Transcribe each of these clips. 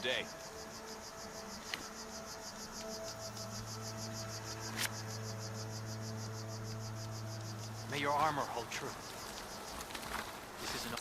day. May your armor hold true. This is an...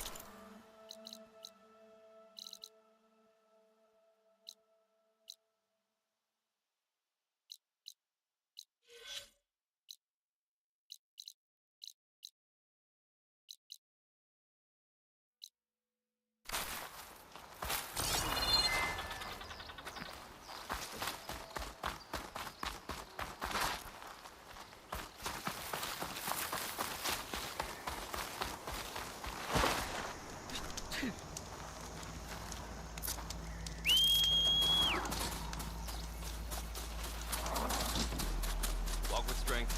Walk with strength.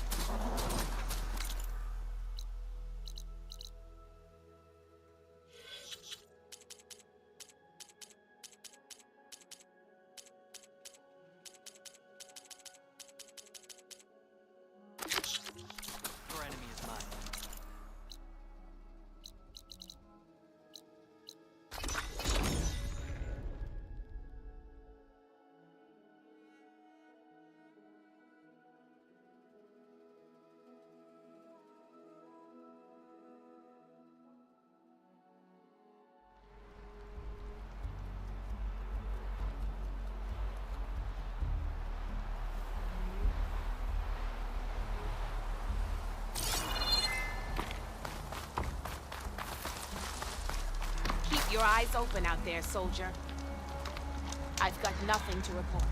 Your enemy is mine. Keep your eyes open out there, soldier. I've got nothing to report.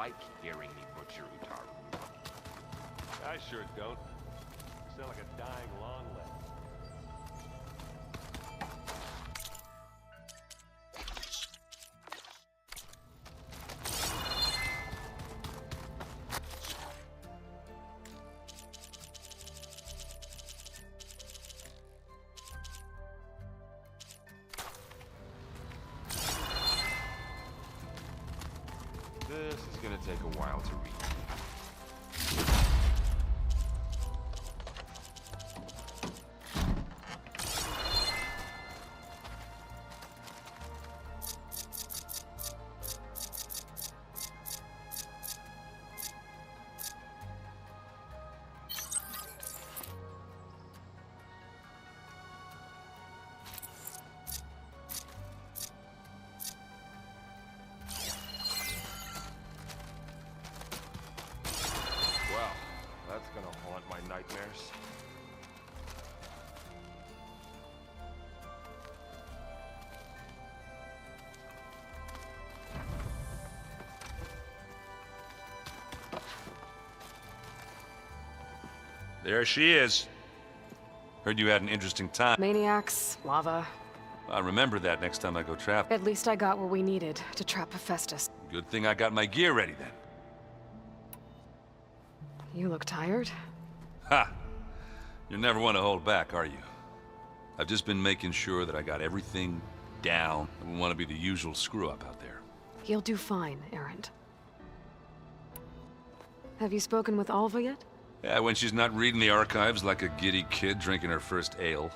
like hearing me butcher Utaru. I sure don't. You sound like a dying long leg. This is gonna take a while to read. Well, that's gonna haunt my nightmares. There she is. Heard you had an interesting time. Maniacs, lava. I'll remember that next time I go trap. At least I got what we needed to trap Hephaestus. Good thing I got my gear ready then. You look tired. Ha! You never want to hold back, are you? I've just been making sure that I got everything down. I wouldn't want to be the usual screw-up out there. You'll do fine, Erend. Have you spoken with Alva yet? Yeah, when she's not reading the archives like a giddy kid drinking her first ale.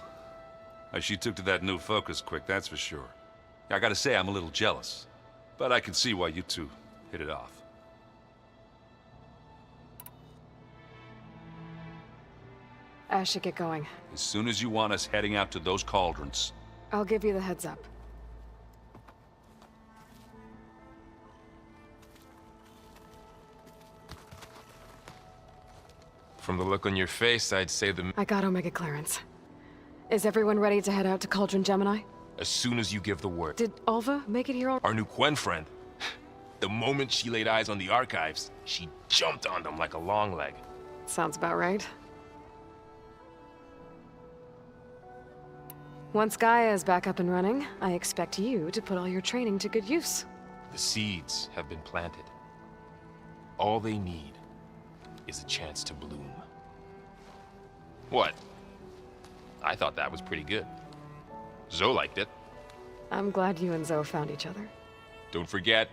She took to that new focus quick, that's for sure. I gotta say, I'm a little jealous. But I can see why you two hit it off. I should get going. As soon as you want us heading out to those cauldrons. I'll give you the heads up. From the look on your face, I'd say I got Omega clearance. Is everyone ready to head out to Cauldron Gemini? as soon as you give the word. Did Alva make it here all? Our new Quen friend. The moment she laid eyes on the archives, she jumped on them like a long leg. Sounds about right. Once Gaia is back up and running, I expect you to put all your training to good use. The seeds have been planted. All they need is a chance to bloom. What? I thought that was pretty good. Zoe liked it. I'm glad you and Zoe found each other. Don't forget,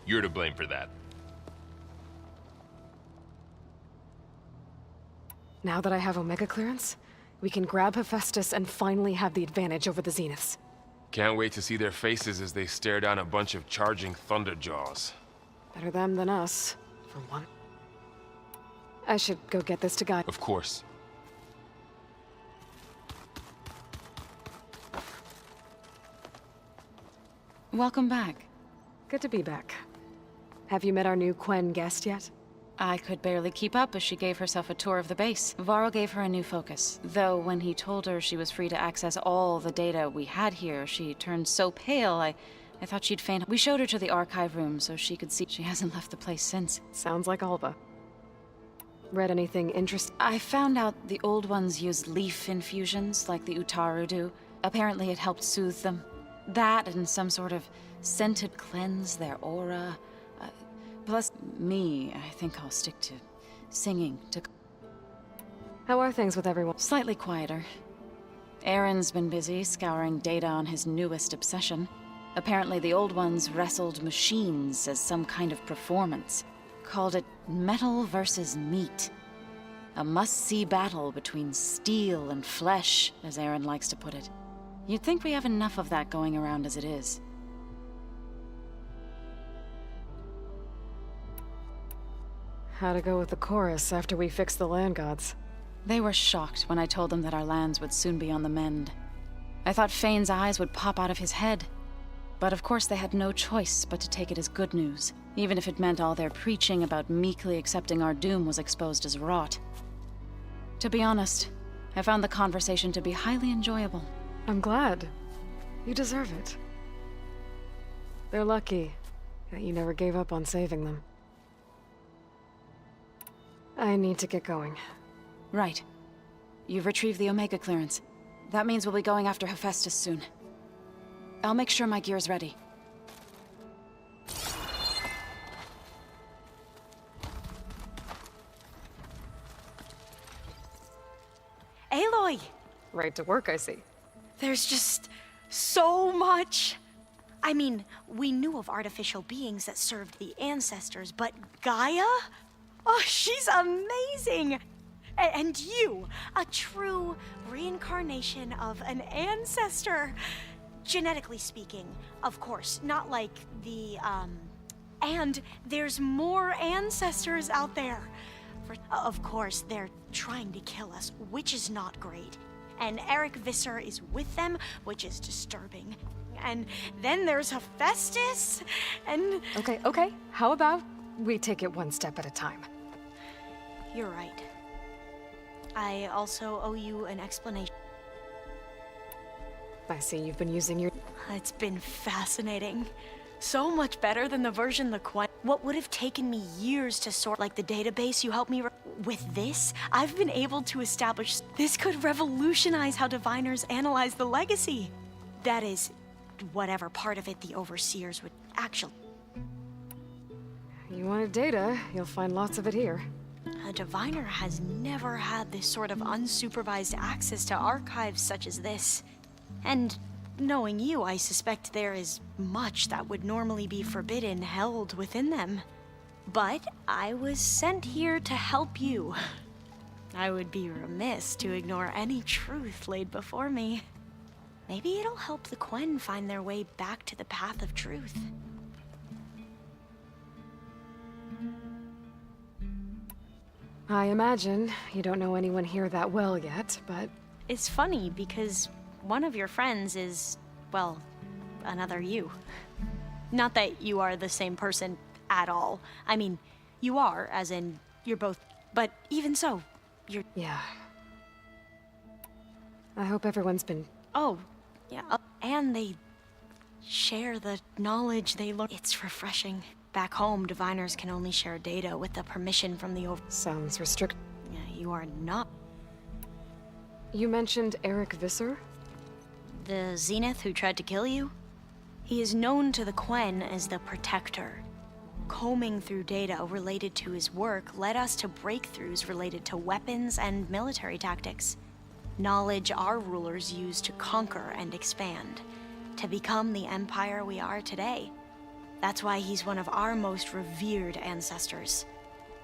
you're to blame for that. Now that I have Omega clearance, we can grab Hephaestus and finally have the advantage over the Zeniths. Can't wait to see their faces as they stare down a bunch of charging Thunderjaws. Better them than us, for one. I should go get this to Gaia. Of course. Welcome back. Good to be back. Have you met our new Quen guest yet? I could barely keep up as she gave herself a tour of the base. Varl gave her a new focus, though when he told her she was free to access all the data we had here, she turned so pale, I thought she'd faint. We showed her to the archive room so she could see. She hasn't left the place since. Sounds like Alva. Read anything interesting? I found out the old ones use leaf infusions like the Utaru do. Apparently it helped soothe them. That and some sort of scented cleanse their aura. Plus, me, I think I'll stick to singing. How are things with everyone? Slightly quieter. Aaron's been busy scouring data on his newest obsession. Apparently the old ones wrestled machines as some kind of performance. Called it metal versus meat. A must-see battle between steel and flesh, as Aaron likes to put it. You'd think we have enough of that going around as it is. How to go with the chorus after we fix the land gods? They were shocked when I told them that our lands would soon be on the mend. I thought Fane's eyes would pop out of his head. But of course they had no choice but to take it as good news, even if it meant all their preaching about meekly accepting our doom was exposed as rot. To be honest, I found the conversation to be highly enjoyable. I'm glad. You deserve it. They're lucky that you never gave up on saving them. I need to get going. Right. You've retrieved the Omega clearance. That means we'll be going after Hephaestus soon. I'll make sure my gear's ready. Aloy! Right to work, I see. There's just so much. I mean, we knew of artificial beings that served the ancestors, but Gaia? Oh, she's amazing! And you, a true reincarnation of an ancestor. Genetically speaking, of course, not like the, And there's more ancestors out there. Of course, they're trying to kill us, which is not great. And Eric Visser is with them, which is disturbing. And then there's Hephaestus, and... Okay. How about we take it one step at a time? You're right. I also owe you an explanation. I see you've been using your... It's been fascinating. So much better than the version the Quen... What would have taken me years to sort, like the database you helped me with this, I've been able to establish this could revolutionize how diviners analyze the legacy. That is, whatever part of it the overseers would actually... You wanted data, you'll find lots of it here. A diviner has never had this sort of unsupervised access to archives such as this. And knowing you, I suspect there is much that would normally be forbidden held within them. But I was sent here to help you. I would be remiss to ignore any truth laid before me. Maybe it'll help the Quen find their way back to the path of truth. I imagine you don't know anyone here that well yet, but... It's funny because one of your friends is, well, another you. Not that you are the same person at all. I mean, you are, as in, you're both, but even so, you're... Yeah. I hope everyone's been... Oh, yeah, and they share the knowledge they learn. It's refreshing. Back home, diviners can only share data with the permission from the Sounds restricted. Yeah, you are not. You mentioned Eric Visser? The Zenith who tried to kill you? He is known to the Quen as the Protector. Combing through data related to his work led us to breakthroughs related to weapons and military tactics. Knowledge our rulers used to conquer and expand, to become the empire we are today. That's why he's one of our most revered ancestors.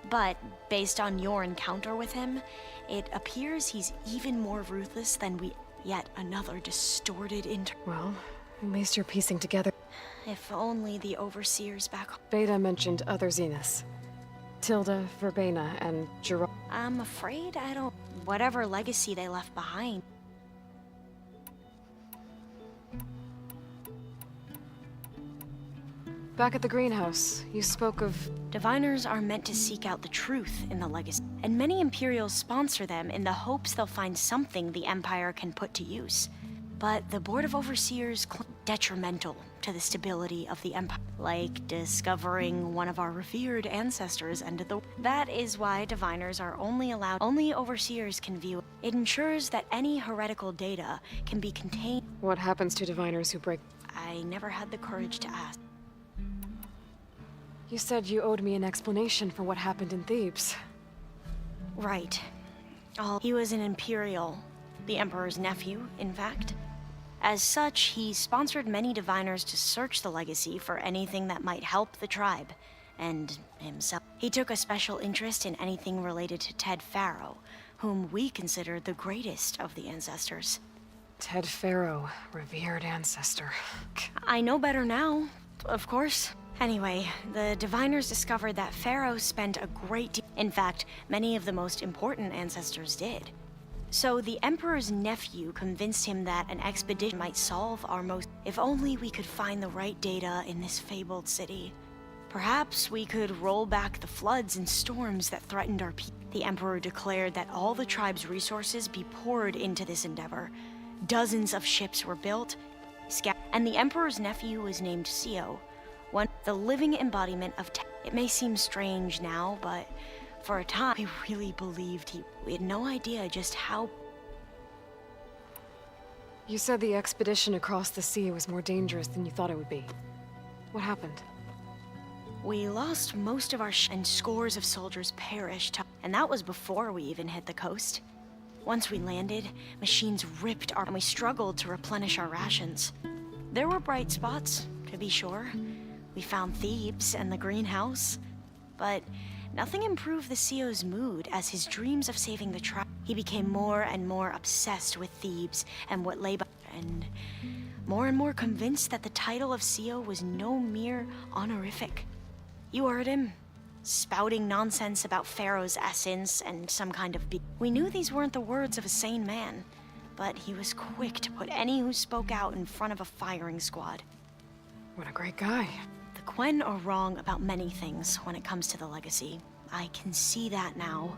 But based on your encounter with him, it appears he's even more ruthless than we... Yet another distorted Well, at least you're piecing together... If only the overseers back home... Beta mentioned other Zeniths. Tilda, Verbena, and Gerard. I'm afraid I don't... Whatever legacy they left behind... Back at the greenhouse, you spoke of... Diviners are meant to seek out the truth in the legacy, and many Imperials sponsor them in the hopes they'll find something the Empire can put to use. But the Board of Overseers detrimental to the stability of the Empire, like discovering one of our revered ancestors ended the... That is why diviners are only Overseers can view. It ensures that any heretical data can be contained. What happens to diviners who break... I never had the courage to ask. You said you owed me an explanation for what happened in Thebes. Right. He was an Imperial, the Emperor's nephew, in fact. As such, he sponsored many diviners to search the legacy for anything that might help the tribe, and himself. He took a special interest in anything related to Ted Faro, whom we consider the greatest of the ancestors. Ted Faro, revered ancestor. I know better now, of course. Anyway, the diviners discovered that Pharaoh spent a great deal... In fact, many of the most important ancestors did. So the Emperor's nephew convinced him that an expedition might solve our most... If only we could find the right data in this fabled city. Perhaps we could roll back the floods and storms that threatened our people. The Emperor declared that all the tribe's resources be poured into this endeavor. Dozens of ships were built, and the Emperor's nephew was named Sio. The living embodiment of... It may seem strange now, but For a time, we really believed we had no idea just how... You said the expedition across the sea was more dangerous than you thought it would be. What happened? We lost most of our and scores of soldiers perished, and that was before we even hit the coast. Once we landed, machines ripped and we struggled to replenish our rations. There were bright spots, to be sure. We found Thebes and the greenhouse, but nothing improved the CEO's mood as his dreams of saving the tribe. He became more and more obsessed with Thebes and what lay and more convinced that the title of CEO was no mere honorific. You heard him, spouting nonsense about Pharaoh's essence and some kind of We knew these weren't the words of a sane man, but he was quick to put any who spoke out in front of a firing squad. What a great guy. The Quen are wrong about many things when it comes to the legacy. I can see that now.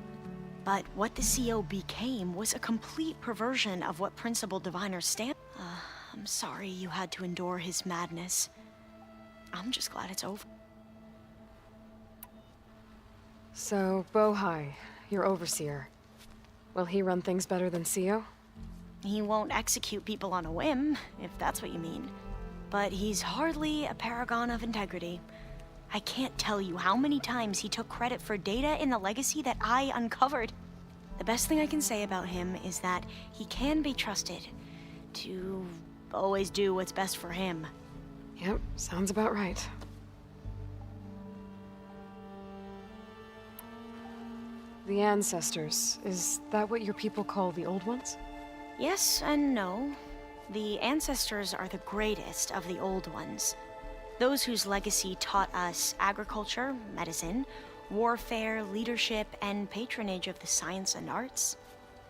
But what the CEO became was a complete perversion of what Principal Diviner stand. I'm sorry you had to endure his madness. I'm just glad it's over. So, Bohai, your overseer. Will he run things better than CEO? He won't execute people on a whim, if that's what you mean. But he's hardly a paragon of integrity. I can't tell you how many times he took credit for data in the legacy that I uncovered. The best thing I can say about him is that he can be trusted to always do what's best for him. Yep, sounds about right. The Ancestors, is that what your people call the Old Ones? Yes and no. The Ancestors are the greatest of the Old Ones. Those whose legacy taught us agriculture, medicine, warfare, leadership, and patronage of the science and arts.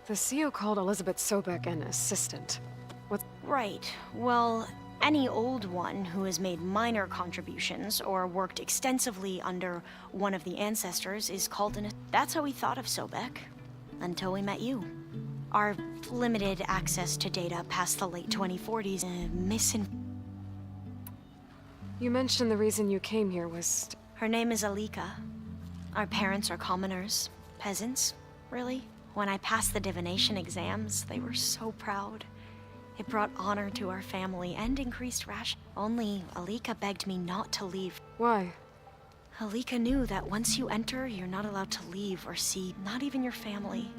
The CEO called Elizabeth Sobek an assistant. What? Right. Well, any Old One who has made minor contributions or worked extensively under one of the Ancestors is called an... That's how we thought of Sobek, until we met you. Our limited access to data past the late 2040s You mentioned the reason you came here was... Her name is Alika. Our parents are commoners. Peasants, really. When I passed the divination exams, they were so proud. It brought honor to our family and increased ration. Only Alika begged me not to leave. Why? Alika knew that once you enter, you're not allowed to leave or see, not even your family.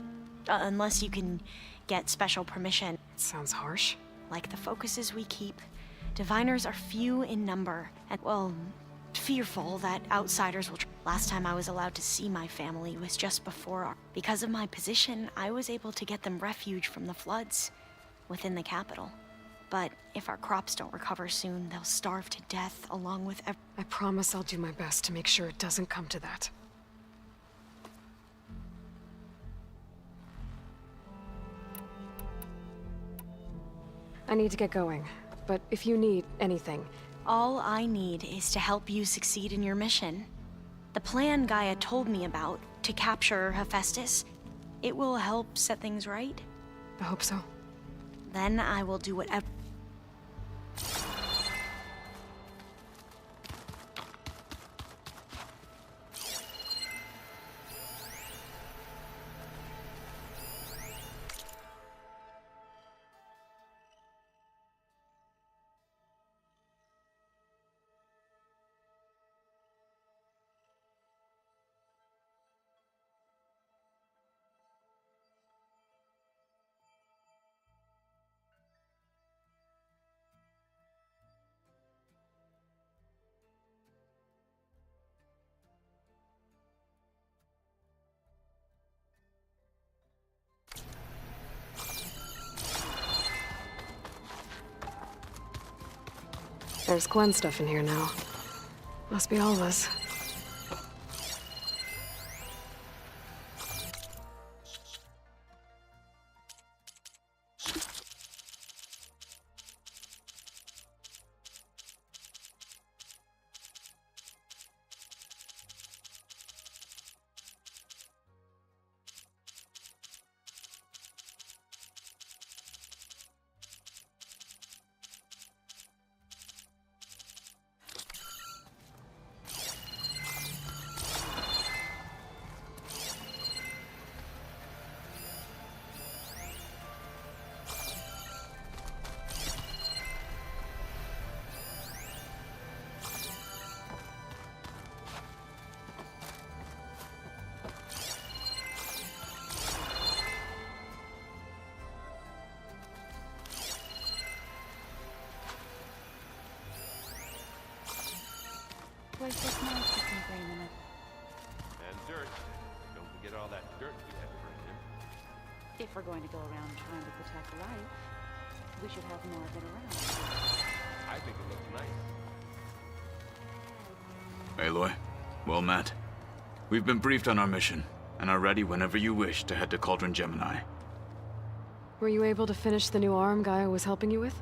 Unless you can get special permission. It sounds harsh. Like the focuses we keep, diviners are few in number, and, well, fearful that outsiders will... Last time I was allowed to see my family was just before our... Because of my position, I was able to get them refuge from the floods within the capital. But if our crops don't recover soon, they'll starve to death along with I promise I'll do my best to make sure it doesn't come to that. I need to get going, but if you need anything... All I need is to help you succeed in your mission. The plan Gaia told me about, to capture Hephaestus, it will help set things right. I hope so. Then I will do whatever... There's Gwen stuff in here now. Must be all of us. twice as nice with some grain in it. And dirt. Don't forget all that dirt we had to bring in. If we're going to go around trying to protect life, we should have more of it around. I think it looks nice. Aloy, well met. We've been briefed on our mission, and are ready whenever you wish to head to Cauldron Gemini. Were you able to finish the new arm Gaia was helping you with?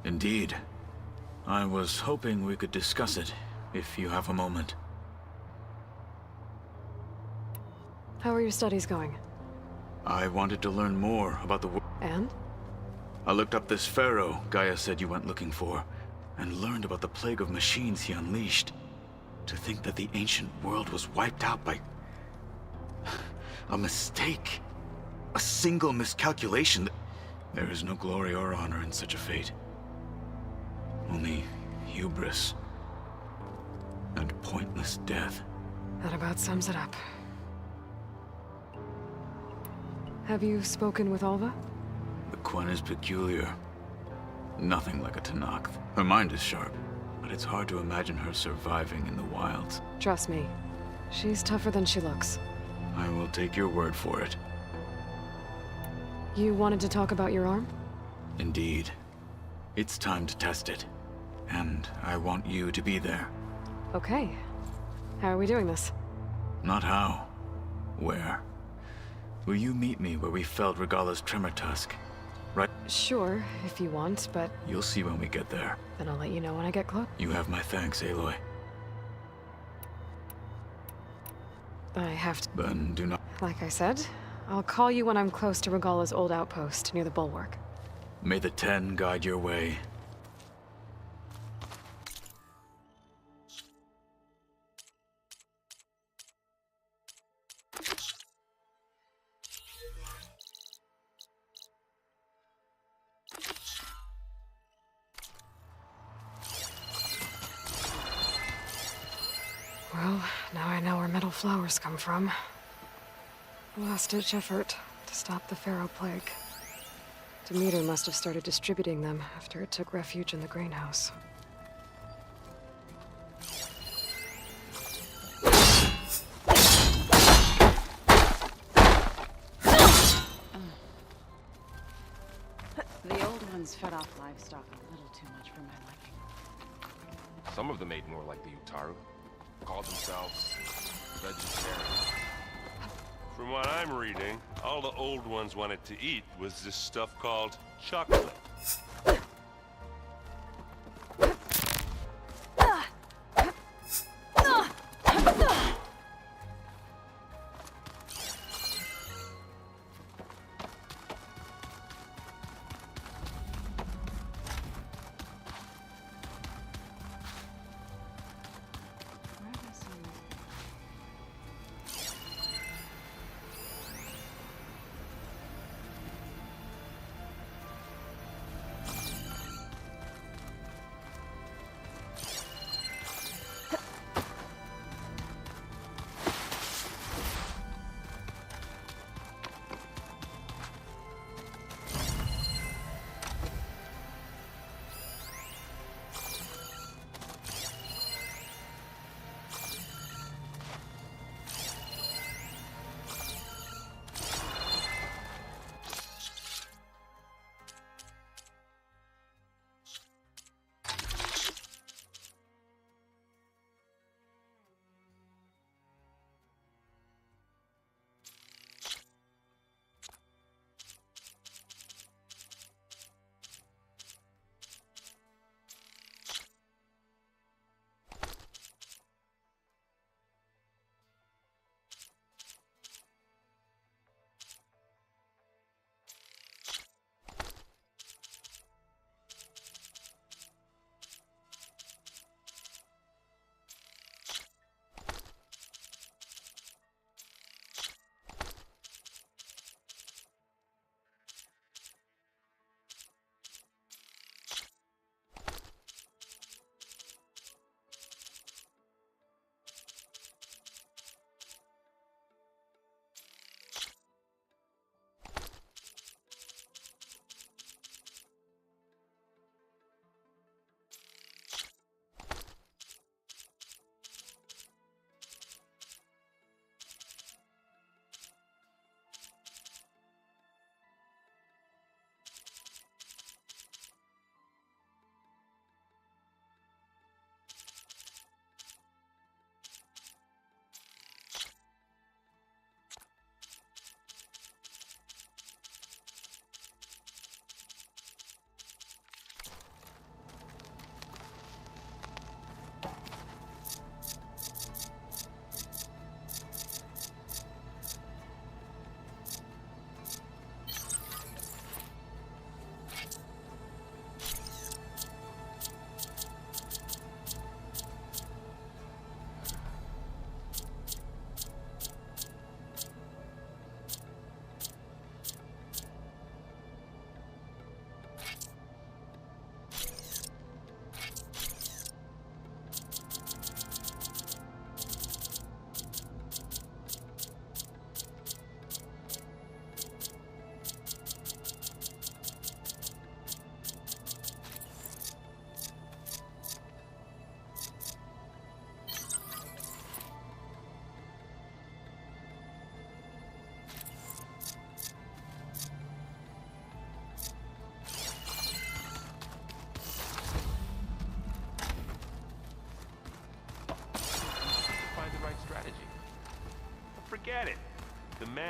Indeed. I was hoping we could discuss it, if you have a moment. How are your studies going? I wanted to learn more about the world. And? I looked up this pharaoh Gaia said you went looking for, and learned about the plague of machines he unleashed. To think that the ancient world was wiped out by a mistake. A single miscalculation. There is no glory or honor in such a fate. Only hubris and pointless death. That about sums it up. Have you spoken with Alva? The Quen is peculiar. Nothing like a Tenakth. Her mind is sharp, but it's hard to imagine her surviving in the wilds. Trust me, she's tougher than she looks. I will take your word for it. You wanted to talk about your arm? Indeed. It's time to test it. And I want you to be there. Okay. How are we doing this? Not how. Where? Will you meet me where we felled Regalla's tremor tusk? Right? Sure, if you want, but You'll see when we get there. then I'll let you know when I get close. You have my thanks, Aloy. I have to. Then do not... Like I said, I'll call you when I'm close to Regalla's old outpost near the bulwark. May the Ten guide your way. Well, now I know where metal flowers come from. A last-ditch effort to stop the Pharaoh plague. Demeter must have started distributing them after it took refuge in the greenhouse. The old ones fed off livestock a little too much for my liking. Some of them ate more like the Utaru. Called themselves vegetarian. From what I'm reading, all the old ones wanted to eat was this stuff called chocolate. Where have I seen this?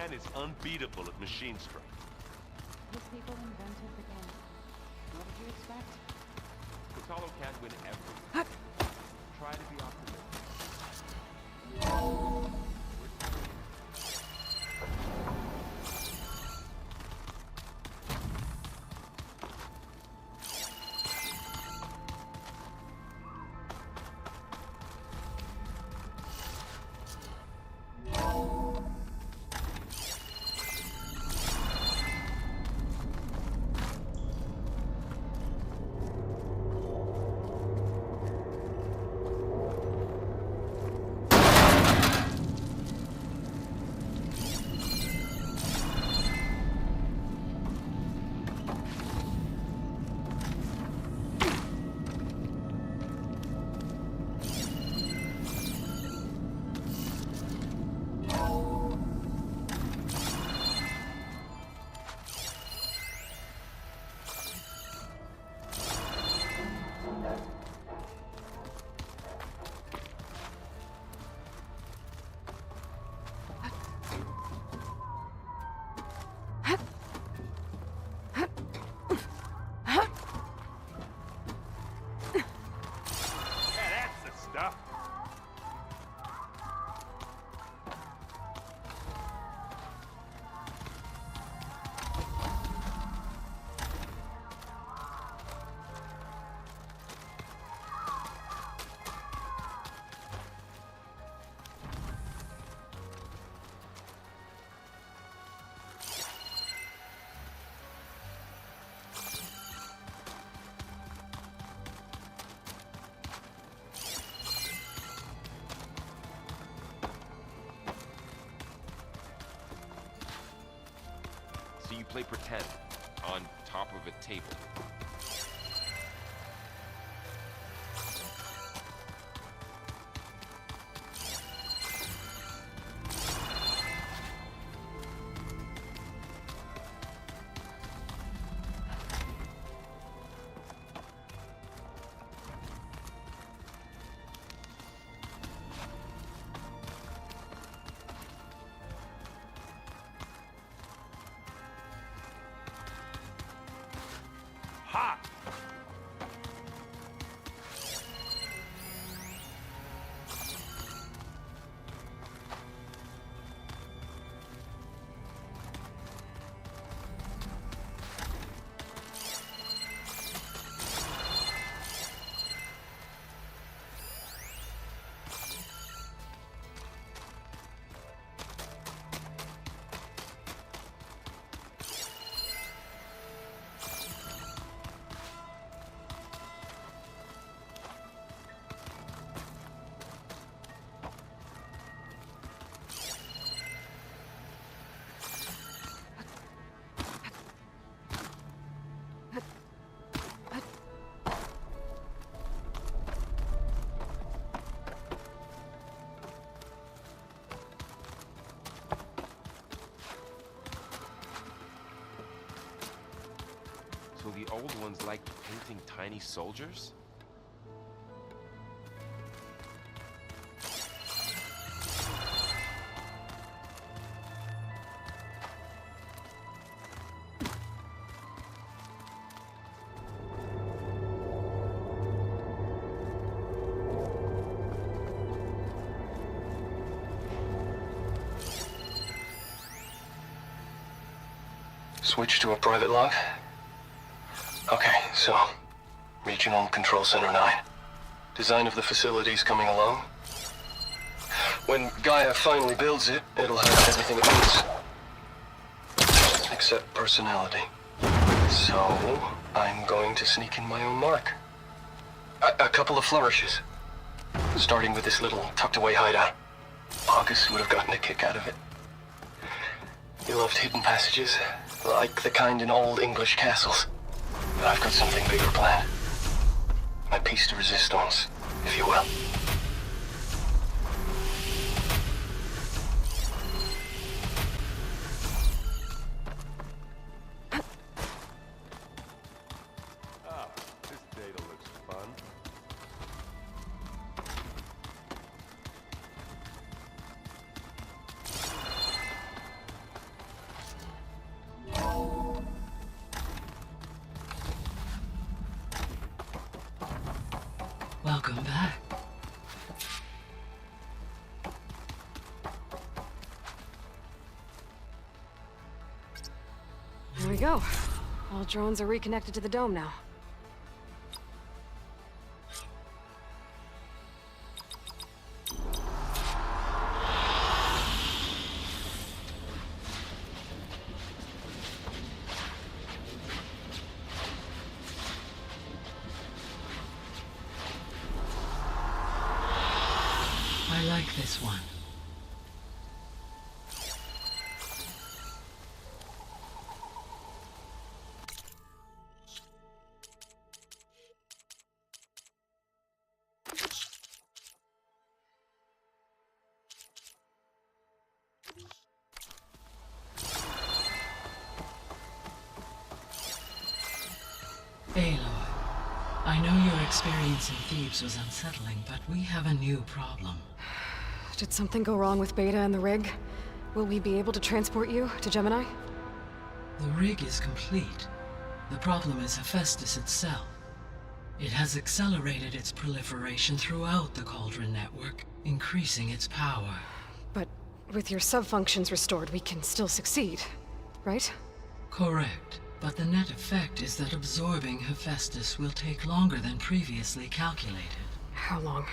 Khan is unbeatable at machine strike. These people invented the game. What did you expect? Kutalo can't win everything. Try to be optimistic. Yeah, that's the stuff. So you play pretend on top of a table. Hot! So the old ones liked painting tiny soldiers? Switch to a private log? Okay, so, Regional Control Center 9. Design of the facility's coming along. When Gaia finally builds it, it'll have everything it needs. Except personality. So, I'm going to sneak in my own mark. A couple of flourishes. Starting with this little tucked-away hideout. August would have gotten a kick out of it. He loved hidden passages, like the kind in old English castles. But I've got something bigger planned. My piece de resistance, if you will. Ah, this data looks fun. Welcome back. Here we go. All drones are reconnected to the dome now. I like this one. Aloy, I know your experience in Thebes was unsettling, but we have a new problem. Did something go wrong with Beta and the rig? Will we be able to transport you to Gemini? The rig is complete. The problem is Hephaestus itself. It has accelerated its proliferation throughout the Cauldron network, increasing its power. But with your sub-functions restored, we can still succeed, right? Correct. But the net effect is that absorbing Hephaestus will take longer than previously calculated. How long?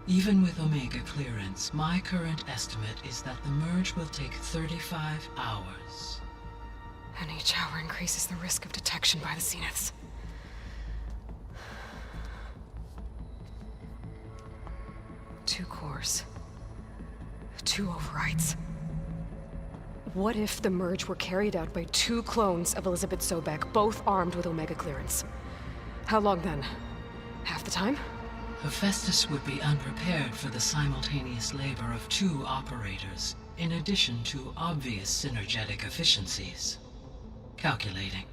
Even with Omega clearance, my current estimate is that the merge will take 35 hours. And each hour increases the risk of detection by the Zeniths. Two cores. Two overrides. What if the merge were carried out by two clones of Elizabeth Sobek, both armed with Omega clearance? How long then? Half the time? Hephaestus would be unprepared for the simultaneous labor of two operators, in addition to obvious synergetic efficiencies. Calculating.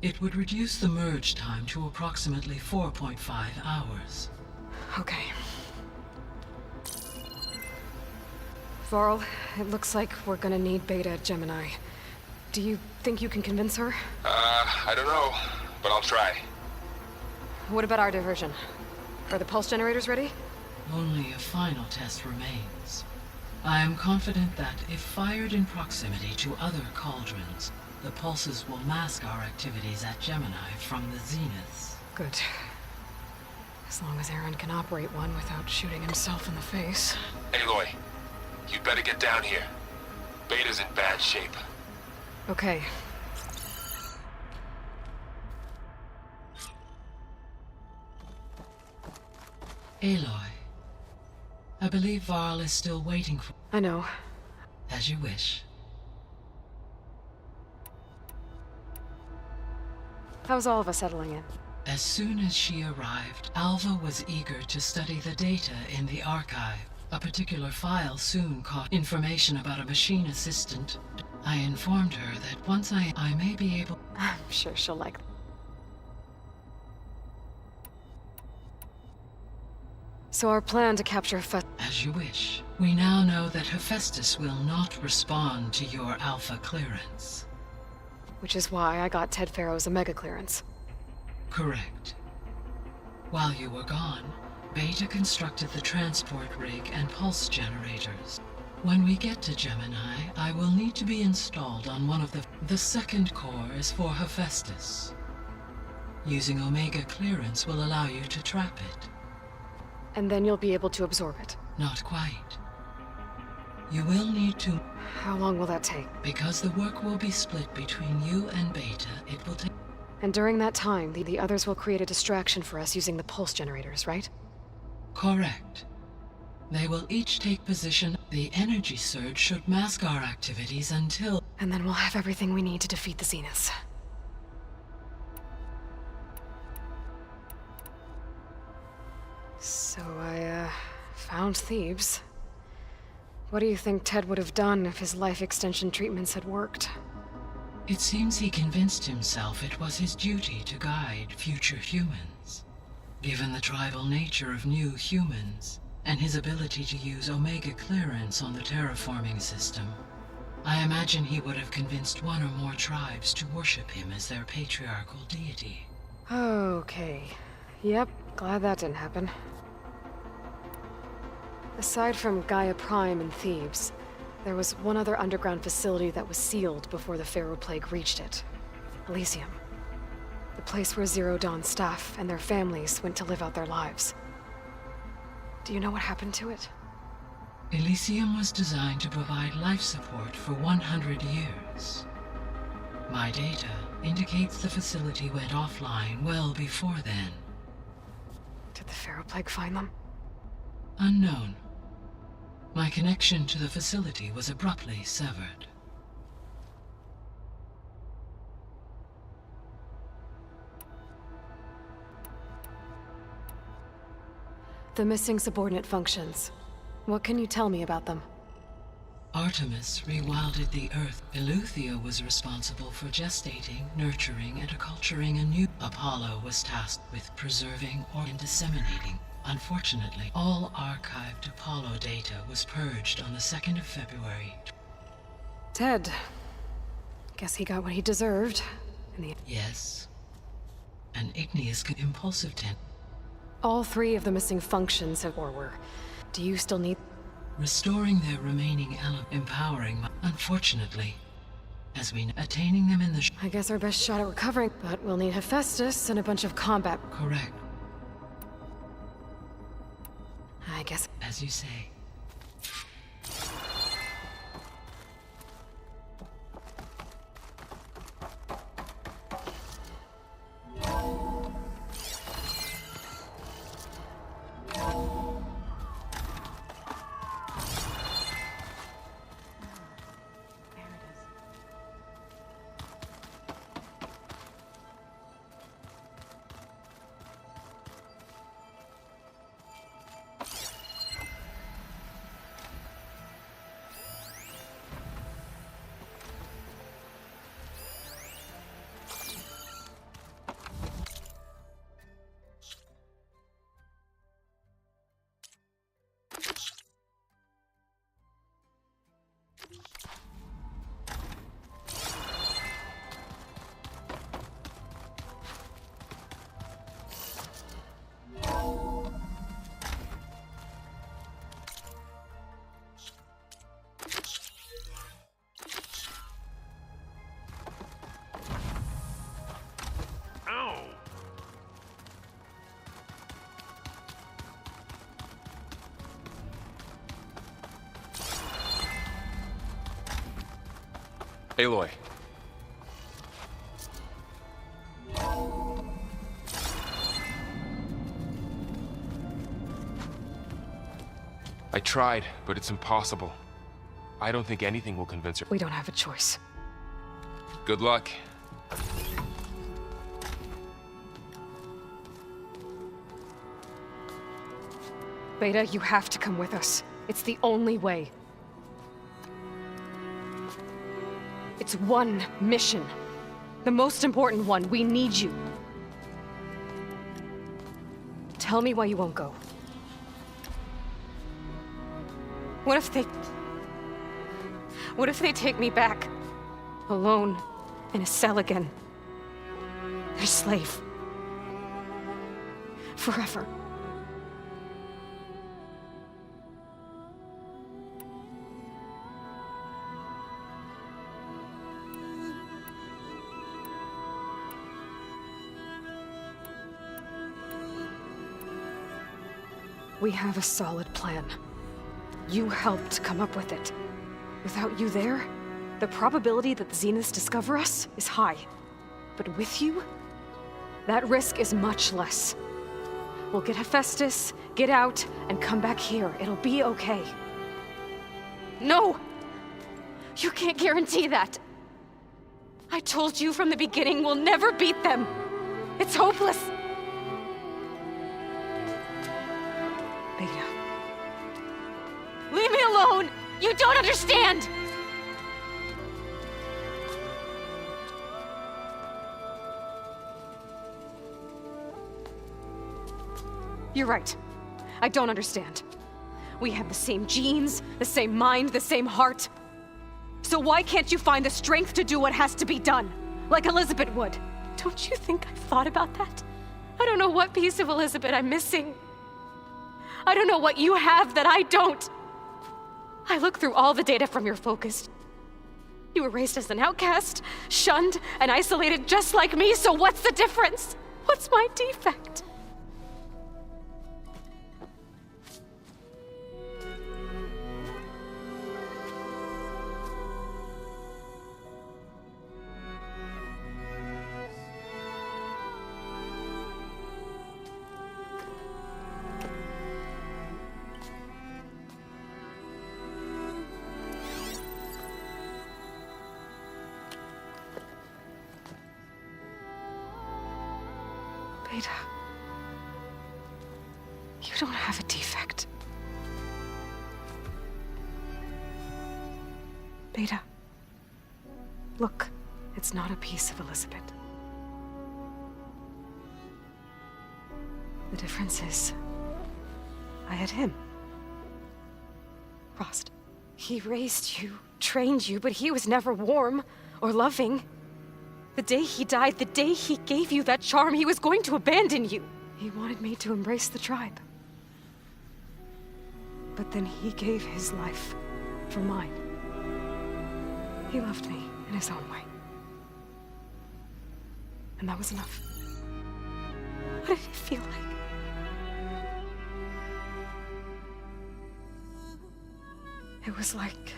It would reduce the merge time to approximately 4.5 hours. Okay. Varl, it looks like we're gonna need Beta at Gemini. Do you think you can convince her? I don't know, but I'll try. What about our diversion? Are the pulse generators ready? Only a final test remains. I am confident that if fired in proximity to other cauldrons, the pulses will mask our activities at Gemini from the Zeniths. Good. As long as Aaron can operate one without shooting himself in the face. Aloy, you better get down here. Beta's in bad shape. Okay. Aloy, I believe Varl is still waiting for... I know. As you wish. How's all of us settling in? As soon as she arrived, Alva was eager to study the data in the archive. A particular file soon caught information about a machine assistant. I informed her that once I may be able... I'm sure she'll like it. So our plan to capture As you wish. We now know that Hephaestus will not respond to your Alpha clearance. Which is why I got Ted Farrow's Omega clearance. Correct. While you were gone, Beta constructed the transport rig and pulse generators. When we get to Gemini, I will need to be installed on one of the second core is for Hephaestus. Using Omega clearance will allow you to trap it. And then you'll be able to absorb it. Not quite. You will need to... How long will that take? Because the work will be split between you and Beta, it will take... And during that time, the others will create a distraction for us using the pulse generators, right? Correct. They will each take position. The energy surge should mask our activities until... And then we'll have everything we need to defeat the Zeniths. So I, found Thebes. What do you think Ted would have done if his life extension treatments had worked? It seems he convinced himself it was his duty to guide future humans. Given the tribal nature of new humans, and his ability to use Omega clearance on the terraforming system, I imagine he would have convinced one or more tribes to worship him as their patriarchal deity. Okay. Yep, glad that didn't happen. Aside from Gaia Prime and Thebes, there was one other underground facility that was sealed before the Pharaoh Plague reached it. Elysium. The place where Zero Dawn staff and their families went to live out their lives. Do you know what happened to it? Elysium was designed to provide life support for 100 years. My data indicates the facility went offline well before then. Did the Pharaoh Plague find them? Unknown. My connection to the facility was abruptly severed. The missing subordinate functions. What can you tell me about them? Artemis rewilded the Earth. Eleuthia was responsible for gestating, nurturing, and acculturating a new. Apollo was tasked with preserving or disseminating. Unfortunately, all archived Apollo data was purged on the 2nd of February. Ted. Guess he got what he deserved. Yes. An igneous impulsive All 3 of the missing functions have were. Do you still need... Restoring their remaining empowering, unfortunately. As we attaining them in the I guess our best shot at recovering, but we'll need Hephaestus and a bunch of combat... Correct. I guess... As you say. Aloy. I tried, but it's impossible. I don't think anything will convince her. We don't have a choice. Good luck. Beta, you have to come with us. It's the only way. It's one mission. The most important one. We need you. Tell me why you won't go. What if they take me back? Alone, in a cell again. A slave. Forever. We have a solid plan. You helped come up with it. Without you there, the probability that the Zeniths discover us is high. But with you, that risk is much less. We'll get Hephaestus, get out, and come back here. It'll be okay. No! You can't guarantee that! I told you from the beginning we'll never beat them! It's hopeless! Beta. Leave me alone! You don't understand! You're right. I don't understand. We have the same genes, the same mind, the same heart. So why can't you find the strength to do what has to be done? Like Elizabeth would? Don't you think I've thought about that? I don't know what piece of Elizabeth I'm missing. I don't know what you have that I don't. I looked through all the data from your focus. You were raised as an outcast, shunned, and isolated just like me, so what's the difference? What's my defect? Beta, you don't have a defect. Beta, look, it's not a piece of Elizabeth. The difference is, I had him. Rost. He raised you, trained you, but he was never warm or loving. The day he died, the day he gave you that charm, he was going to abandon you. He wanted me to embrace the tribe. But then he gave his life for mine. He loved me in his own way. And that was enough. What did it feel like? It was like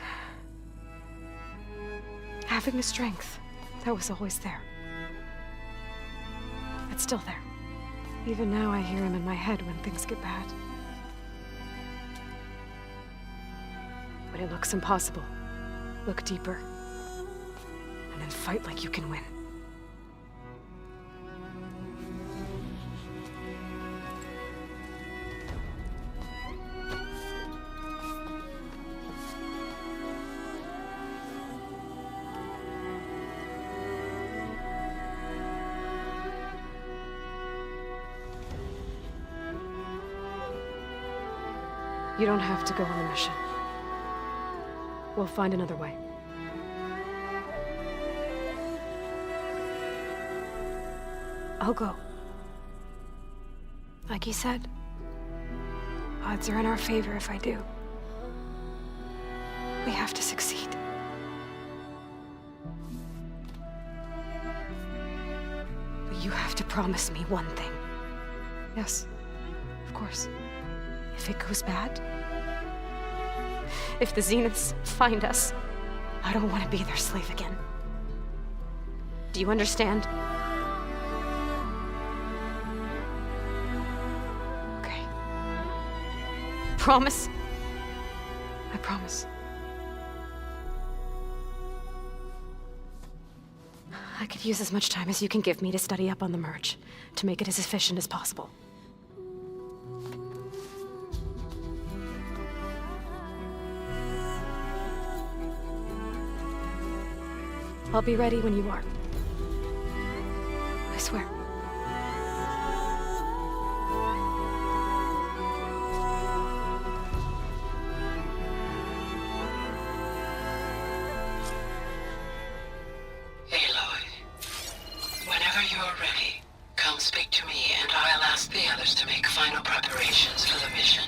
having a strength that was always there. It's still there. Even now I hear him in my head when things get bad. When it looks impossible, look deeper. And then fight like you can win. You don't have to go on the mission. We'll find another way. I'll go. Like you said, odds are in our favor if I do. We have to succeed. But you have to promise me one thing. Yes, of course. If it goes bad, if the Zeniths find us, I don't want to be their slave again. Do you understand? Okay. Promise? I promise. I could use as much time as you can give me to study up on the merge, to make it as efficient as possible. I'll be ready when you are. I swear. Aloy, whenever you're ready, come speak to me and I'll ask the others to make final preparations for the mission.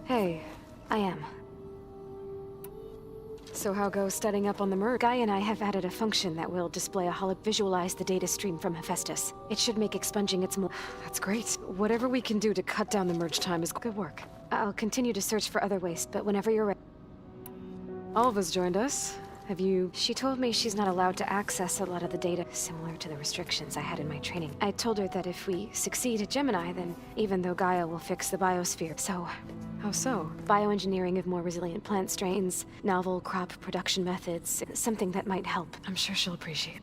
Hey, I am. So how goes studying up on the merge? Guy and I have added a function that will display a visualize the data stream from Hephaestus. It should make expunging its more... That's great. Whatever we can do to cut down the merge time is good work. I'll continue to search for other ways, but whenever you're ready... Alva's joined us. Have you... She told me she's not allowed to access a lot of the data, similar to the restrictions I had in my training. I told her that if we succeed at Gemini, then even though Gaia will fix the biosphere, so... How so? Bioengineering of more resilient plant strains, novel crop production methods, something that might help. I'm sure she'll appreciate.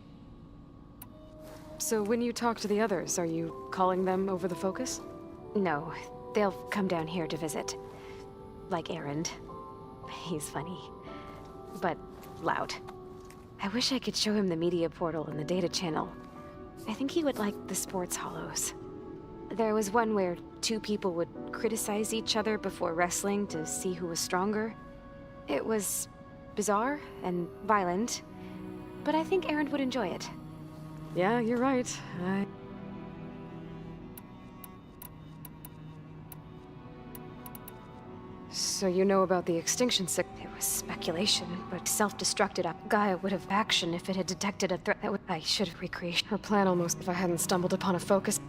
So when you talk to the others, are you calling them over the focus? No, they'll come down here to visit. Like Erend. He's funny. But loud. I wish I could show him the media portal and the data channel. I think he would like the sports hollows. There was one where two people would criticize each other before wrestling to see who was stronger. It was bizarre and violent, but I think Erend would enjoy it. Yeah, you're right. So you know about the extinction sick? It was speculation, but self-destructed up. Gaia would have action if it had detected a threat that would... I should have recreated her plan almost if I hadn't stumbled upon a focus.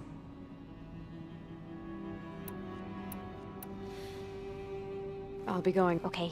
I'll be going. Okay.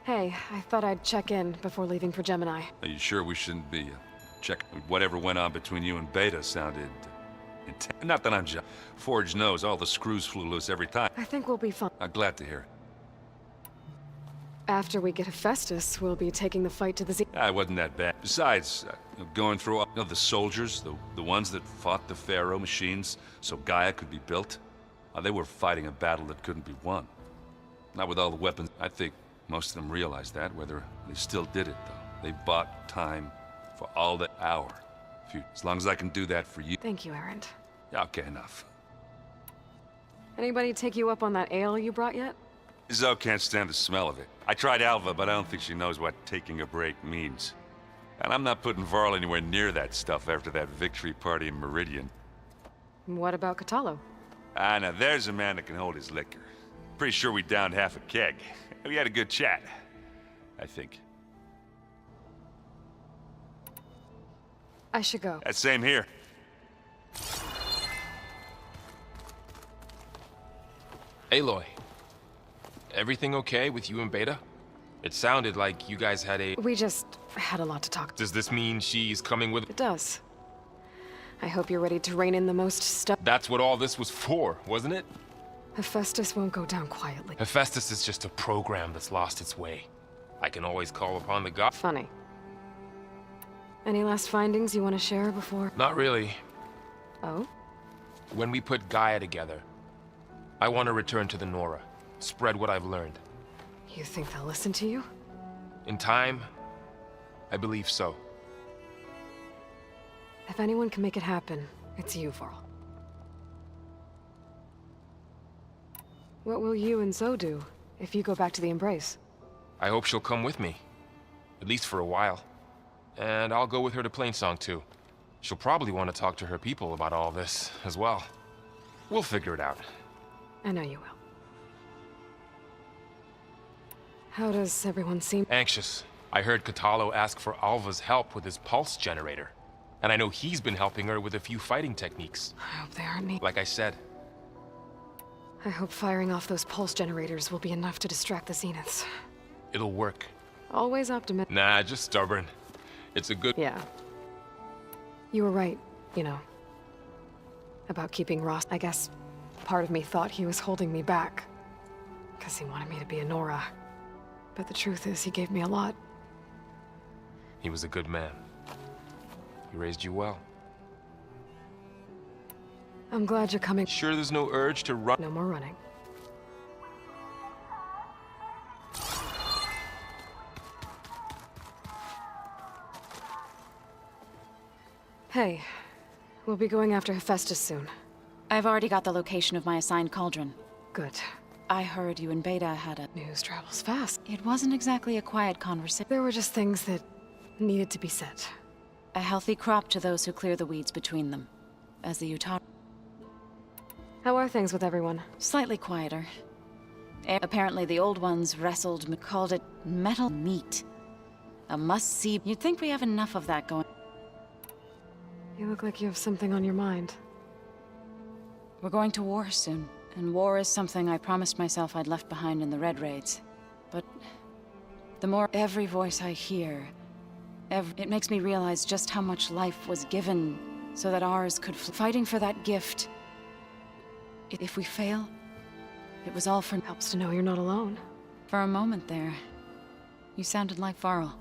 Hey, I thought I'd check in before leaving for Gemini. Are you sure we shouldn't be checking? Whatever went on between you and Beta sounded intense. Not that I'm Forge knows all the screws flew loose every time. I think we'll be fine. I'm glad to hear. After we get Hephaestus, we'll be taking the fight to the Z. It wasn't that bad. Besides, going through all, the soldiers, the ones that fought the Pharaoh machines so Gaia could be built, they were fighting a battle that couldn't be won. Not with all the weapons. I think most of them realized that, whether they still did it, though. They bought time for all the hour. As long as I can do that for you. Thank you, Erend. Okay, enough. Anybody take you up on that ale you brought yet? Zoe can't stand the smell of it. I tried Alva, but I don't think she knows what taking a break means. And I'm not putting Varl anywhere near that stuff after that victory party in Meridian. What about Kotallo? Now there's a man that can hold his liquor. Pretty sure we downed half a keg. We had a good chat, I think. I should go. Same here. Aloy, everything okay with you and Beta? It sounded like you guys had a... We just had a lot to talk. Does this mean she's coming with... It does. I hope you're ready to rein in the most stuff. That's what all this was for, wasn't it? Hephaestus won't go down quietly. Hephaestus is just a program that's lost its way. I can always call upon the god. Funny. Any last findings you want to share before? Not really. Oh? When we put Gaia together, I want to return to the Nora. Spread what I've learned. You think they'll listen to you? In time, I believe so. If anyone can make it happen, it's you, Varl. What will you and Zoe do if you go back to the Embrace? I hope she'll come with me. At least for a while. And I'll go with her to Plainsong too. She'll probably want to talk to her people about all this as well. We'll figure it out. I know you will. How does everyone seem? Anxious. I heard Kotallo ask for Alva's help with his pulse generator. And I know he's been helping her with a few fighting techniques. I hope they aren't neat. Like I said. I hope firing off those pulse generators will be enough to distract the Zeniths. It'll work. Always optimistic. Nah, just stubborn. It's a good... Yeah. You were right, you know. About keeping Ross. I guess part of me thought he was holding me back. Because he wanted me to be a Nora. But the truth is, he gave me a lot. He was a good man. He raised you well. I'm glad you're coming. Sure there's no urge to run? No more running. Hey, we'll be going after Hephaestus soon. I've already got the location of my assigned cauldron. Good. I heard you and Beta had a... News travels fast. It wasn't exactly a quiet conversation. There were just things that needed to be said. A healthy crop to those who clear the weeds between them. As the Utah... How are things with everyone? Slightly quieter. Apparently the old ones wrestled, called it metal meat. A must-see. You'd think we have enough of that going. You look like you have something on your mind. We're going to war soon, and war is something I promised myself I'd left behind in the Red Raids. But the more every voice I hear, it makes me realize just how much life was given so that ours could fighting for that gift. If we fail, it was all for... Helps to know you're not alone. For a moment there, you sounded like Varl.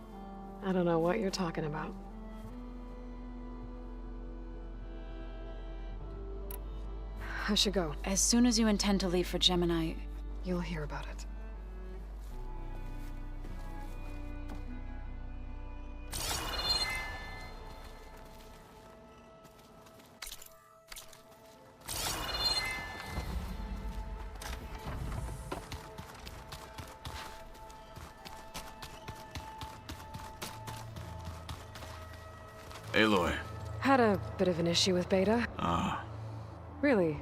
I don't know what you're talking about. I should go. As soon as you intend to leave for Gemini... You'll hear about it. Aloy. Had a bit of an issue with Beta. Ah. Really?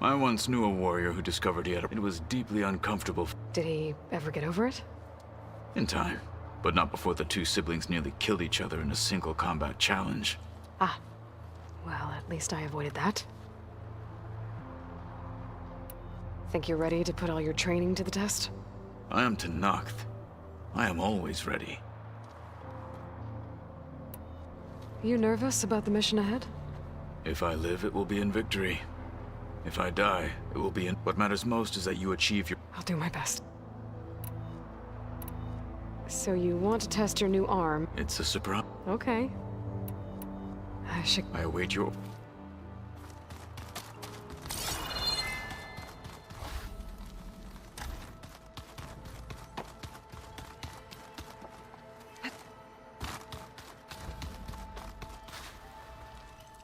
I once knew a warrior who discovered he had It was deeply uncomfortable. Did he ever get over it? In time, but not before the two siblings nearly killed each other in a single combat challenge. Ah. Well, at least I avoided that. Think you're ready to put all your training to the test? I am Tenakth. I am always ready. You nervous about the mission ahead? If I live, it will be in victory. If I die, it will be in... What matters most is that you achieve your... I'll do my best. So you want to test your new arm? It's a surprise. Okay. I await your...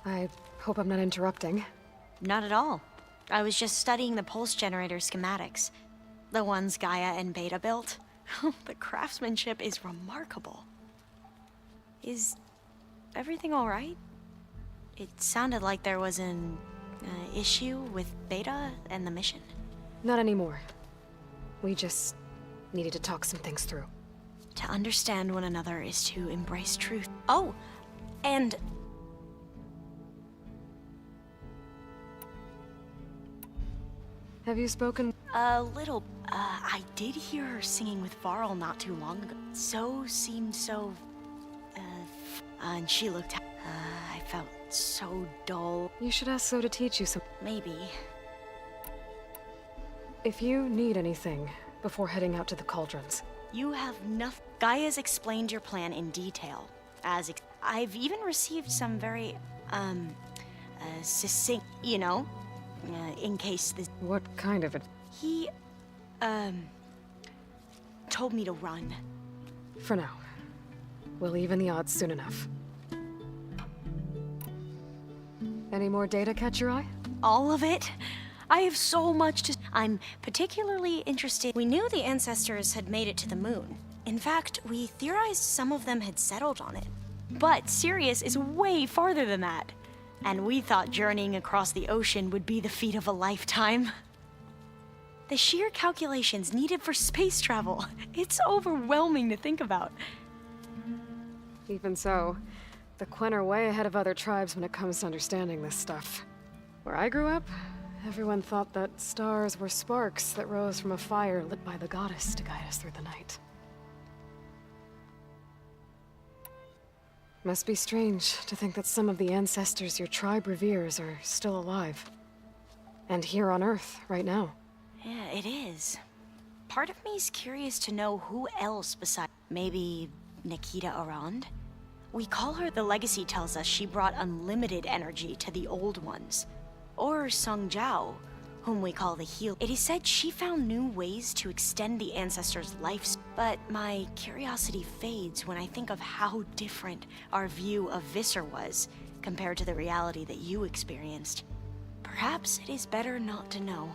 I hope I'm not interrupting. Not at all. I was just studying the pulse generator schematics. The ones Gaia and Beta built. The craftsmanship is remarkable. Is everything all right? It sounded like there was an issue with Beta and the mission. Not anymore. We just needed to talk some things through. To understand one another is to embrace truth. Oh, and... Have you spoken? A little. I did hear her singing with Varl not too long ago. So seemed so... and she looked... I felt so dull. You should ask Zoe to teach you some... Maybe. If you need anything before heading out to the cauldrons... You have nothing... Gaia's explained your plan in detail. I've even received some very, succinct, you know? In case this... What kind of it? He, told me to run. For now. We'll even the odds soon enough. Any more data catch your eye? All of it? I have so much to... I'm particularly interested... We knew the ancestors had made it to the moon. In fact, we theorized some of them had settled on it. But Sirius is way farther than that. And we thought journeying across the ocean would be the feat of a lifetime. The sheer calculations needed for space travel, it's overwhelming to think about. Even so, the Quen are way ahead of other tribes when it comes to understanding this stuff. Where I grew up, everyone thought that stars were sparks that rose from a fire lit by the goddess to guide us through the night. Must be strange to think that some of the ancestors your tribe reveres are still alive. And here on Earth, right now. Yeah, it is. Part of me's curious to know who else besides maybe Nikita Arand? We call her, the legacy tells us she brought unlimited energy to the old ones. Or Sung Jiao, whom we call the heal. It is said she found new ways to extend the ancestors' lives, but my curiosity fades when I think of how different our view of Visser was compared to the reality that you experienced. Perhaps it is better not to know.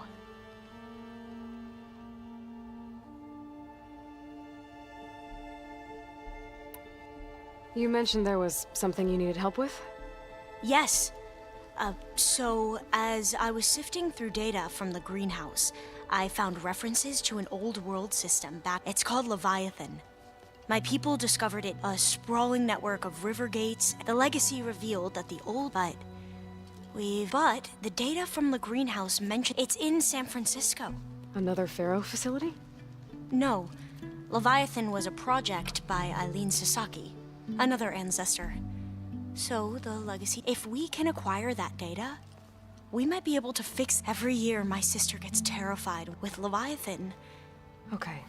You mentioned there was something you needed help with? Yes. So, as I was sifting through data from the greenhouse, I found references to an old world system back. It's called Leviathan. My people discovered it, a sprawling network of river gates. The legacy revealed that the old, but the data from the greenhouse mentioned it's in San Francisco. Another Pharaoh facility? No. Leviathan was a project by Eileen Sasaki, another ancestor. So, the legacy... If we can acquire that data, we might be able to fix... Every year, my sister gets terrified with Leviathan. Okay.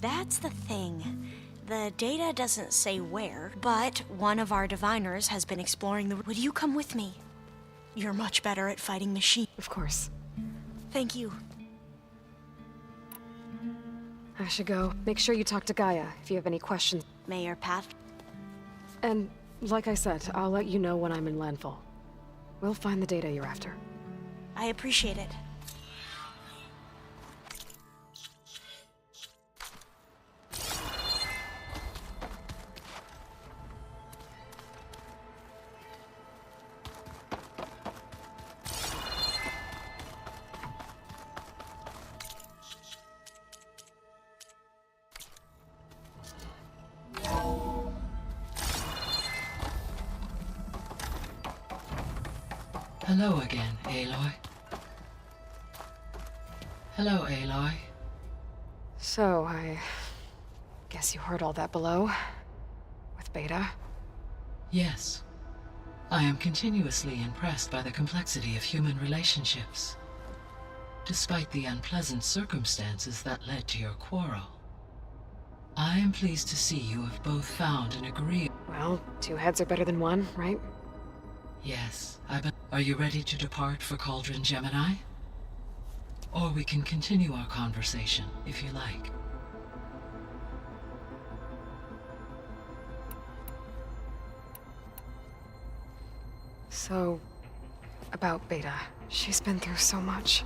That's the thing. The data doesn't say where, but one of our diviners has been exploring the... Would you come with me? You're much better at fighting machines. Of course. Thank you. I should go. Make sure you talk to Gaia if you have any questions. Mayor Path. And, like I said, I'll let you know when I'm in landfall. We'll find the data you're after. I appreciate it. Hello again, Aloy. Hello, Aloy. So, I guess you heard all that below? With Beta? Yes. I am continuously impressed by the complexity of human relationships. Despite the unpleasant circumstances that led to your quarrel, I am pleased to see you have both found an agreeable... Well, two heads are better than one, right? Yes, Are you ready to depart for Cauldron Gemini? Or we can continue our conversation, if you like. So, about Beta. She's been through so much.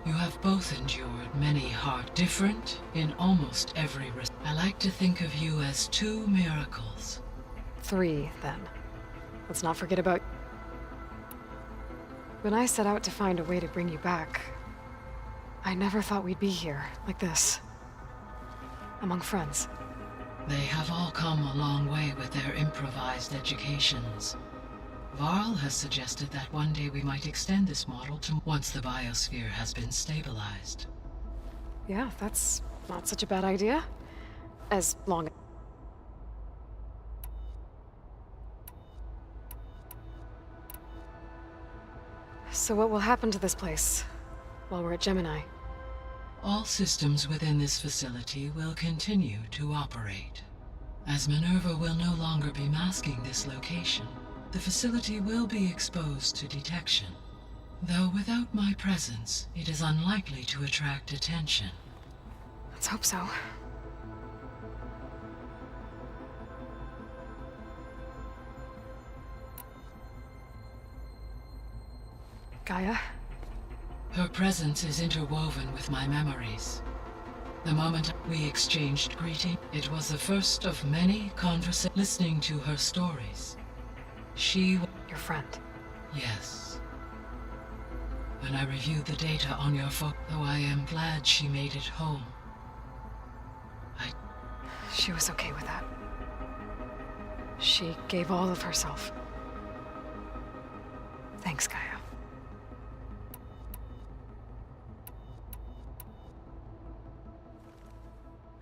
You have both endured many different in almost every I like to think of you as two miracles. 3, then. Let's not forget about... When I set out to find a way to bring you back, I never thought we'd be here, like this. Among friends. They have all come a long way with their improvised educations. Varl has suggested that one day we might extend this model to once the biosphere has been stabilized. Yeah, that's not such a bad idea. As long... So what will happen to this place while we're at Gemini? All systems within this facility will continue to operate. As Minerva will no longer be masking this location, the facility will be exposed to detection. Though without my presence, it is unlikely to attract attention. Let's hope so. Gaia, Her presence is interwoven with my memories. The moment we exchanged greeting, it was the first of many conversations. Listening to her stories. Your friend. Yes. When I reviewed the data on your phone, though I am glad she made it home. She was okay with that. She gave all of herself. Thanks, Gaia.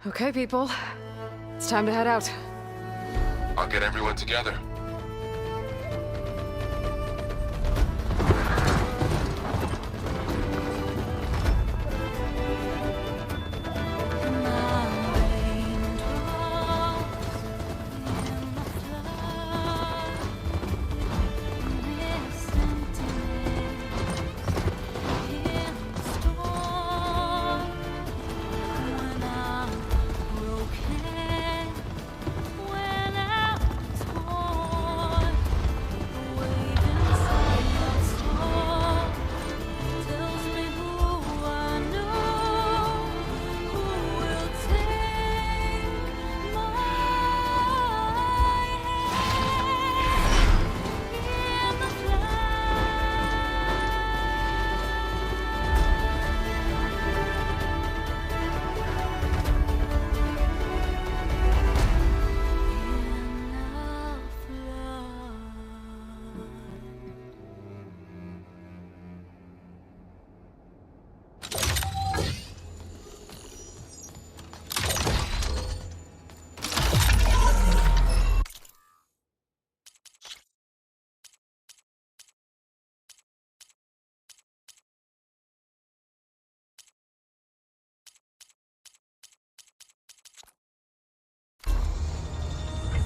Okay, people. It's time to head out. I'll get everyone together.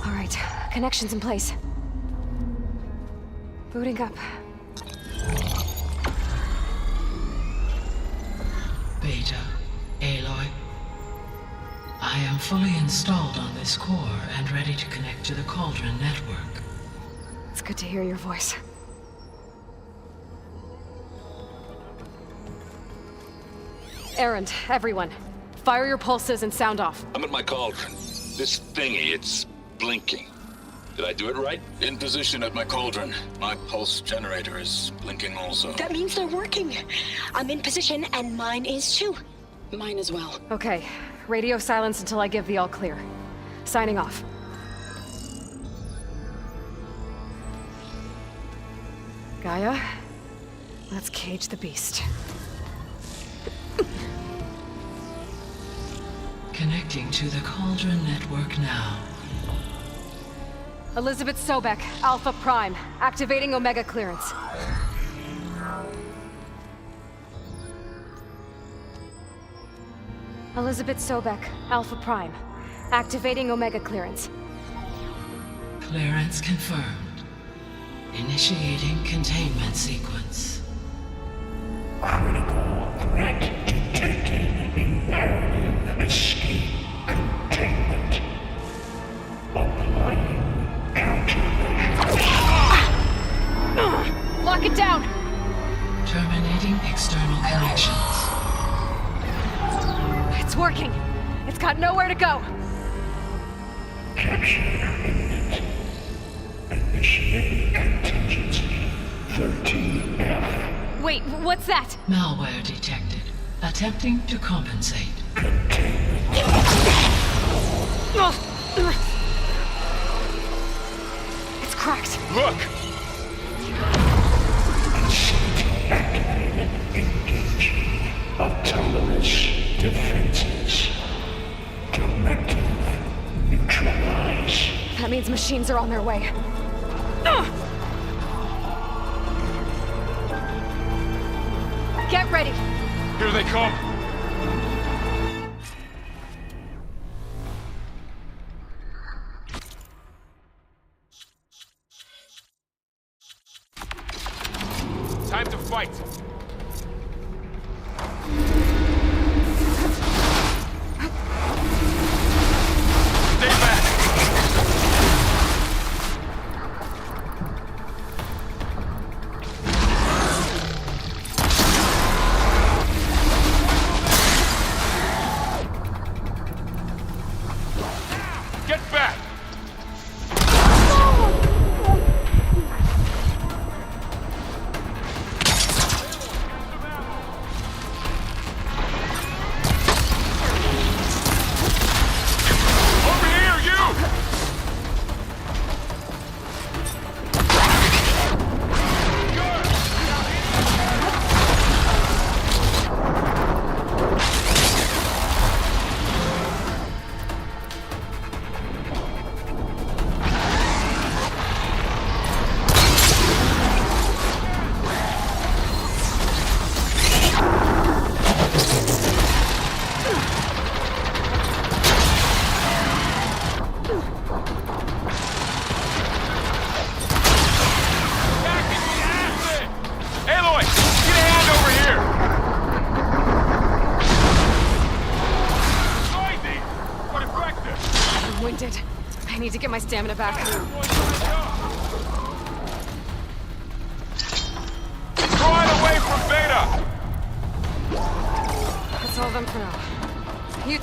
All right, connections in place. Booting up. Beta, Aloy. I am fully installed on this core and ready to connect to the Cauldron network. It's good to hear your voice. Erend, everyone. Fire your pulses and sound off. I'm at my cauldron. This thingy, it's blinking. Did I do it right? In position at my cauldron. My pulse generator is blinking also. That means they're working. I'm in position, and mine is too. Mine as well. Okay, radio silence until I give the all clear. Signing off. Gaia, let's cage the beast. Connecting to the Cauldron network now. Elizabeth Sobek, Alpha Prime, activating Omega clearance. Elizabeth Sobek, Alpha Prime, activating Omega clearance. Clearance confirmed. Initiating containment sequence. Critical threat detected. Imperative escape containment. Applying Lock it down! Terminating external connections. It's working. It's got nowhere to go. Capture imminent. Initiating contingency 13F. Wait, what's that? Malware detected. Attempting to compensate. It's cracked. Look! Activated. Engaging autonomous defenses. Directive. Neutralize. That means machines are on their way. Get ready. Here they come! Time to fight! Stay back! need to get my stamina back. Drawing away from Beta! That's all of them for now. You...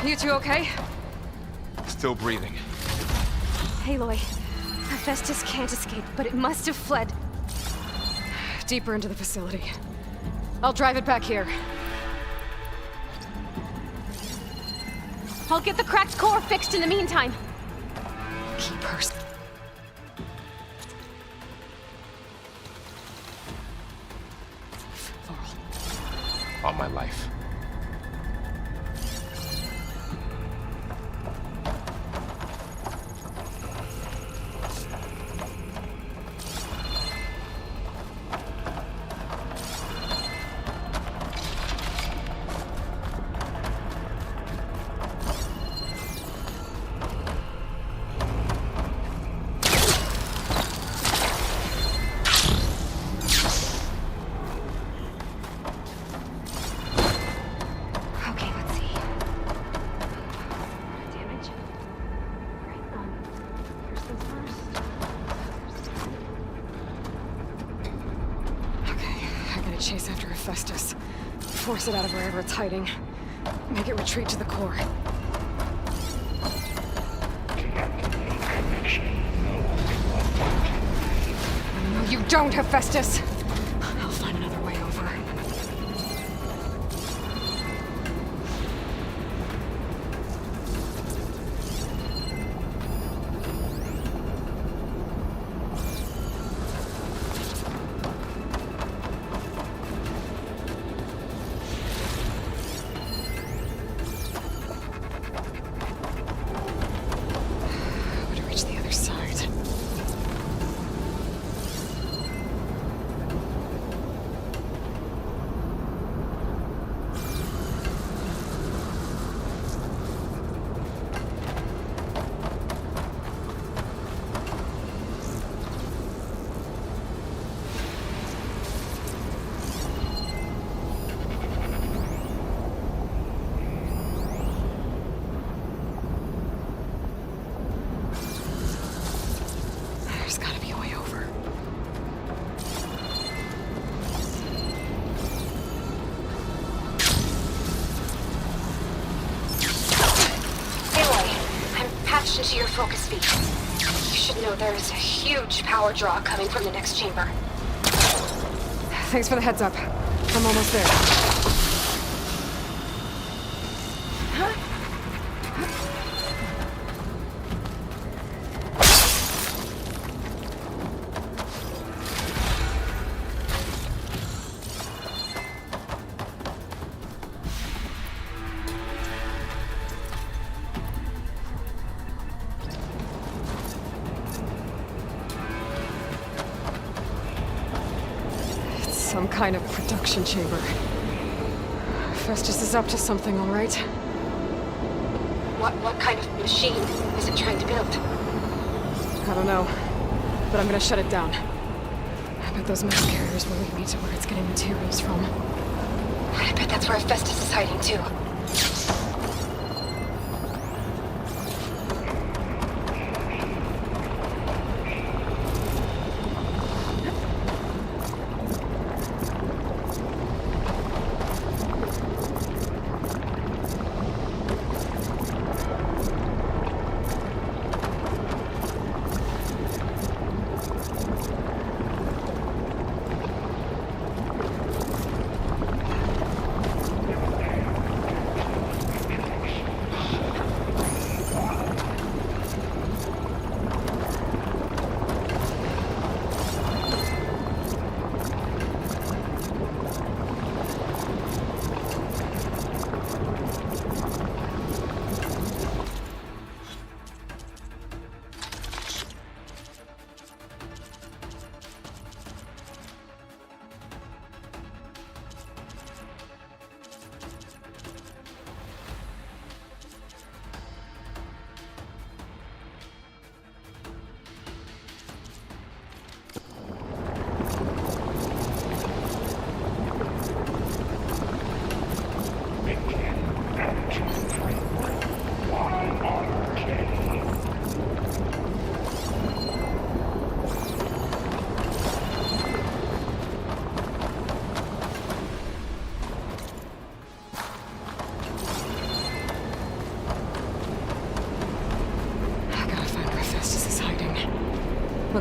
You two okay? Still breathing. Aloy, Hephaestus can't escape, but it must have fled deeper into the facility. I'll drive it back here. I'll get the cracked core fixed in the meantime. Keep her. On my life. Chase after Hephaestus. Force it out of wherever it's hiding. Make it retreat to the core. No, you don't, Hephaestus! I'll find another way over. Into your focus feed. You should know there is a huge power draw coming from the next chamber. Thanks for the heads up. I'm almost there. Some kind of production chamber. Festus is up to something, all right. What kind of machine is it trying to build? I don't know, but I'm gonna shut it down. I bet those metal carriers will lead me to where it's getting materials from. I bet that's where Festus is hiding too.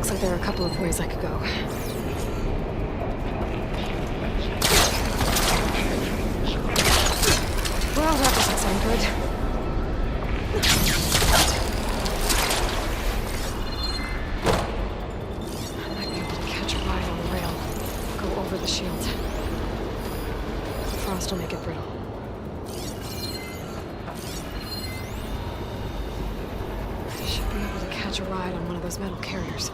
Looks like there are a couple of ways I could go. Well, that doesn't sound good. I might be able to catch a ride on the rail. Go over the shield. The frost will make it brittle. I should be able to catch a ride on one of those metal carriers.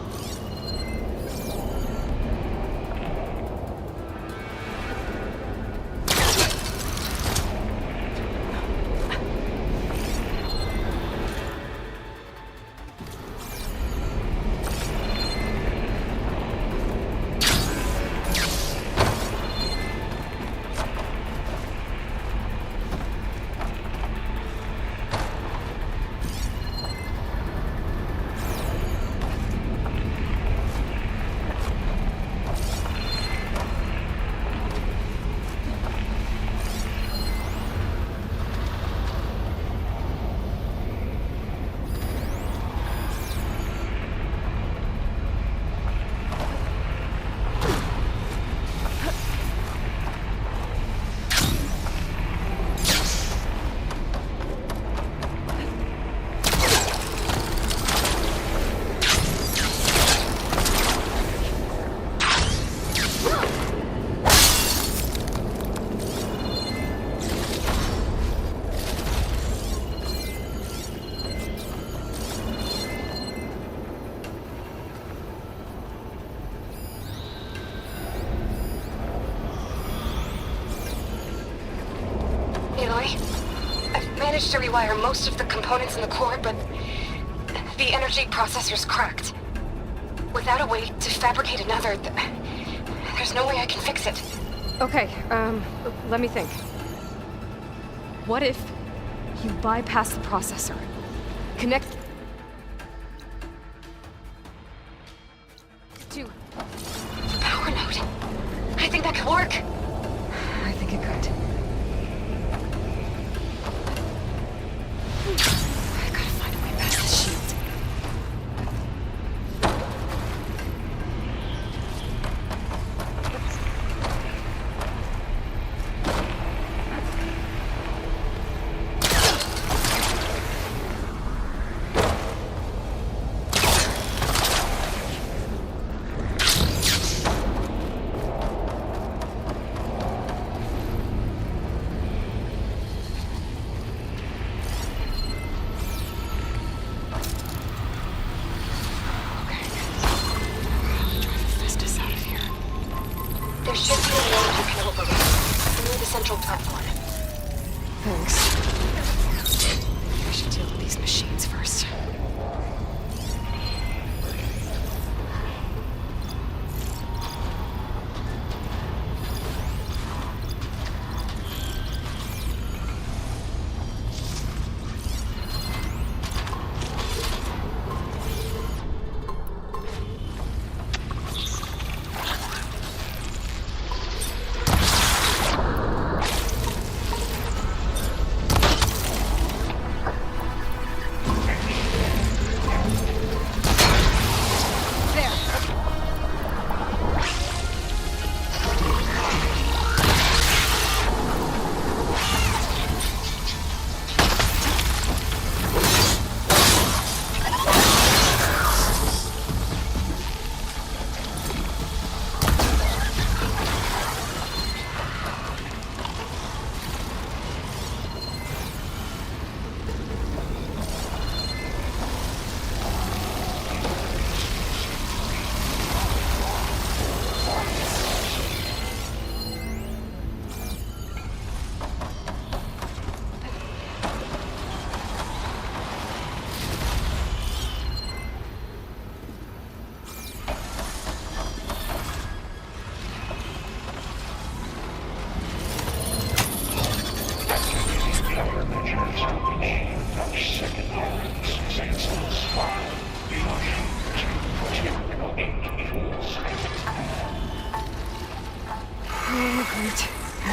To rewire most of the components in the core, but the energy processor's cracked. Without a way to fabricate another, there's no way I can fix it. Okay, let me think. What if you bypass the processor? Connect to the power node. I think that could work. I think it could. I gotta find a way past the shield. There should be a way to panel below, near the central platform. Thanks. I should deal with these machines first.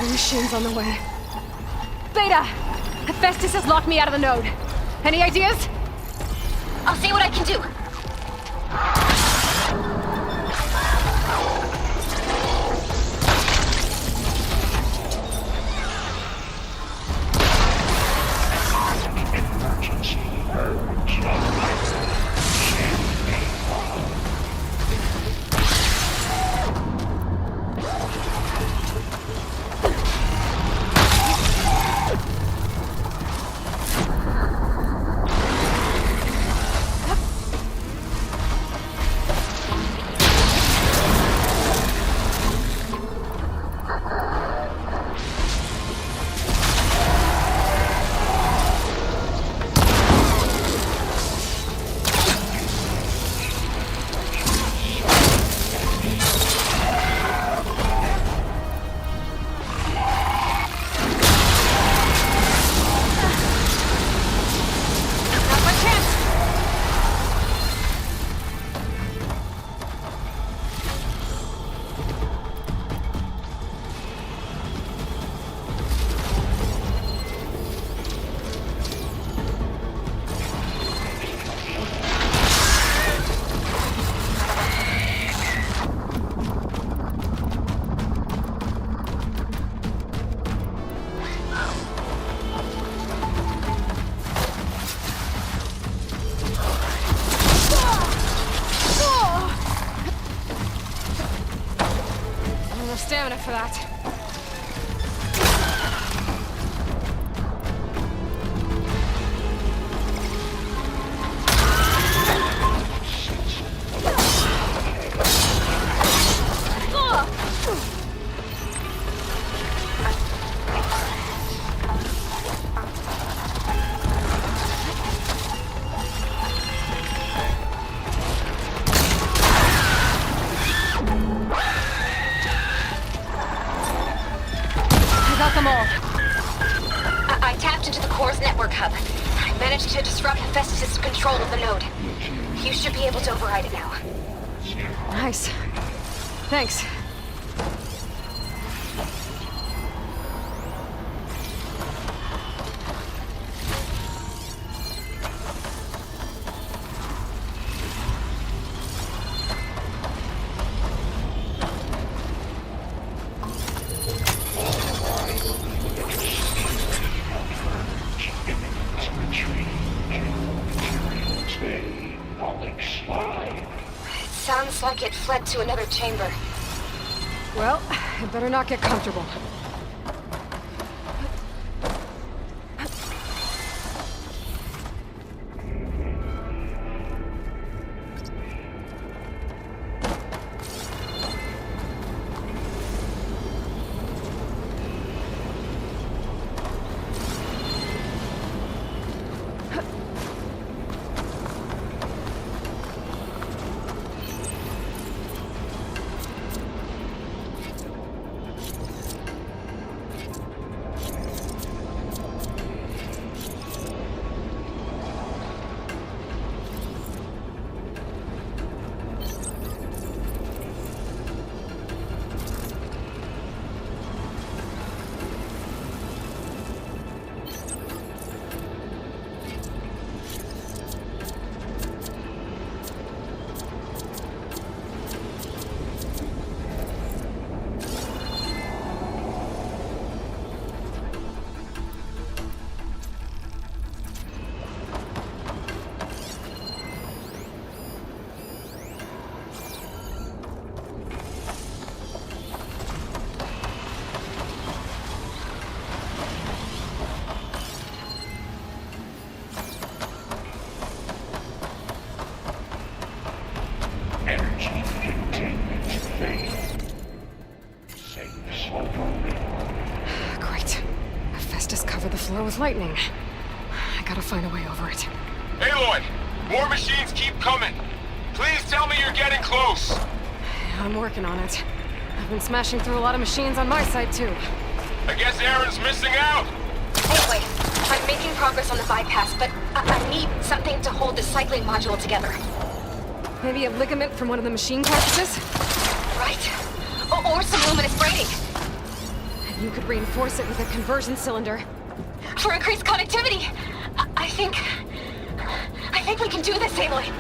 Machines on the way. Beta! Hephaestus has locked me out of the node. Any ideas? I'll see what I can do. enough stamina for that. I tapped into the core's network hub. I managed to disrupt Hephaestus' control of the node. You should be able to override it now. Nice. Thanks. Sounds like it fled to another chamber. Well, I better not get comfortable. Energy containment phase. Safe override. Great. Hephaestus covered the floor with lightning. I gotta find a way over it. Aloy! More machines keep coming! Please tell me you're getting close! I'm working on it. I've been smashing through a lot of machines on my side, too. I guess Aaron's missing out! Anyway, I'm making progress on the bypass, but I need something to hold the cycling module together. Maybe a ligament from one of the machine carcasses? Right. Or some luminous braiding. And you could reinforce it with a conversion cylinder. For increased connectivity! I think we can do this, Aloy.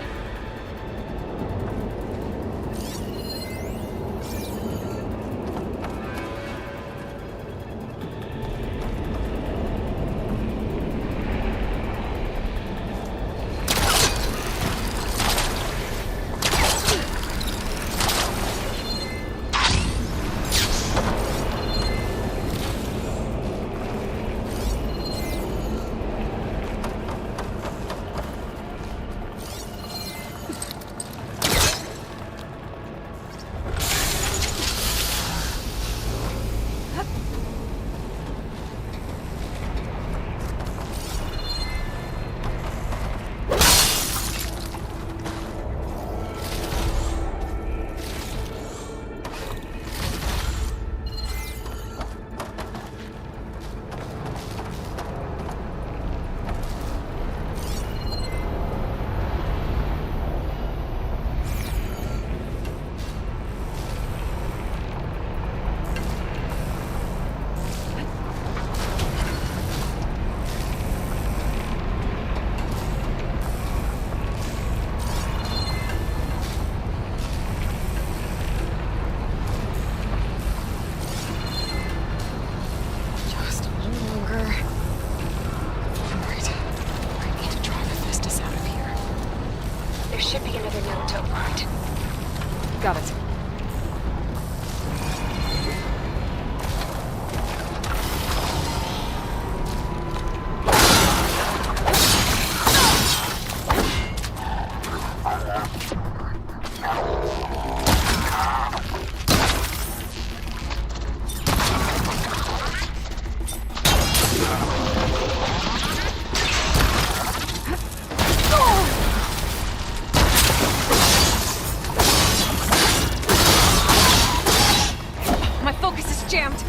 jammed.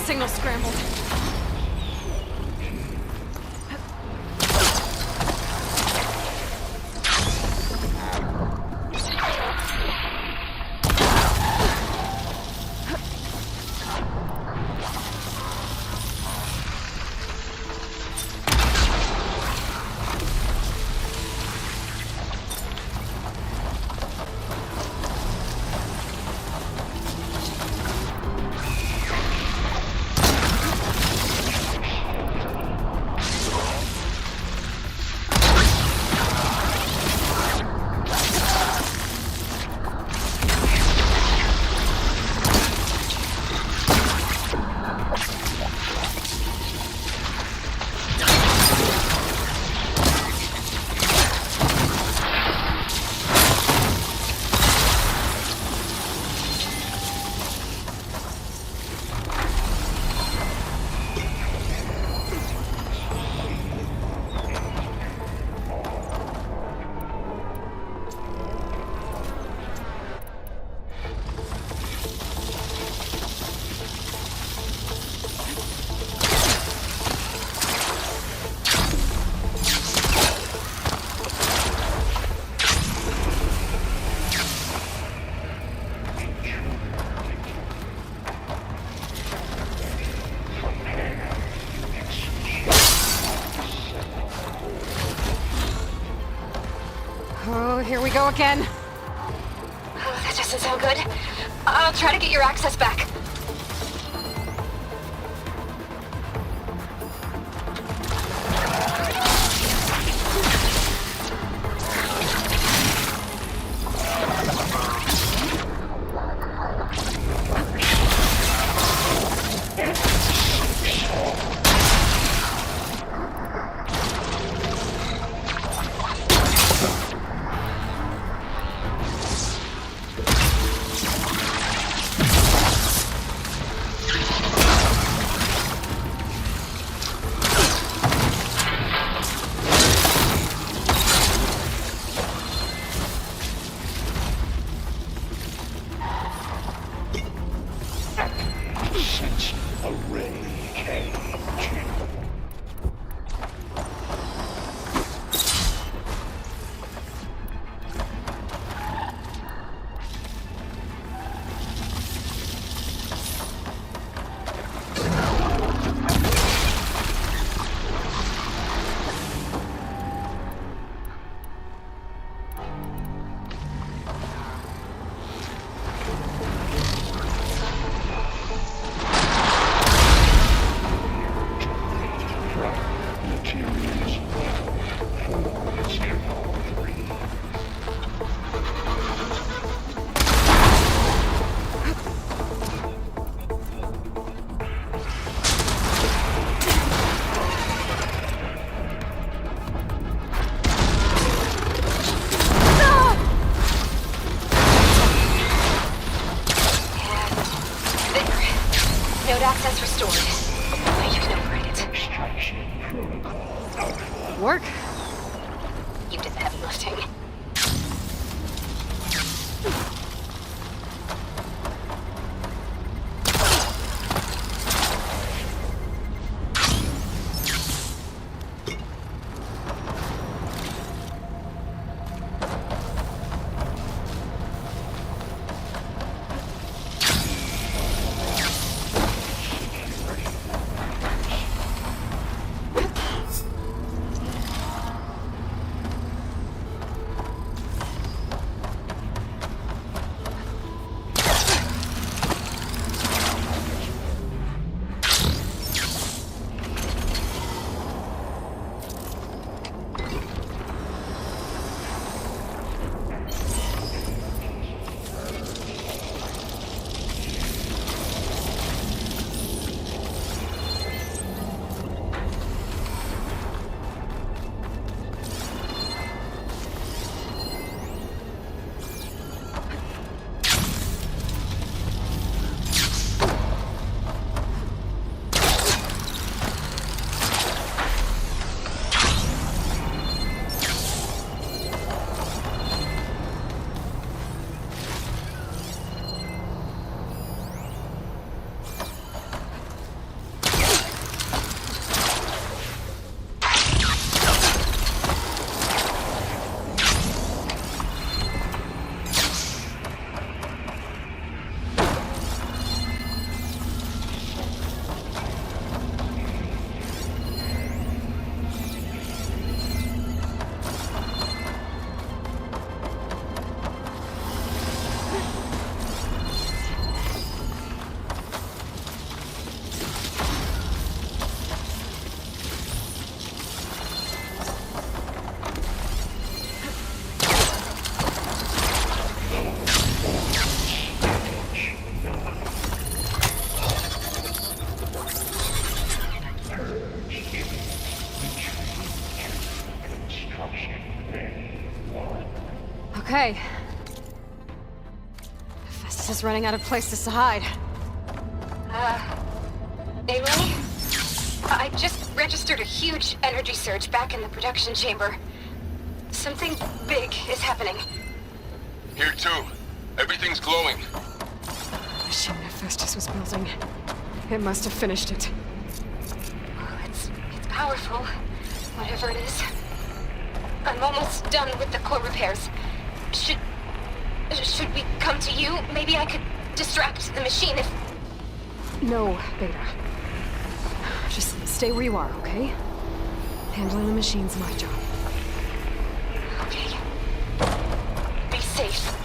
Signal scrambled. Oh, here we go again. Oh, that doesn't sound good. I'll try to get your access back. Node access restored. You can operate it. Work? You did the heavy lifting. Okay. Festus is running out of places to hide. Aloy? I just registered a huge energy surge back in the production chamber. Something big is happening. Here too. Everything's glowing. The machine Festus was building. It must have finished it. Oh, it's powerful, whatever it is. I'm almost done with the core repairs. Should we come to you? Maybe I could distract the machine if... No, Beta. Just stay where you are, okay? Handling the machine's my job. Okay. Be safe.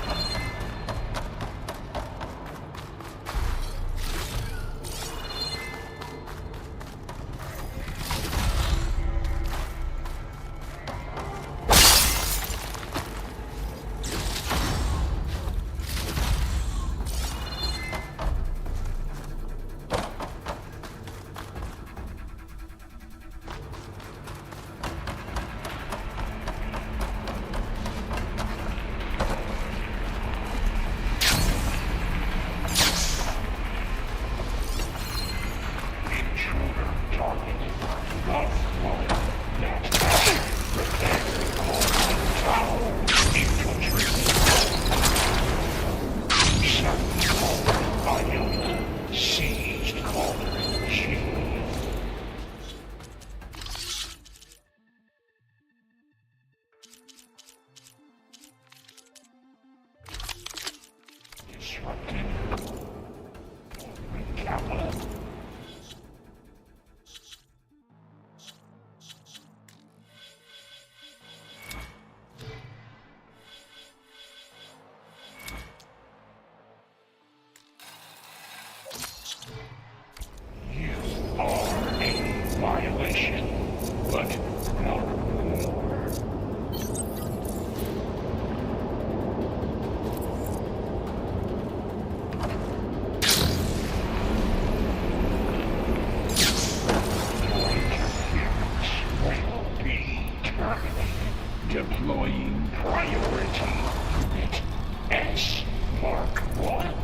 Deploying priority unit S Mark 1.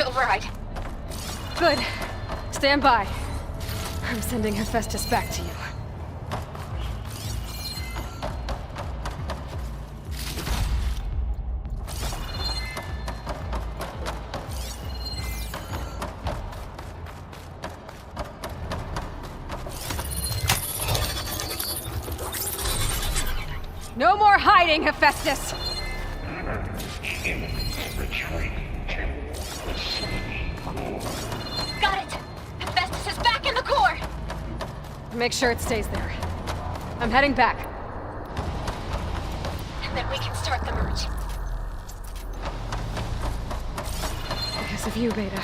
to override. Good. Stand by. I'm sending Hephaestus back to you. No more hiding, Hephaestus! Got it! Hephaestus is back in the core! Make sure it stays there. I'm heading back. And then we can start the merge. Because of you, Beta.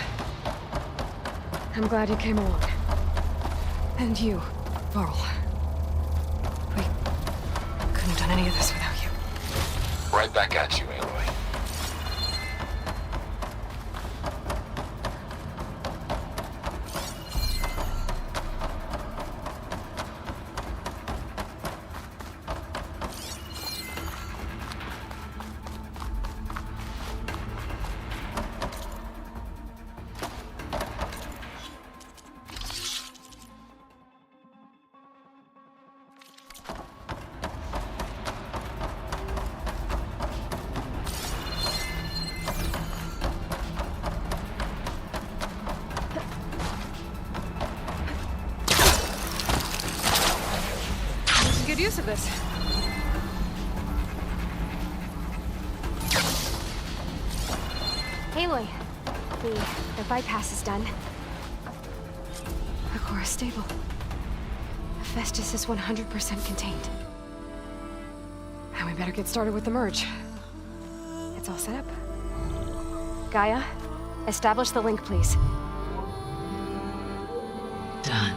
I'm glad you came along. And you, Varl. We couldn't have done any of this without you. Right back at you, Aloy. Good use of this. Aloy, the bypass is done. The core is stable. Hephaestus is 100% contained. And we better get started with the merge. It's all set up. Gaia, establish the link, please. Done.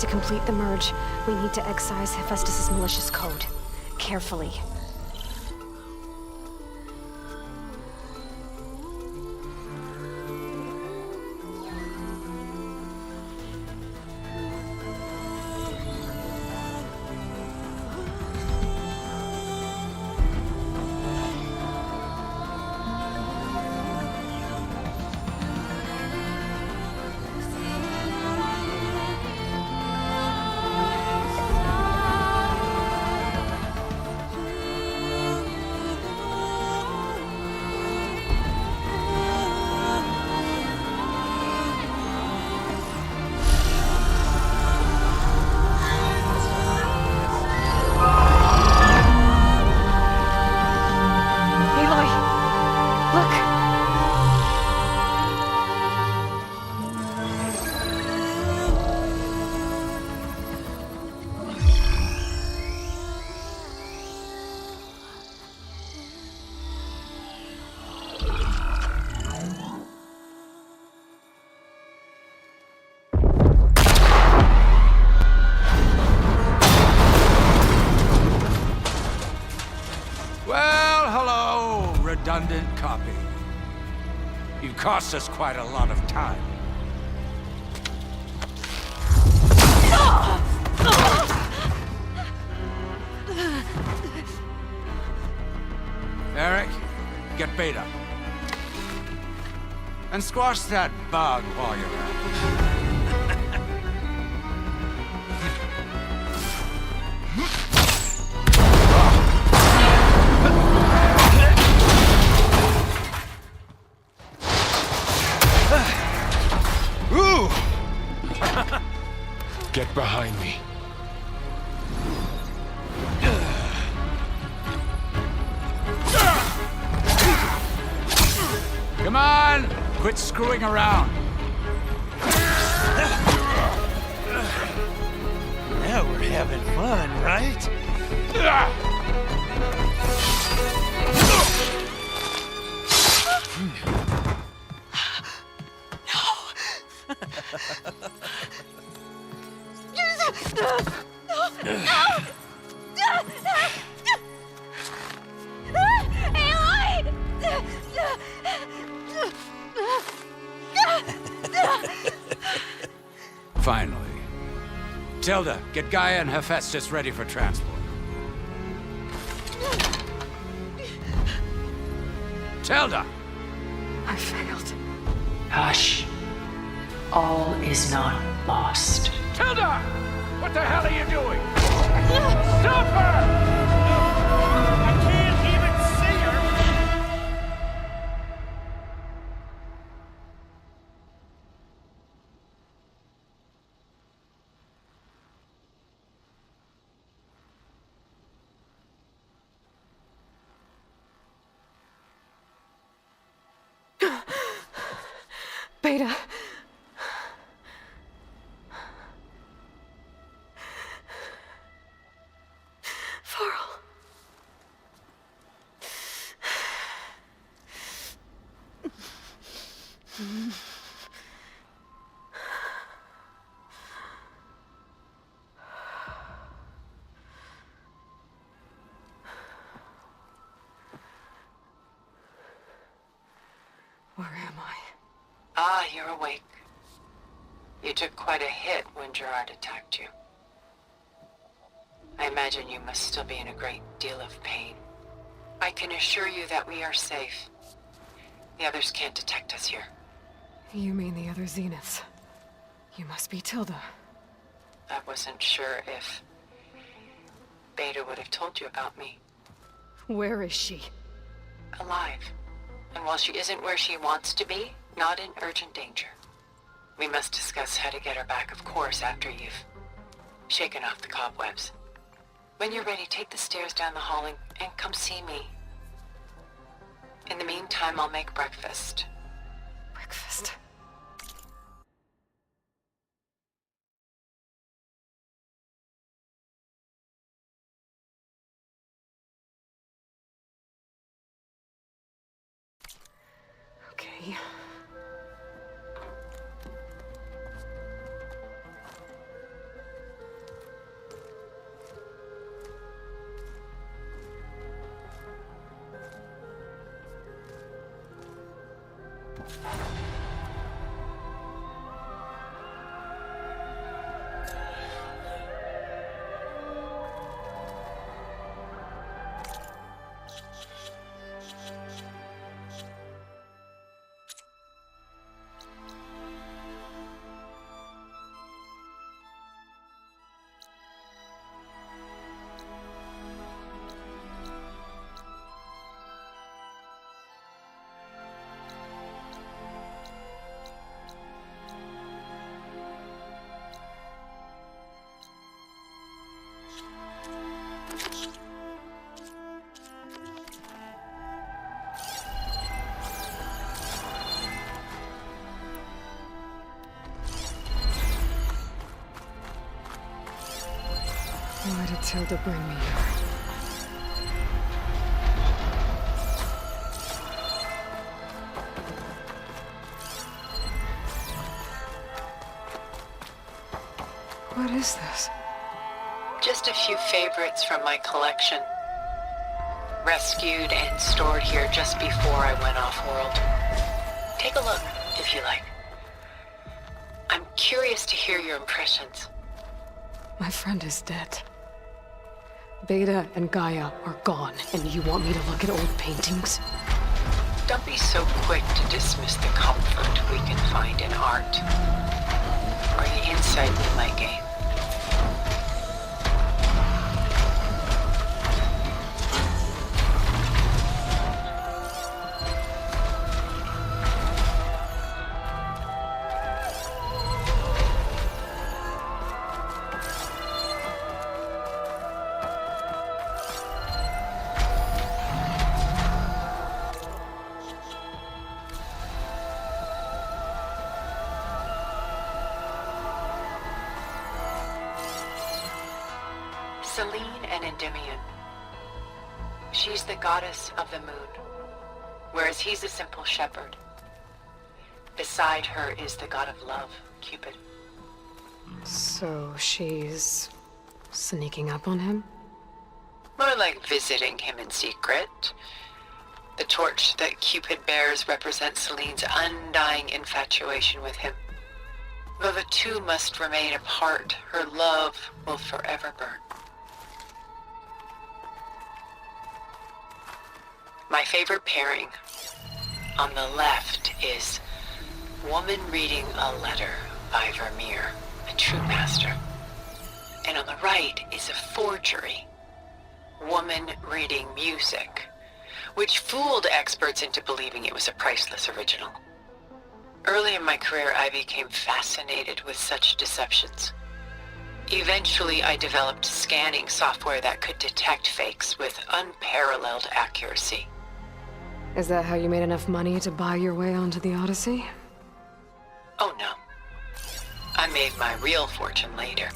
To complete the merge, we need to excise Hephaestus' malicious code. Carefully. Redundant copy. You've cost us quite a lot of time. Eric, get Beta. And squash that bug while you're at it. Get behind me. Come on! Quit screwing around. Now we're having fun, right? Finally. Tilda, get Gaia and Hephaestus ready for transport. Tilda! I failed. Hush. All is not lost. Tilda! What the hell are you doing? Stop her! I can't even see her! Beta. Varl. Where am I? Ah, you're awake. You took quite a hit when Gerard attacked you. I imagine you must still be in a great deal of pain. I can assure you that we are safe. The others can't detect us here. You mean the other Zeniths? You must be Tilda. I wasn't sure if Beta would have told you about me. Where is she? Alive. And while she isn't where she wants to be, not in urgent danger. We must discuss how to get her back, of course, after you've shaken off the cobwebs. When you're ready, take the stairs down the hall and come see me. In the meantime, I'll make breakfast. Breakfast? Okay. Why did Tilda bring me here? What is this? Just a few favorites from my collection. Rescued and stored here just before I went off-world. Take a look, if you like. I'm curious to hear your impressions. My friend is dead. Beta and Gaia are gone, and you want me to look at old paintings? Don't be so quick to dismiss the comfort we can find in art, or the insight we might gain. Selene and Endymion. She's the goddess of the moon, whereas he's a simple shepherd. Beside her is the god of love, Cupid. So she's sneaking up on him? More like visiting him in secret. The torch that Cupid bears represents Selene's undying infatuation with him. Though the two must remain apart, her love will forever burn. My favorite pairing on the left is woman reading a letter by Vermeer, a true master. And on the right is a forgery, woman reading music, which fooled experts into believing it was a priceless original. Early in my career, I became fascinated with such deceptions. Eventually, I developed scanning software that could detect fakes with unparalleled accuracy. Is that how you made enough money to buy your way onto the Odyssey? Oh no. I made my real fortune later.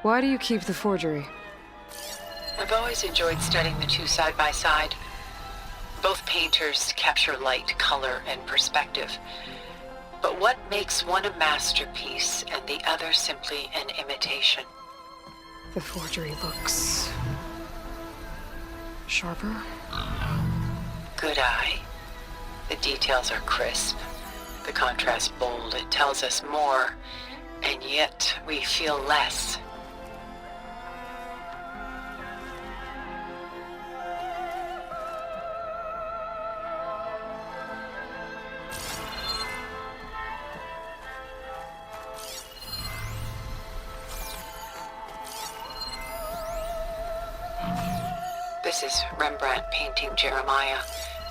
Why do you keep the forgery? I've always enjoyed studying the two side by side. Both painters capture light, color, and perspective. But what makes one a masterpiece and the other simply an imitation? The forgery looks... sharper? Good eye. The details are crisp. The contrast bold. It tells us more, and yet we feel less. This is Rembrandt painting Jeremiah,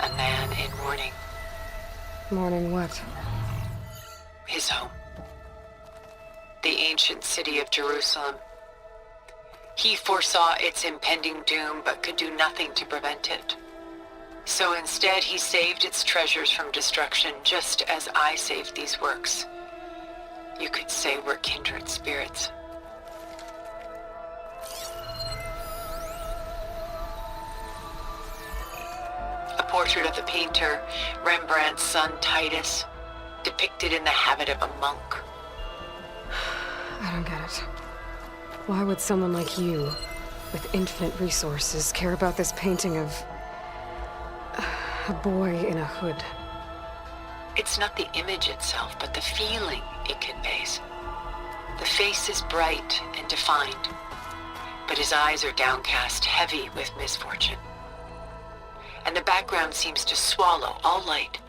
a man in mourning. Mourning what? His home. The ancient city of Jerusalem. He foresaw its impending doom, but could do nothing to prevent it. So instead, he saved its treasures from destruction, just as I saved these works. You could say we're kindred spirits. A portrait of the painter, Rembrandt's son Titus, depicted in the habit of a monk. I don't get it. Why would someone like you, with infinite resources, care about this painting of... a boy in a hood? It's not the image itself, but the feeling it conveys. The face is bright and defined, but his eyes are downcast, heavy with misfortune. And the background seems to swallow all light.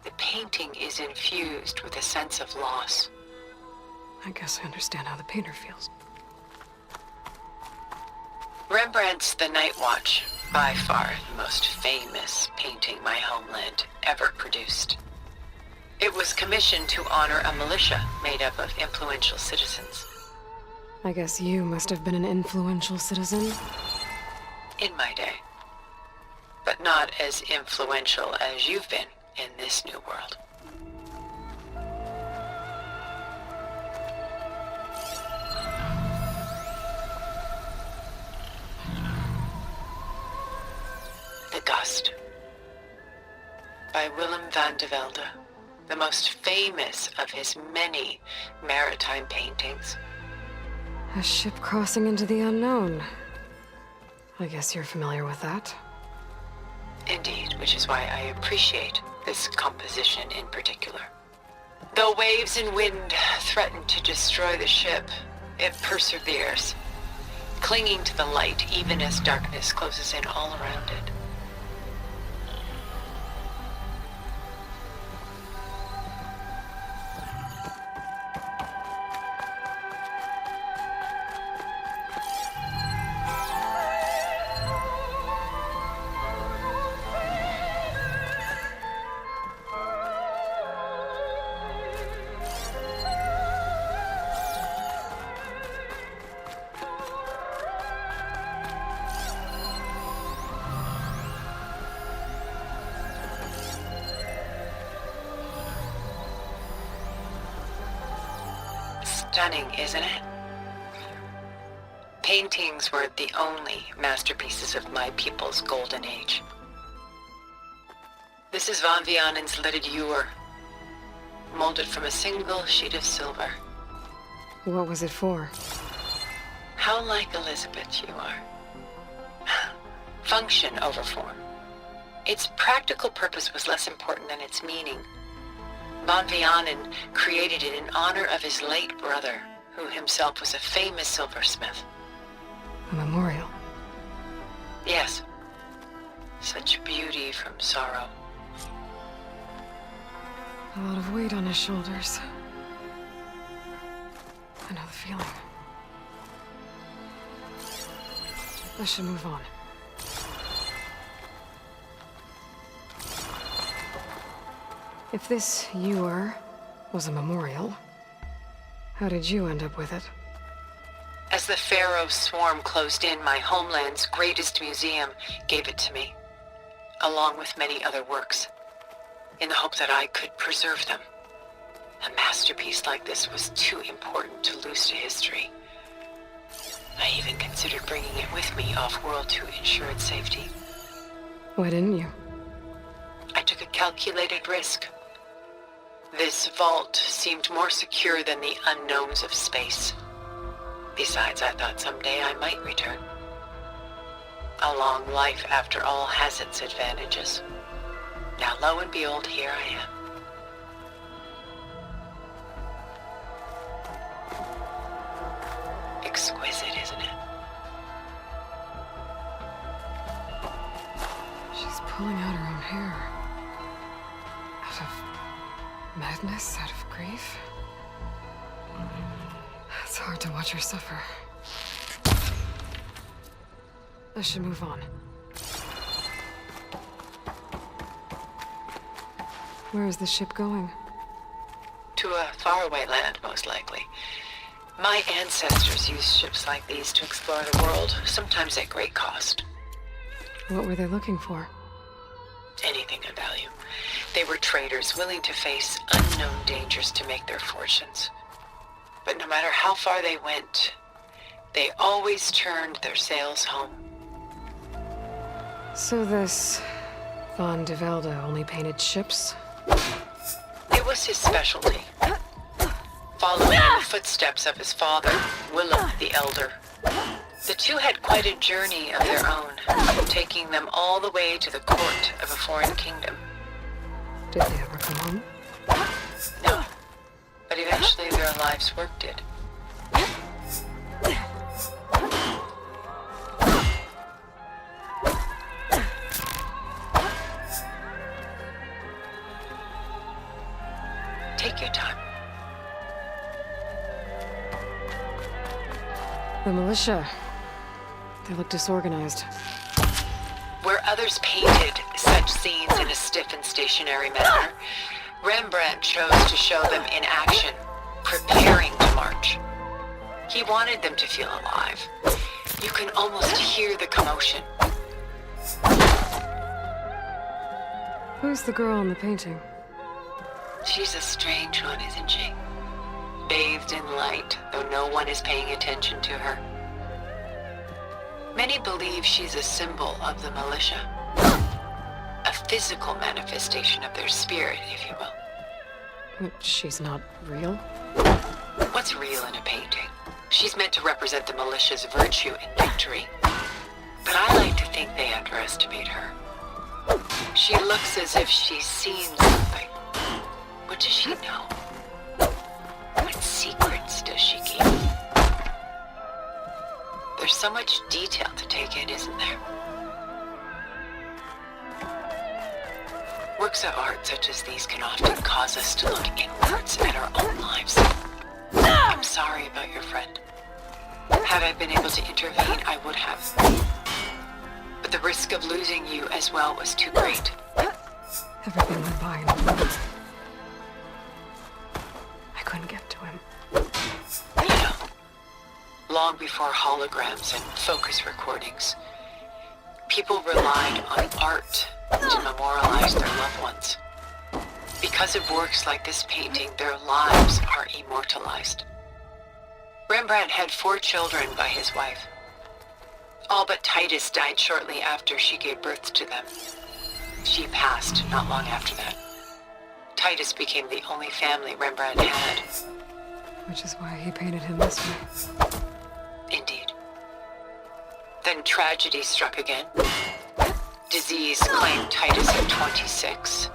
The painting is infused with a sense of loss. I guess I understand how the painter feels. Rembrandt's The Night Watch, by far the most famous painting my homeland ever produced. It was commissioned to honor a militia made up of influential citizens. I guess you must have been an influential citizen? In my day. But not as influential as you've been in this new world. The Gust, by Willem van de Velde, the most famous of his many maritime paintings. A ship crossing into the unknown. I guess you're familiar with that. Indeed, which is why I appreciate this composition in particular. Though waves and wind threaten to destroy the ship, it perseveres, clinging to the light even as darkness closes in all around it. Stunning, isn't it? Paintings were the only masterpieces of my people's golden age. This is Von Vianen's leaded ewer, molded from a single sheet of silver. What was it for? How like Elizabeth you are. Function over form. Its practical purpose was less important than its meaning. Von Vianen created it in honor of his late brother, who himself was a famous silversmith. A memorial. Yes. Such beauty from sorrow. A lot of weight on his shoulders. I know the feeling. I should move on. If this ewer was a memorial, how did you end up with it? As the Pharaoh swarm closed in, my homeland's greatest museum gave it to me, along with many other works, in the hope that I could preserve them. A masterpiece like this was too important to lose to history. I even considered bringing it with me off-world to ensure its safety. Why didn't you? I took a calculated risk. This vault seemed more secure than the unknowns of space. Besides, I thought someday I might return. A long life, after all, has its advantages. Now, lo and behold, here I am. Exquisite, isn't it? She's pulling out her own hair. Out of madness, out of grief. It's hard to watch her suffer. I should move on. Where is the ship going? To a faraway land, most likely. My ancestors used ships like these to explore the world, sometimes at great cost. What were they looking for? Anything of value. They were traders willing to face unknown dangers to make their fortunes. But no matter how far they went, they always turned their sails home. So this Von de Velde only painted ships? It was his specialty. Following in the footsteps of his father, Willem the Elder. The two had quite a journey of their own, taking them all the way to the court of a foreign kingdom. Did they ever come home? No. But eventually their life's work did. Take your time. The militia. They look disorganized. Where others painted such scenes in a stiff and stationary manner, Rembrandt chose to show them in action, preparing to march. He wanted them to feel alive. You can almost hear the commotion. Who's the girl in the painting? She's a strange one, isn't she? Bathed in light, though no one is paying attention to her. Many believe she's a symbol of the militia. A physical manifestation of their spirit, if you will. But she's not real? What's real in a painting? She's meant to represent the militia's virtue and victory. But I like to think they underestimate her. She looks as if she's seen something. What does she know? What secrets does she keep? There's so much detail to take in, isn't there? Works of art such as these can often cause us to look inwards at our own lives. I'm sorry about your friend. Had I been able to intervene, I would have. But the risk of losing you as well was too great. Everything went by in a moment. I couldn't get to him. You know, long before holograms and focus recordings, people relied on art to memorialize their loved ones. Because of works like this painting, their lives are immortalized. Rembrandt had 4 children by his wife. All but Titus died shortly after she gave birth to them. She passed not long after that. Titus became the only family Rembrandt had. Which is why he painted him this way. Indeed. Then tragedy struck again. Disease claimed Titus at 26.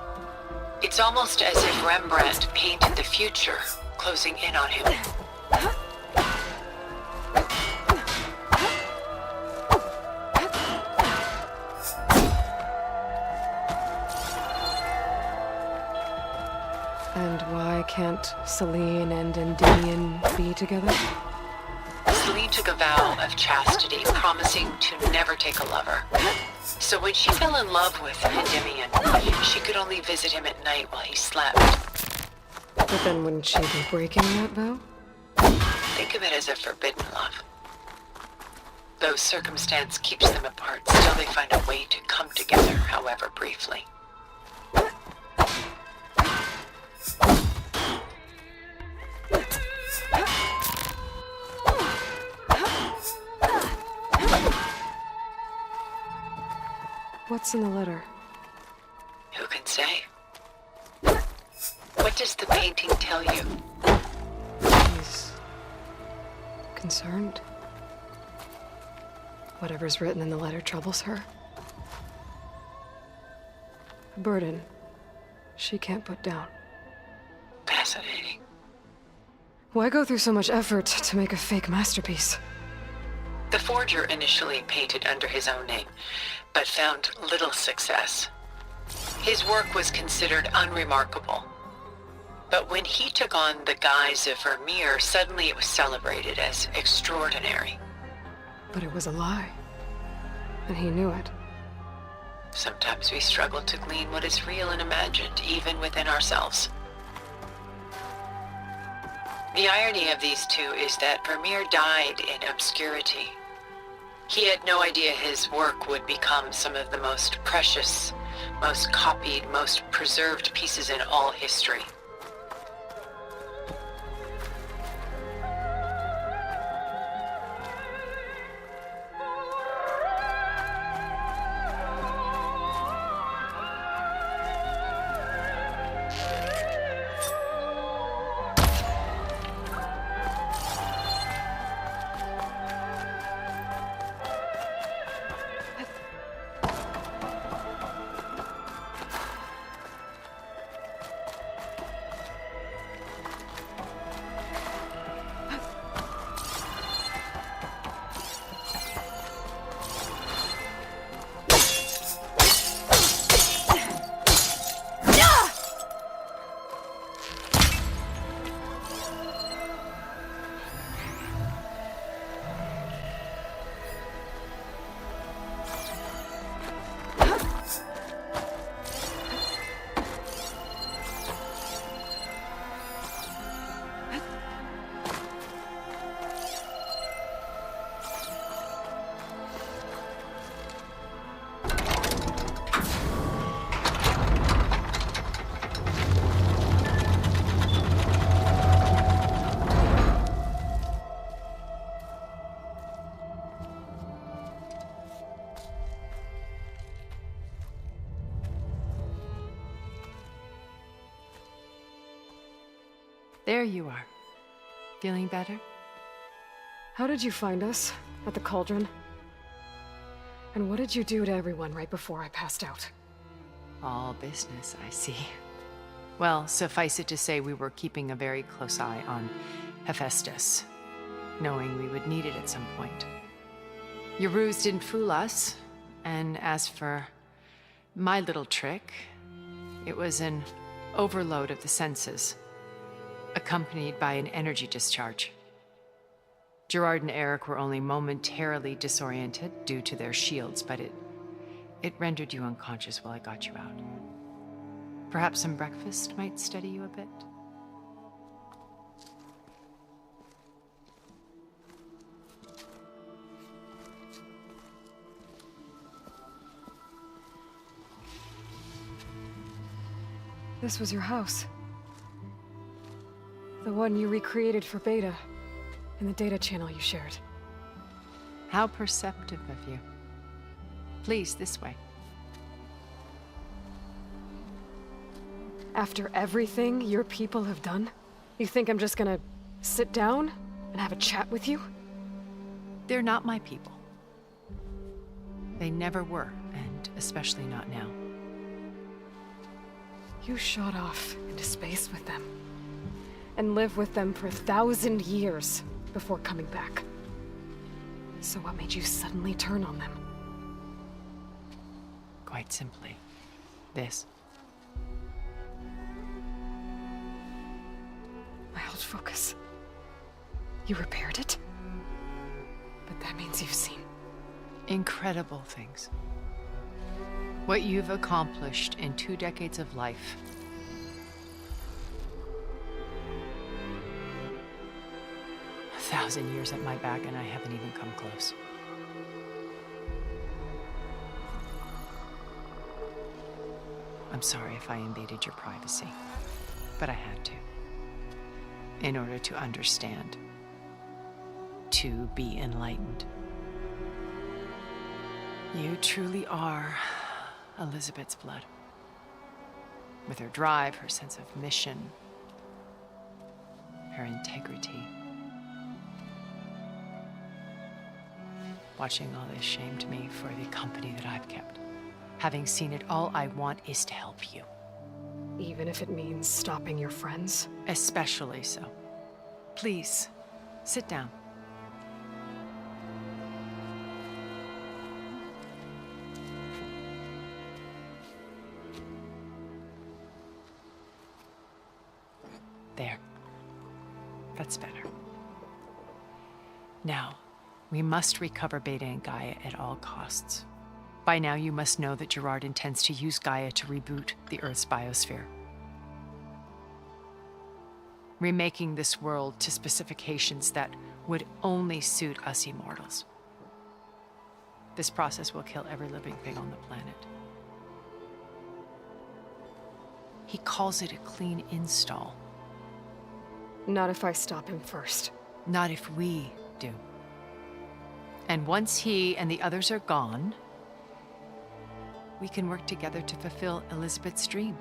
It's almost as if Rembrandt painted the future, closing in on him. And why can't Celine and Endymion be together? Celine took a vow of chastity, promising to never take a lover. So when she fell in love with Endymion, she could only visit him at night while he slept. But then wouldn't she be breaking that vow? Think of it as a forbidden love. Though circumstance keeps them apart, still they find a way to come together, however briefly. What's in the letter? Who can say? What does the painting tell you? He's concerned. Whatever's written in the letter troubles her. A burden she can't put down. Fascinating. Why go through so much effort to make a fake masterpiece? The forger initially painted under his own name, but found little success. His work was considered unremarkable. But when he took on the guise of Vermeer, suddenly it was celebrated as extraordinary. But it was a lie. And he knew it. Sometimes we struggle to glean what is real and imagined, even within ourselves. The irony of these two is that Vermeer died in obscurity. He had no idea his work would become some of the most precious, most copied, most preserved pieces in all history. There you are. Feeling better? How did you find us? At the cauldron? And what did you do to everyone right before I passed out? All business, I see. Well, suffice it to say we were keeping a very close eye on Hephaestus, knowing we would need it at some point. Your ruse didn't fool us, and as for my little trick, it was an overload of the senses, accompanied by an energy discharge. Gerard and Eric were only momentarily disoriented due to their shields, but it rendered you unconscious while I got you out. Perhaps some breakfast might steady you a bit? This was your house. The one you recreated for Beta. In the data channel you shared. How perceptive of you. Please, this way. After everything your people have done, you think I'm just gonna sit down and have a chat with you? They're not my people. They never were, and especially not now. You shot off into space with them, and lived with them for 1,000 years before coming back. So what made you suddenly turn on them? Quite simply, this. My old focus. You repaired it? But that means you've seen incredible things. What you've accomplished in 2 decades of life. A 1,000 years at my back and I haven't even come close. I'm sorry if I invaded your privacy, but I had to. In order to understand. To be enlightened. You truly are Elizabeth's blood. With her drive, her sense of mission, her integrity. Watching all this shamed me for the company that I've kept. Having seen it, all I want is to help you. Even if it means stopping your friends? Especially so. Please, sit down. There. That's better. Now, we must recover Beta and Gaia at all costs. By now, you must know that Gerard intends to use Gaia to reboot the Earth's biosphere. Remaking this world to specifications that would only suit us immortals. This process will kill every living thing on the planet. He calls it a clean install. Not if I stop him first. Not if we do. And once he and the others are gone, we can work together to fulfill Elizabeth's dream.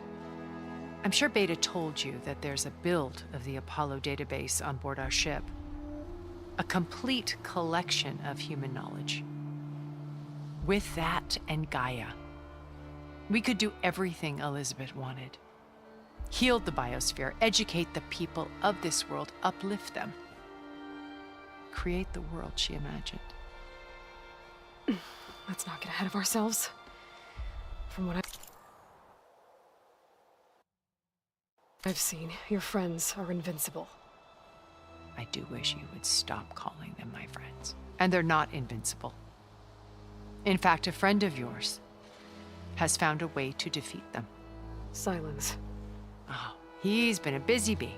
I'm sure Beta told you that there's a build of the Apollo database on board our ship. A complete collection of human knowledge. With that and Gaia, we could do everything Elizabeth wanted. Heal the biosphere, educate the people of this world, uplift them. Create the world she imagined. Let's not get ahead of ourselves. From what I've seen, your friends are invincible. I do wish you would stop calling them my friends. And they're not invincible. In fact, a friend of yours has found a way to defeat them. Silence. Oh, he's been a busy bee,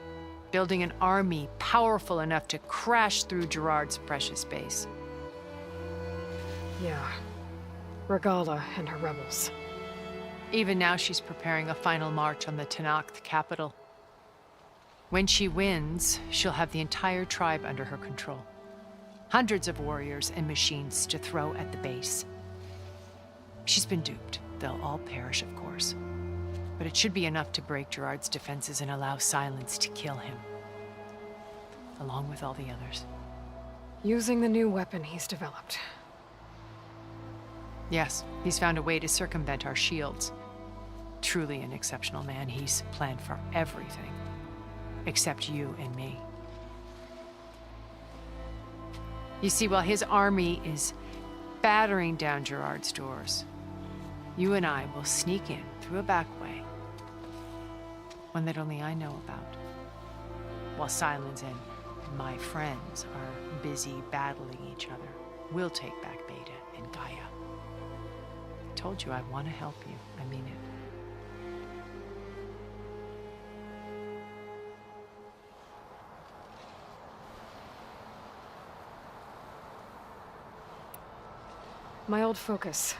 building an army powerful enough to crash through Gerard's precious base. Yeah. Regala and her rebels. Even now, she's preparing a final march on the Tenakth capital. When she wins, she'll have the entire tribe under her control. Hundreds of warriors and machines to throw at the base. She's been duped. They'll all perish, of course. But it should be enough to break Gerard's defenses and allow Silence to kill him. Along with all the others. Using the new weapon he's developed. Yes, he's found a way to circumvent our shields. Truly an exceptional man. He's planned for everything. Except you and me. You see, while his army is battering down Gerard's doors, you and I will sneak in through a back way. One that only I know about. While Silence and my friends are busy battling each other, we'll take back Beta and Gaia. I told you I want to help you. I mean it. My old focus.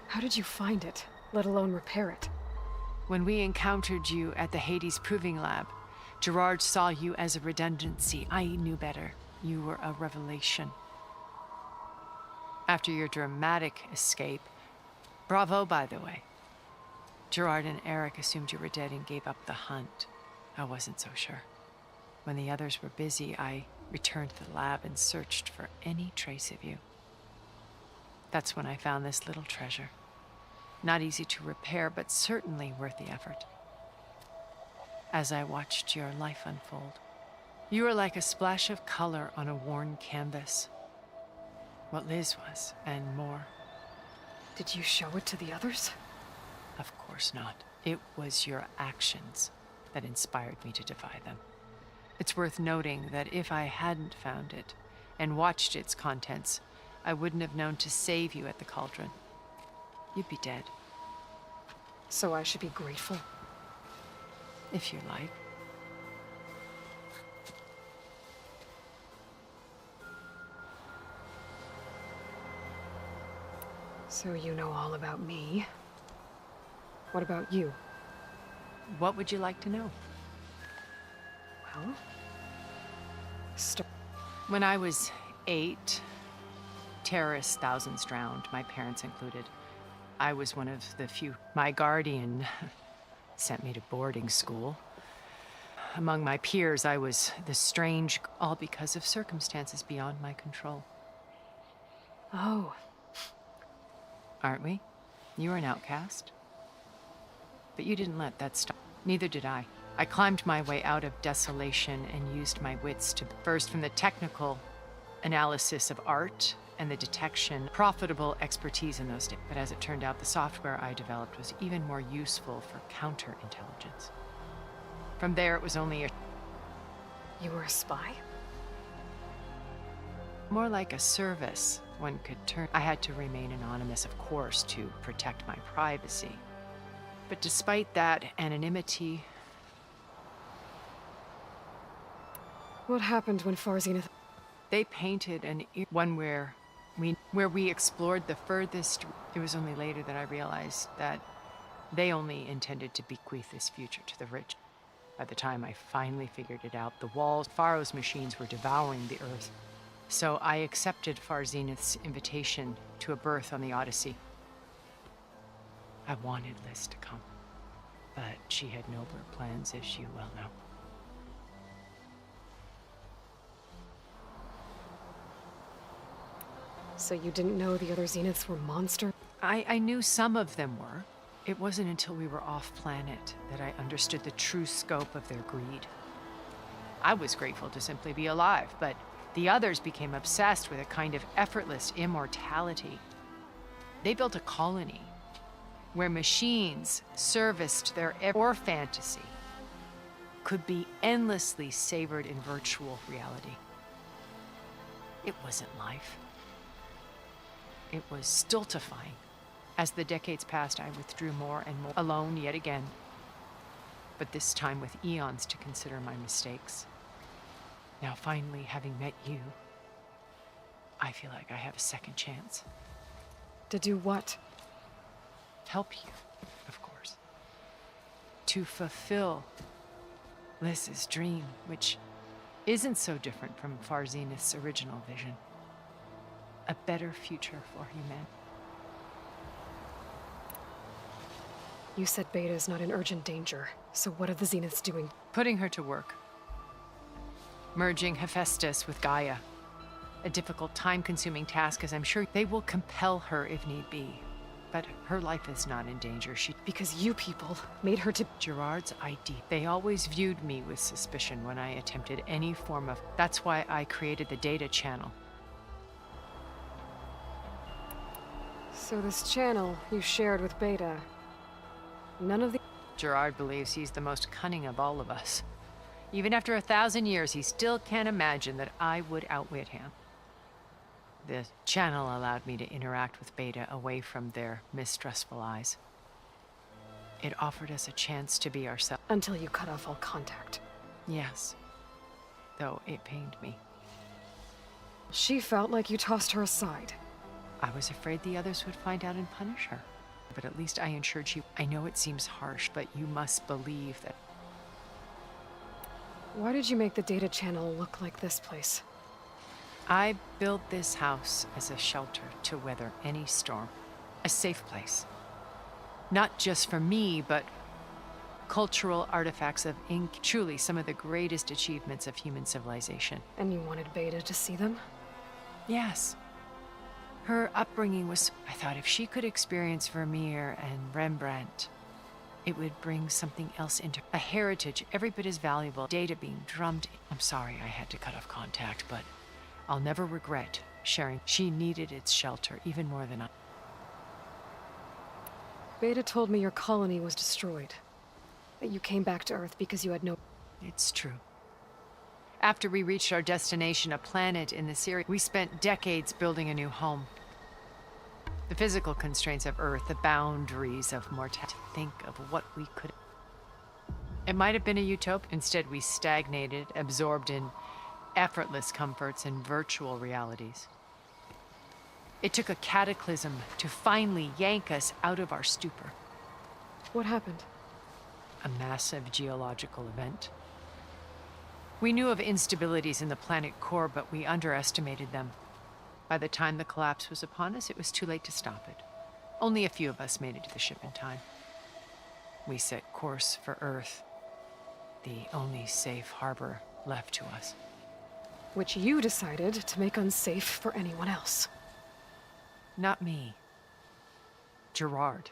How did you find it, let alone repair it? When we encountered you at the Hades Proving Lab, Gerard saw you as a redundancy. I knew better. You were a revelation. After your dramatic escape, bravo, by the way. Gerard and Eric assumed you were dead and gave up the hunt. I wasn't so sure. When the others were busy, I returned to the lab and searched for any trace of you. That's when I found this little treasure. Not easy to repair, but certainly worth the effort. As I watched your life unfold, you were like a splash of color on a worn canvas. What Liz was, and more. Did you show it to the others? Of course not. It was your actions that inspired me to defy them. It's worth noting that if I hadn't found it and watched its contents, I wouldn't have known to save you at the cauldron. You'd be dead. So I should be grateful? If you like. So you know all about me. What about you? What would you like to know? Well, when I was 8, terrorists, thousands drowned, my parents included. I was one of the few. My guardian sent me to boarding school. Among my peers, I was the strange, all because of circumstances beyond my control. Oh. Aren't we? You were an outcast. But you didn't let that stop. Neither did I. I climbed my way out of desolation and used my wits to burst from the technical analysis of art and the detection, profitable expertise in those days. But as it turned out, the software I developed was even more useful for counterintelligence. From there, it was only a... You were a spy? More like a service one could turn. I had to remain anonymous, of course, to protect my privacy. But despite that anonymity... What happened when Far Zenith... They painted one where we explored the furthest... It was only later that I realized that they only intended to bequeath this future to the rich. By the time I finally figured it out, the walls, Pharaoh's machines were devouring the Earth. So I accepted Far Zenith's invitation to a berth on the Odyssey. I wanted Liz to come, but she had nobler plans, as you well know. So you didn't know the other Zeniths were monsters? I knew some of them were. It wasn't until we were off-planet that I understood the true scope of their greed. I was grateful to simply be alive, but the others became obsessed with a kind of effortless immortality. They built a colony where machines serviced their or fantasy could be endlessly savored in virtual reality. It wasn't life. It was stultifying. As the decades passed, I withdrew more and more, alone yet again, but this time with eons to consider my mistakes. Now, finally, having met you, I feel like I have a second chance. To do what? Help you, of course. To fulfill Liz's dream, which isn't so different from Far Zenith's original vision. A better future for humanity. You said Beta is not in urgent danger, so what are the Zeniths doing? Putting her to work. Merging Hephaestus with Gaia. A difficult, time-consuming task, as I'm sure they will compel her if need be. But her life is not in danger. Because you people made her to... Gerard's ID. They always viewed me with suspicion when I attempted any form of... That's why I created the data channel. So this channel you shared with Beta, none of the... Gerard believes he's the most cunning of all of us. Even after 1,000 years, he still can't imagine that I would outwit him. The channel allowed me to interact with Beta away from their mistrustful eyes. It offered us a chance to be ourselves. Until you cut off all contact. Yes. Though it pained me. She felt like you tossed her aside. I was afraid the others would find out and punish her. But at least I ensured she... I know it seems harsh, but you must believe that... Why did you make the data channel look like this place? I built this house as a shelter to weather any storm. A safe place. Not just for me, but cultural artifacts of ink. Truly some of the greatest achievements of human civilization. And you wanted Beta to see them? Yes. Her upbringing was... I thought if she could experience Vermeer and Rembrandt, it would bring something else into a heritage every bit as valuable. Data being drummed. I'm sorry I had to cut off contact, but I'll never regret sharing. She needed its shelter even more than I. Beta told me your colony was destroyed. That you came back to Earth because you had no... It's true. After we reached our destination, a planet in the series, we spent decades building a new home. The physical constraints of Earth, the boundaries of mortality. Think of what we could... It might have been a utopia. Instead, we stagnated, absorbed in effortless comforts and virtual realities. It took a cataclysm to finally yank us out of our stupor. What happened? A massive geological event. We knew of instabilities in the planet core, but we underestimated them. By the time the collapse was upon us, it was too late to stop it. Only a few of us made it to the ship in time. We set course for Earth, the only safe harbor left to us. Which you decided to make unsafe for anyone else. Not me. Gerard.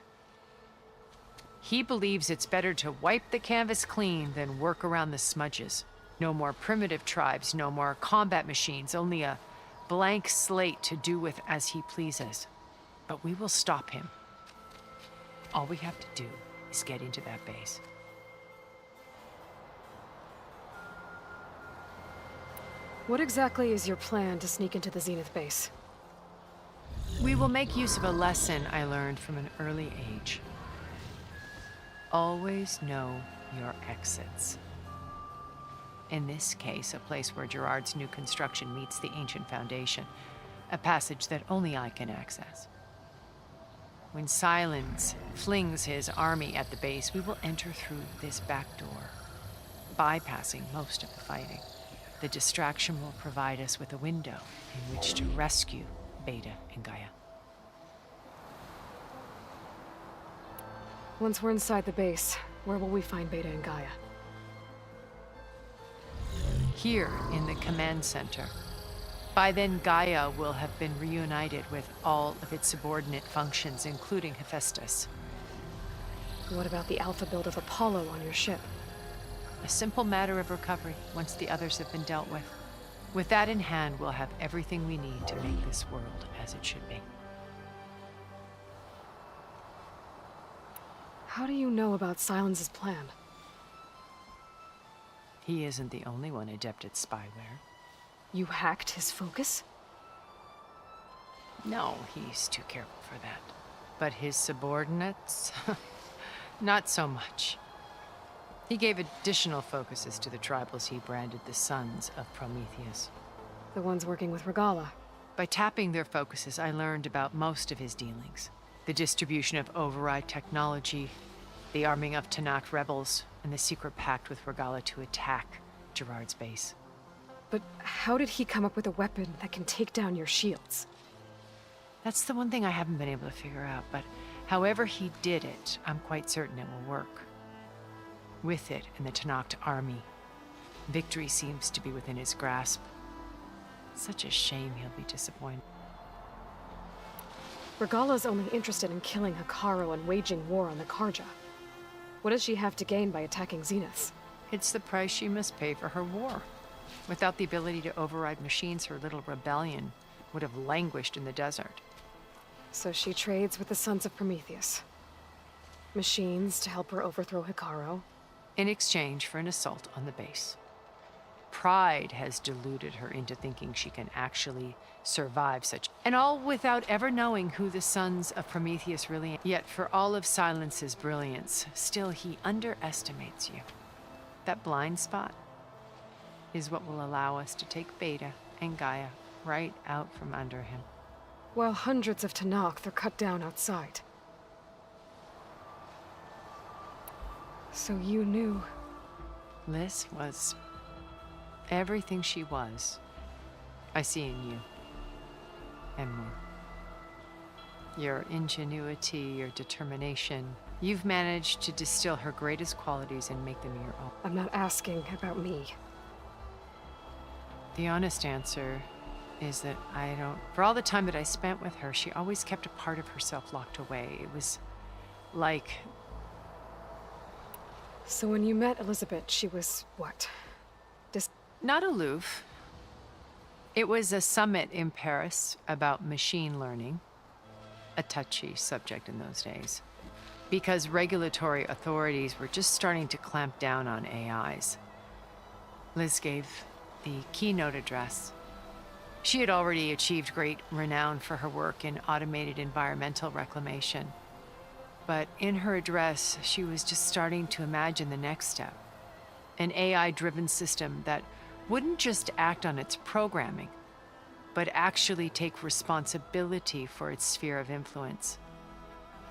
He believes it's better to wipe the canvas clean than work around the smudges. No more primitive tribes, no more combat machines, only a blank slate to do with as he pleases. But we will stop him. All we have to do is get into that base. What exactly is your plan to sneak into the Zenith base? We will make use of a lesson I learned from an early age. Always know your exits. In this case, a place where Gerard's new construction meets the ancient foundation, a passage that only I can access. When Silence flings his army at the base, we will enter through this back door, bypassing most of the fighting. The distraction will provide us with a window in which to rescue Beta and Gaia. Once we're inside the base, where will we find Beta and Gaia? Here in the command center. By then, Gaia will have been reunited with all of its subordinate functions, including Hephaestus. What about the alpha build of Apollo on your ship? A simple matter of recovery once the others have been dealt with. With that in hand, we'll have everything we need to make this world as it should be. How do you know about Silence's plan? He isn't the only one adept at spyware. You hacked his focus? No, he's too careful for that. But his subordinates? Not so much. He gave additional focuses to the tribals he branded the Sons of Prometheus. The ones working with Regalla. By tapping their focuses, I learned about most of his dealings. The distribution of override technology, the arming of Tanakh rebels, and the secret pact with Regalla to attack Gerard's base. But how did he come up with a weapon that can take down your shields? That's the one thing I haven't been able to figure out, but however he did it, I'm quite certain it will work. With it and the Tanakh army, victory seems to be within his grasp. Such a shame he'll be disappointed. Regalla's only interested in killing Hekarro and waging war on the Karja. What does she have to gain by attacking Zenith? It's the price she must pay for her war. Without the ability to override machines, her little rebellion would have languished in the desert. So she trades with the Sons of Prometheus. Machines to help her overthrow Hekarro. In exchange for an assault on the base. Pride has deluded her into thinking she can actually survive such, and all without ever knowing who the Sons of Prometheus really are. Yet for all of Silence's brilliance, still he underestimates you. That blind spot is what will allow us to take Beta and Gaia right out from under him. While hundreds of Tanakh are cut down outside. So you knew. Liz was everything she was I see in you. And more. Your ingenuity, your determination. You've managed to distill her greatest qualities and make them your own. I'm not asking about me. The honest answer is that I don't... For all the time that I spent with her, she always kept a part of herself locked away. It was like... So when you met Elizabeth, she was what? Not aloof. It was a summit in Paris about machine learning. A touchy subject in those days. Because regulatory authorities were just starting to clamp down on AIs. Liz gave the keynote address. She had already achieved great renown for her work in automated environmental reclamation. But in her address, she was just starting to imagine the next step. An AI-driven system that wouldn't just act on its programming, but actually take responsibility for its sphere of influence.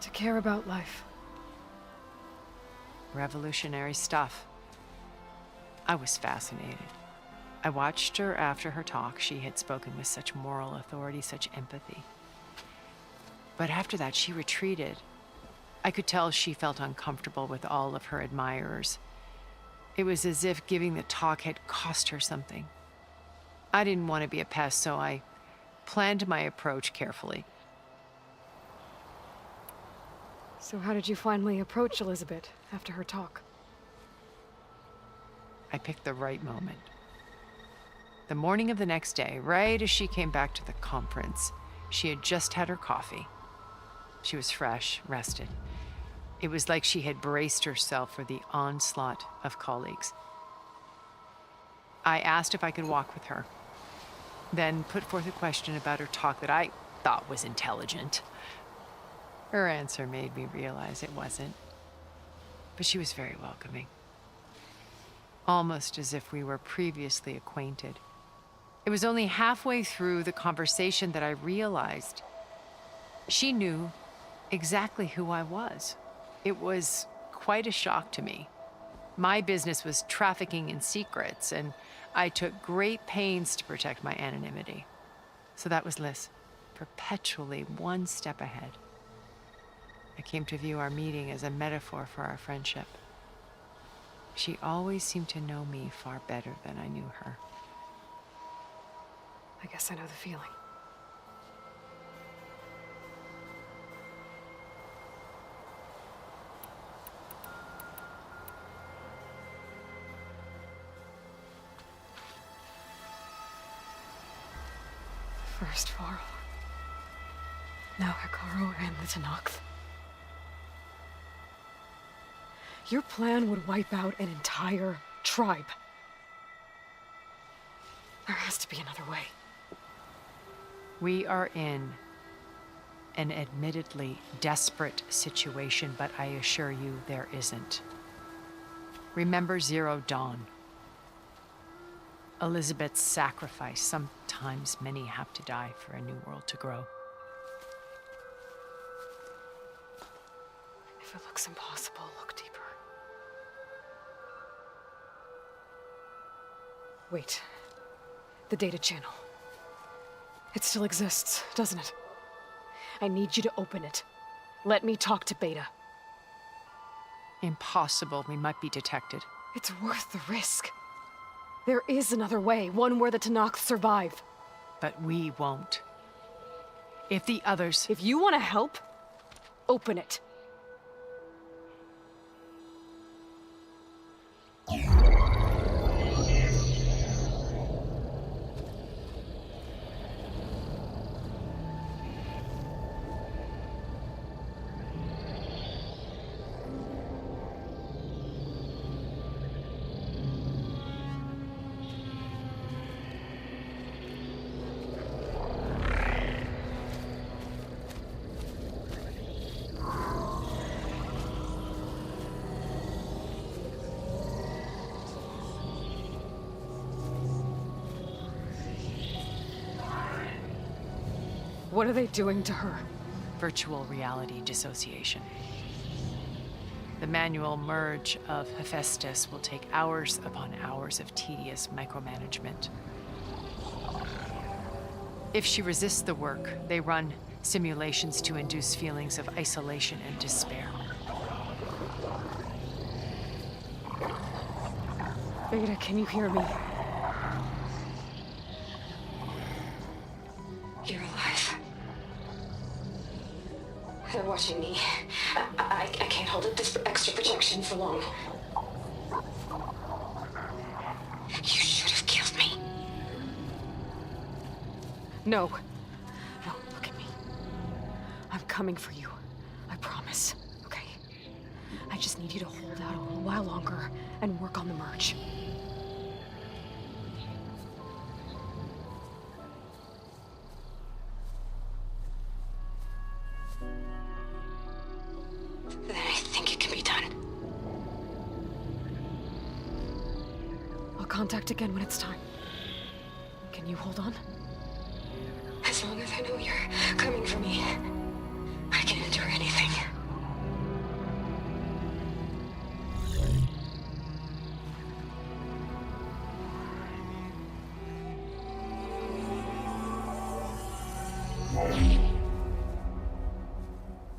To care about life. Revolutionary stuff. I was fascinated. I watched her after her talk. She had spoken with such moral authority, such empathy. But after that, she retreated. I could tell she felt uncomfortable with all of her admirers. It was as if giving the talk had cost her something. I didn't want to be a pest, so I planned my approach carefully. So how did you finally approach Elizabeth after her talk? I picked the right moment. The morning of the next day, right as she came back to the conference, she had just had her coffee. She was fresh, rested. It was like she had braced herself for the onslaught of colleagues. I asked if I could walk with her, then put forth a question about her talk that I thought was intelligent. Her answer made me realize it wasn't, but she was very welcoming. Almost as if we were previously acquainted. It was only halfway through the conversation that I realized she knew exactly who I was. It was quite a shock to me. My business was trafficking in secrets, and I took great pains to protect my anonymity. So that was Liz, perpetually one step ahead. I came to view our meeting as a metaphor for our friendship. She always seemed to know me far better than I knew her. I guess I know the feeling. First Varl. Now Hekarro and the Tenakth. Your plan would wipe out an entire tribe. There has to be another way. We are in an admittedly desperate situation, but I assure you there isn't. Remember Zero Dawn. Elizabeth's sacrifice. Sometimes many have to die for a new world to grow. If it looks impossible, look deeper. Wait. The data channel. It still exists, doesn't it? I need you to open it. Let me talk to Beta. Impossible. We might be detected. It's worth the risk. There is another way, one where the Tenakth survive. But we won't. If the others... If you want to help, open it. What are they doing to her? Virtual reality dissociation. The manual merge of Hephaestus will take hours upon hours of tedious micromanagement. If she resists the work, they run simulations to induce feelings of isolation and despair. Beta, can you hear me? You're alive. They're watching me. I can't hold up this extra projection for long. You should have killed me. No. No, look at me. I'm coming for you. I promise, okay? I just need you to hold out a little while longer and work on the merge. Then I think it can be done. I'll contact again when it's time. Can you hold on? As long as I know you're coming for me, I can endure anything.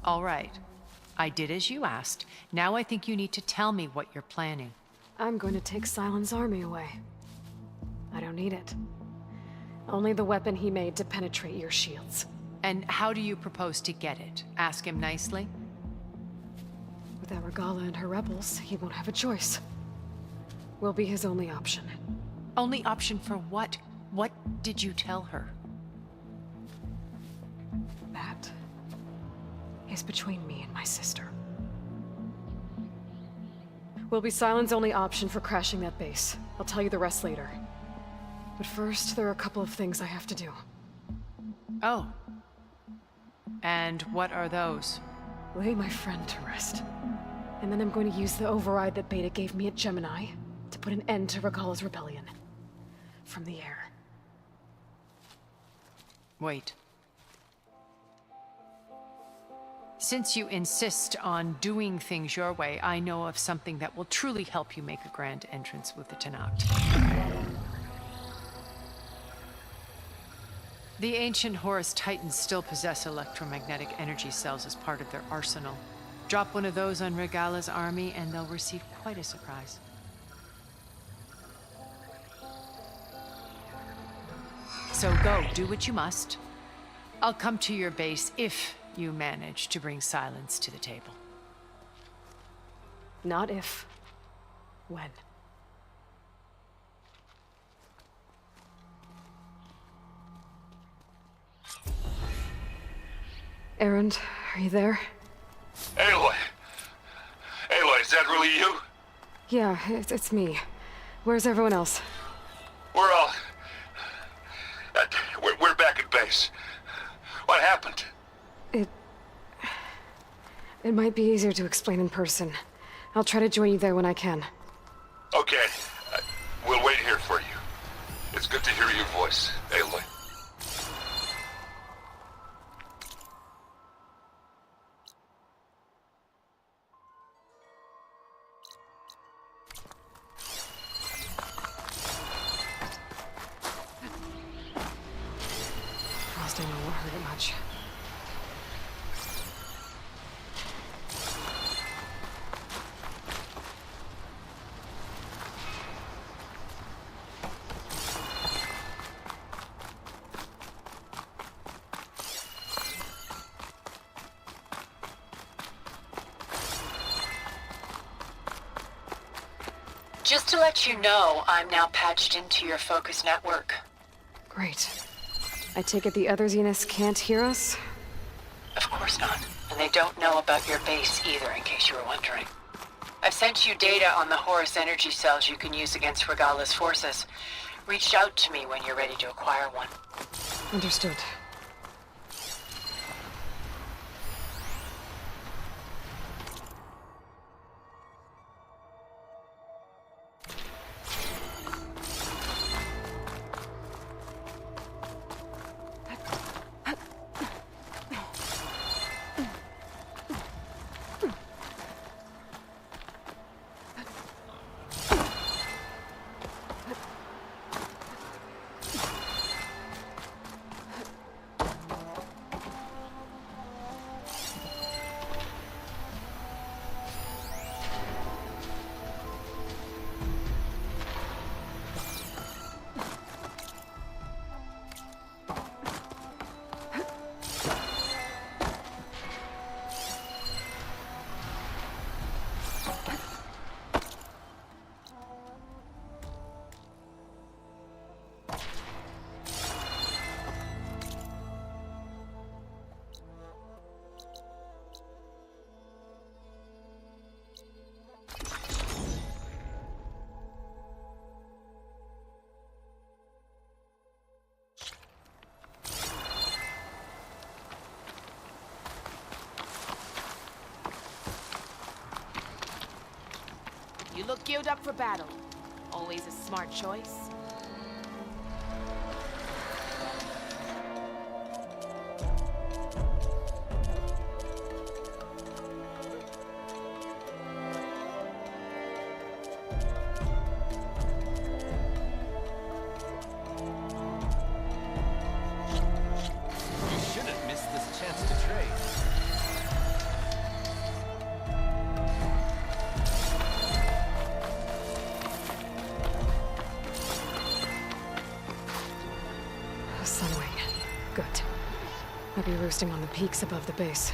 All right. I did as you asked. Now I think you need to tell me what you're planning. I'm going to take Sylens' army away. I don't need it. Only the weapon he made to penetrate your shields. And how do you propose to get it? Ask him nicely? Without Regalla and her rebels, he won't have a choice. We'll be his only option. Only option for what? What did you tell her? That is between me and my sister. Will be Sylens' only option for crashing that base. I'll tell you the rest later. But first, there are a couple of things I have to do. Oh. And what are those? Lay my friend to rest. And then I'm going to use the override that Beta gave me at Gemini to put an end to Regalla's rebellion. From the air. Wait. Since you insist on doing things your way, I know of something that will truly help you make a grand entrance with the Tenakth. The ancient Horus Titans still possess electromagnetic energy cells as part of their arsenal. Drop one of those on Regalla's army and they'll receive quite a surprise. So go, do what you must. I'll come to your base if you manage to bring Sylens to the table. Not if. When. Erend, are you there? Aloy! Aloy, is that really you? Yeah, it's me. Where's everyone else? We're all... we're back at base. What happened? It might be easier to explain in person. I'll try to join you there when I can. Okay. We'll wait here for you. It's good to hear your voice, Aloy. Frosting won't hurt it much. Just to let you know, I'm now patched into your focus network. Great. I take it the other Zeniths can't hear us? Of course not. And they don't know about your base either, in case you were wondering. I've sent you data on the Horus energy cells you can use against Regalla's forces. Reach out to me when you're ready to acquire one. Understood. look geared up for battle. Always a smart choice. You shouldn't miss this chance to trade. Sunwing. Good. I'll be roosting on the peaks above the base.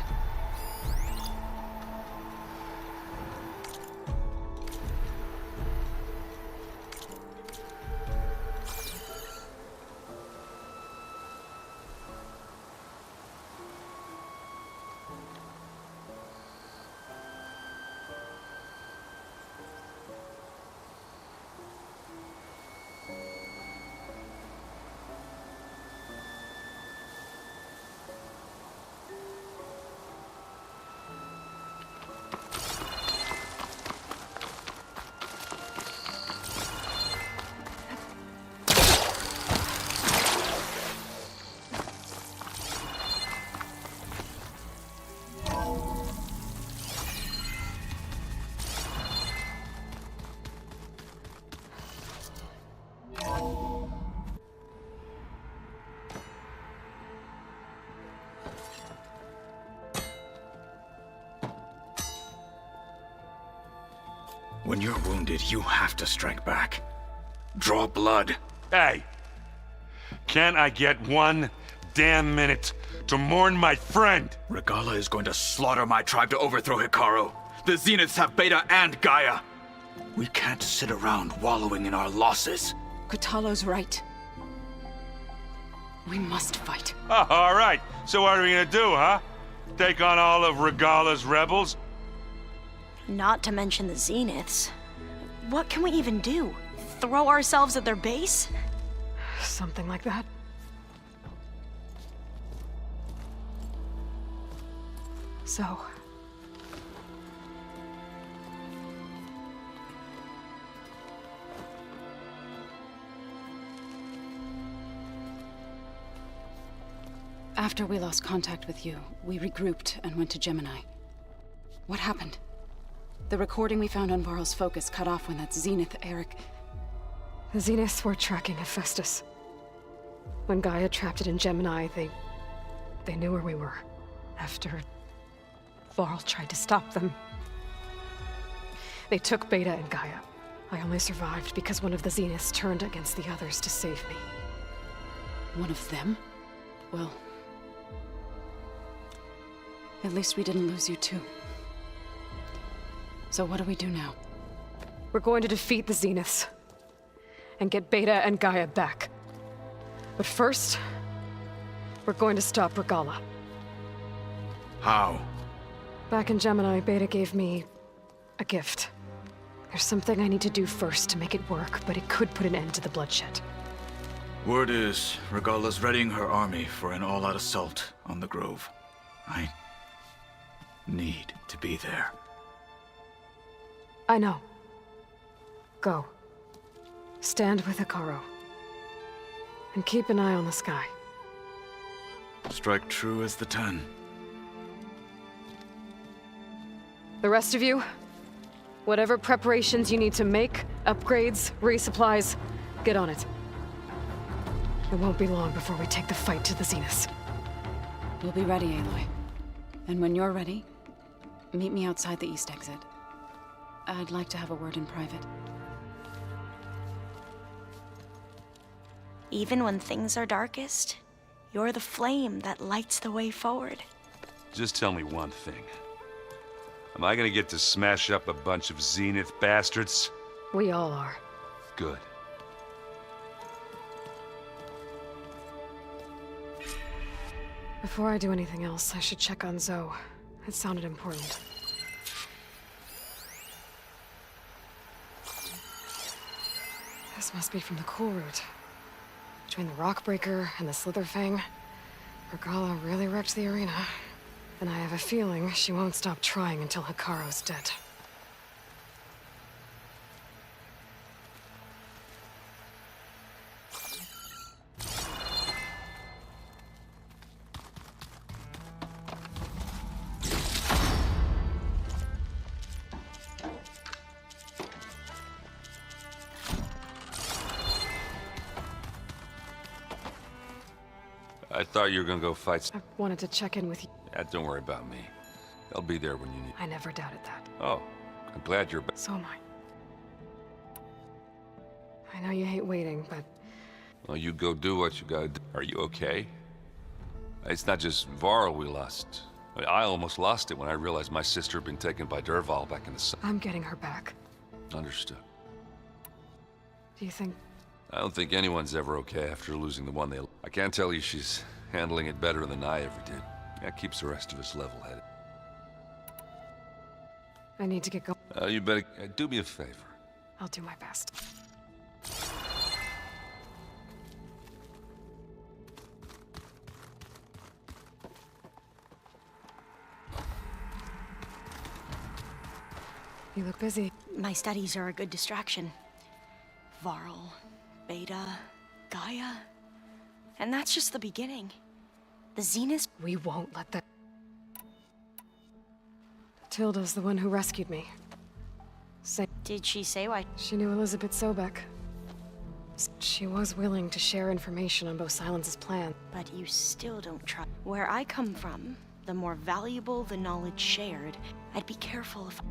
When you're wounded, you have to strike back. Draw blood. Hey! Can't I get one damn minute to mourn my friend? Regalla is going to slaughter my tribe to overthrow Hikaru. The Zeniths have Beta and Gaia. We can't sit around wallowing in our losses. Kotallo's right. We must fight. Oh, all right. So what are we gonna do, huh? Take on all of Regalla's rebels? Not to mention the Zeniths. What can we even do? Throw ourselves at their base? Something like that. So... After we lost contact with you, we regrouped and went to Gemini. What happened? The recording we found on Varl's focus cut off when that Zenith, Eric... The Zeniths were tracking Hephaestus. When Gaia trapped it in Gemini, they knew where we were. After Varl tried to stop them. They took Beta and Gaia. I only survived because one of the Zeniths turned against the others to save me. One of them? Well... at least we didn't lose you too. So what do we do now? We're going to defeat the Zeniths. And get Beta and Gaia back. But first, we're going to stop Regalla. How? Back in Gemini, Beta gave me a gift. There's something I need to do first to make it work, but it could put an end to the bloodshed. Word is, Regalla's readying her army for an all-out assault on the Grove. I need to be there. I know. Go. Stand with Hikaru. And keep an eye on the sky. Strike true as the 10. The rest of you, whatever preparations you need to make, upgrades, resupplies, get on it. It won't be long before we take the fight to the Zeniths. We'll be ready, Aloy. And when you're ready, meet me outside the east exit. I'd like to have a word in private. Even when things are darkest, you're the flame that lights the way forward. Just tell me one thing. Am I gonna get to smash up a bunch of Zenith bastards? We all are. Good. Before I do anything else, I should check on Zoe. It sounded important. This must be from the cool route. Between the Rockbreaker and the Slitherfang, Regalla really wrecked the arena. And I have a feeling she won't stop trying until Hikaru's dead. I thought you were gonna go fight. I wanted to check in with you. Yeah, don't worry about me. I'll be there when you need. I never doubted that. Oh, I'm glad you're back. So am I. I know you hate waiting, but... Well, you go do what you gotta do. Are you okay? It's not just Varl we lost. I almost lost it when I realized my sister had been taken by Dervahl back in the sun. I'm getting her back. Understood. Do you think... I don't think anyone's ever okay after losing the one they... I can't tell you she's handling it better than I ever did. That keeps the rest of us level-headed. I need to get going. You better do me a favor. I'll do my best. You look busy. My studies are a good distraction. Varl, Beta, Gaia. And that's just the beginning. The Zenith... We won't let that... Tilda's the one who rescued me. Did she say why? She knew Elizabeth Sobek. She was willing to share information on both Silence's plan. But you still don't trust. Where I come from, the more valuable the knowledge shared, I'd be careful if...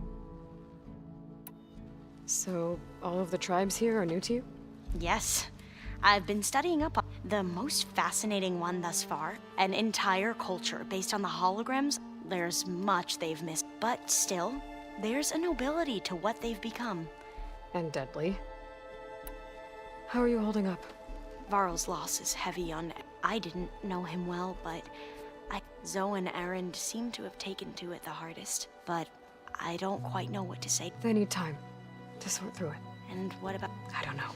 So, all of the tribes here are new to you? Yes. I've been studying up on the most fascinating one thus far. An entire culture based on the holograms. There's much they've missed, but still, there's a nobility to what they've become. And deadly. How are you holding up? Varl's loss is heavy on... I didn't know him well, but... Zoe and Erend seem to have taken to it the hardest, but I don't quite know what to say. They need time to sort through it. And what about... I don't know.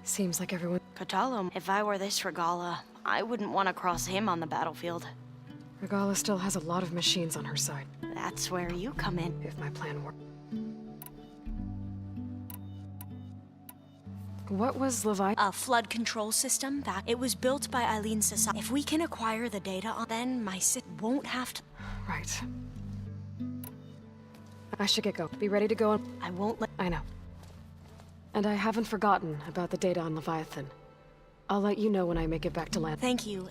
Seems like everyone... Kotallo, if I were this Regalla, I wouldn't want to cross him on the battlefield. Regalla still has a lot of machines on her side. That's where you come in. If my plan worked. What was Leviathan? A flood control system that it was built by Eileen Society. If we can acquire the data on, then my sis won't have to... Right. I should get going. Be ready to go on... I won't let... I know. And I haven't forgotten about the data on Leviathan. I'll let you know when I make it back to land. Thank you.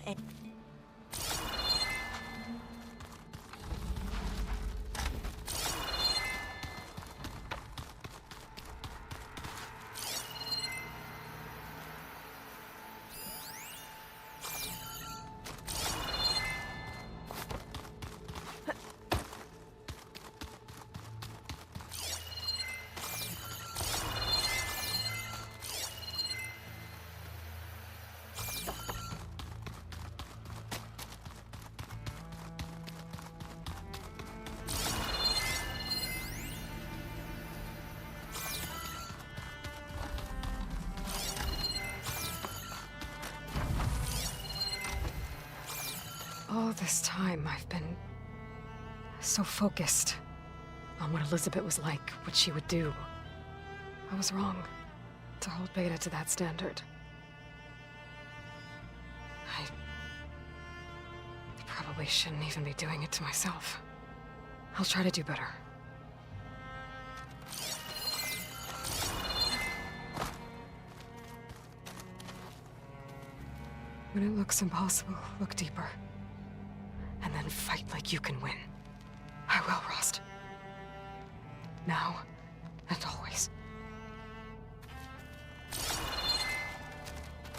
All this time, I've been so focused on what Elizabeth was like, what she would do. I was wrong to hold Beta to that standard. I probably shouldn't even be doing it to myself. I'll try to do better. When it looks impossible, look deeper. And then fight like you can win. I will, Rost. Now and always.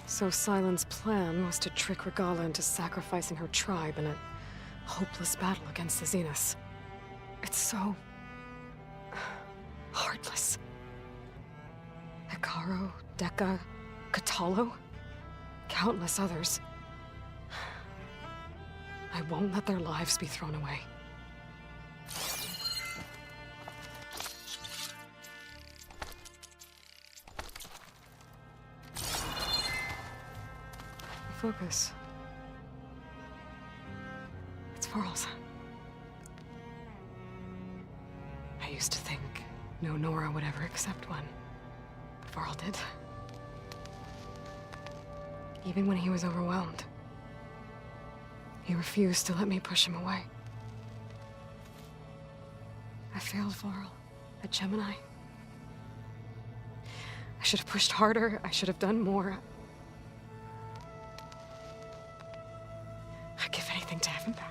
So Silen's plan was to trick Regalla into sacrificing her tribe in a hopeless battle against the Zeniths. It's so... heartless. Hekarro, Dekka, Kotallo, countless others. I won't let their lives be thrown away. Focus. It's Varl's. I used to think no Nora would ever accept one. But Varl did. Even when he was overwhelmed. He refused to let me push him away. I failed Varl at Gemini. I should have pushed harder. I should have done more. anything to have him back.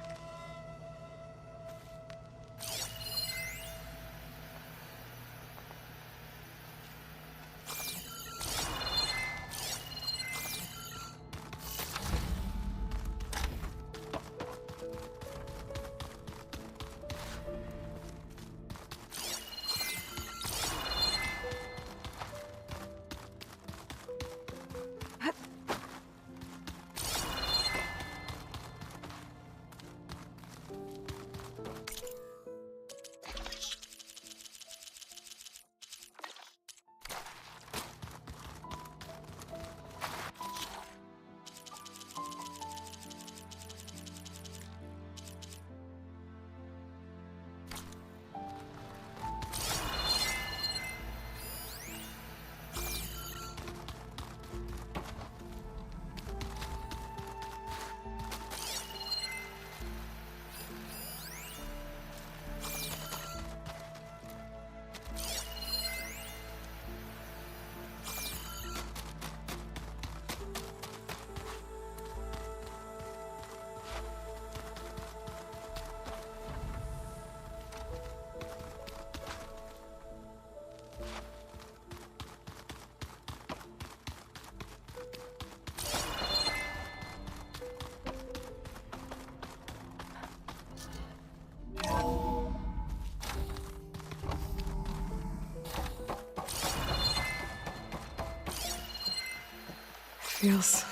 Feels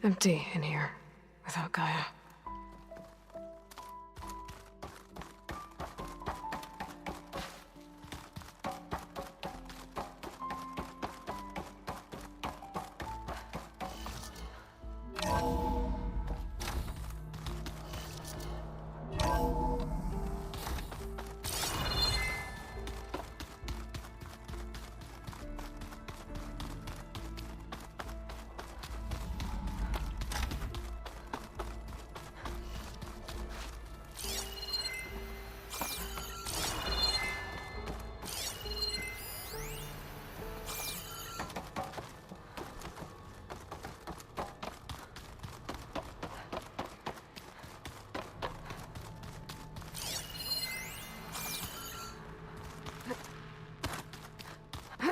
empty in here without Gaia.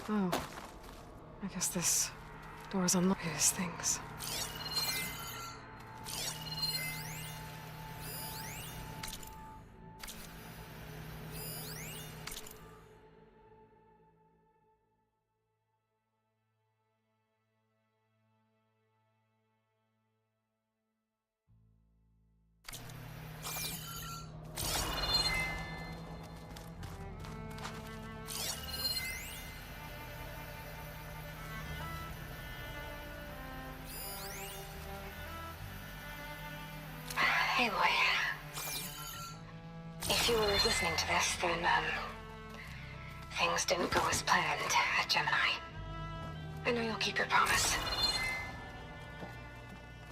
Oh. I guess this door's unlocked. His things. Hey, Loy. If you were listening to this, then, things didn't go as planned at Gemini. I know you'll keep your promise.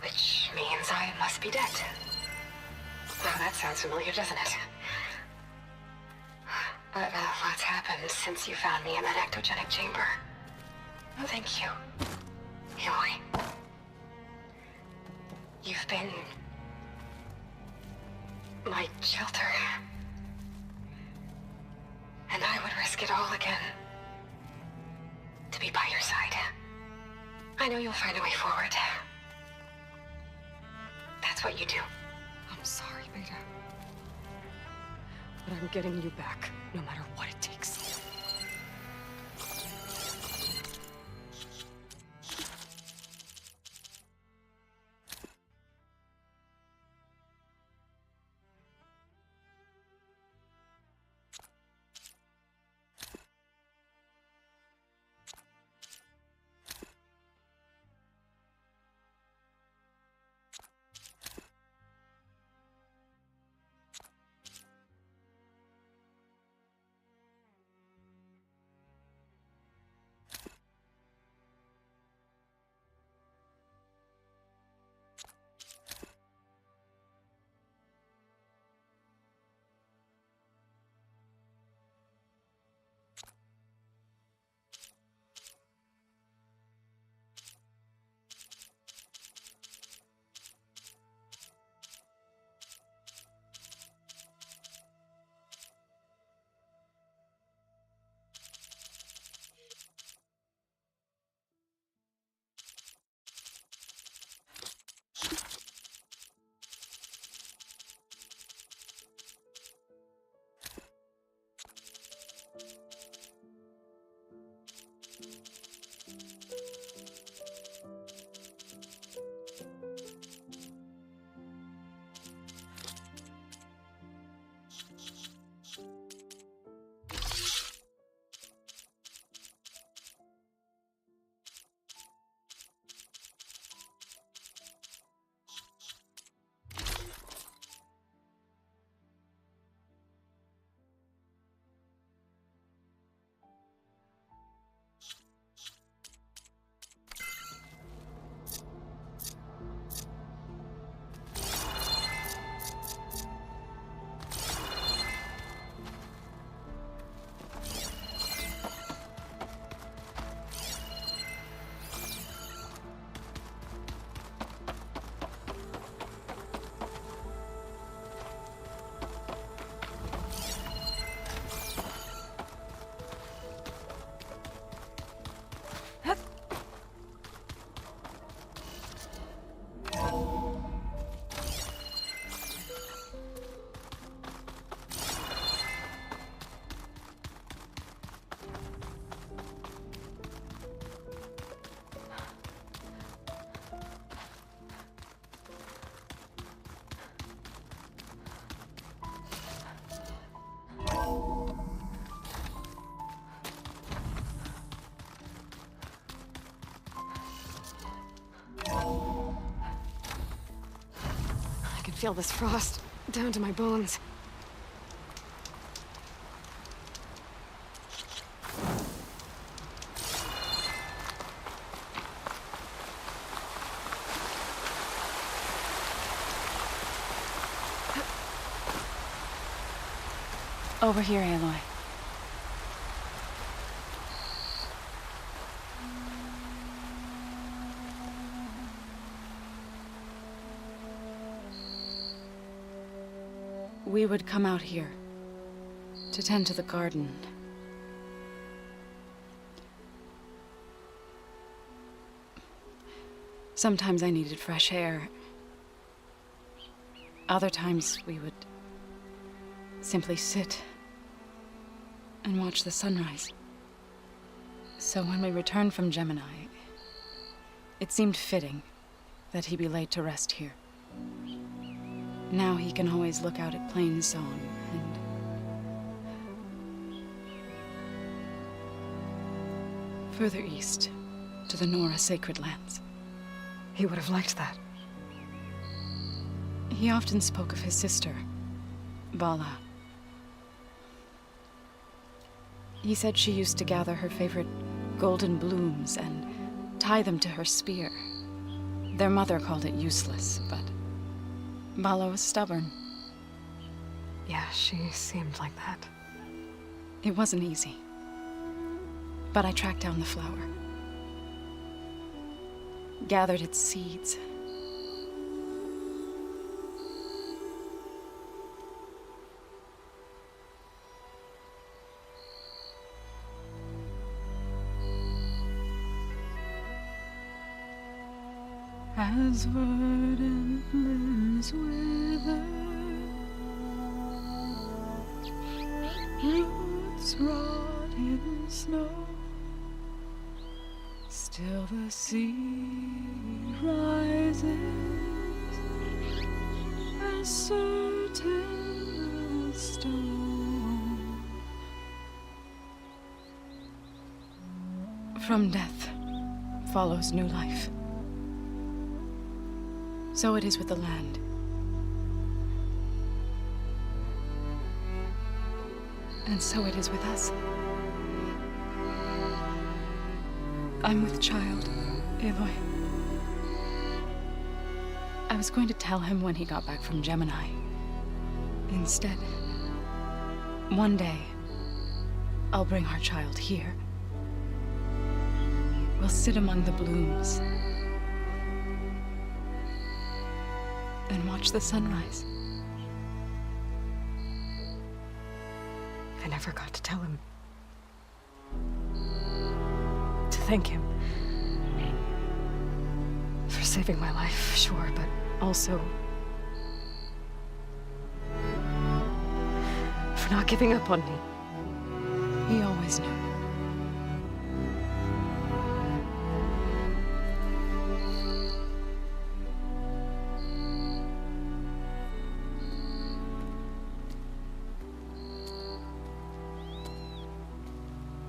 Which means I must be dead. Well, that sounds familiar, doesn't it? But what's happened since you found me in that ectogenic chamber? Oh, thank you, Aloy. You've been my shelter. And I would risk it all again to be by your side. I know you'll find a way forward. That's what you do. I'm sorry, Beta. But I'm getting you back, no matter what it takes. feel this frost down to my bones. Over here, Aloy. We would come out here to tend to the garden. Sometimes I needed fresh air. Other times we would simply sit and watch the sunrise. So when we returned from Gemini, it seemed fitting that he be laid to rest here. Now he can always look out at Plainsong and further east to the Nora Sacred Lands. He would have liked that. He often spoke of his sister, Bala. He said she used to gather her favorite golden blooms and tie them to her spear. Their mother called it useless, but Bala was stubborn. Yeah, she seemed like that. It wasn't easy. But I tracked down the flower. Gathered its seeds. As verdant limbs wither, roots rot in snow, still the sea rises, as certain as stone. From death follows new life. So it is with the land. And so it is with us. I'm with child, Aloy. I was going to tell him when he got back from Gemini. Instead, one day, I'll bring our child here. We'll sit among the blooms and watch the sunrise. I never got to tell him. To thank him. For saving my life, sure, but also for not giving up on me. He always knew.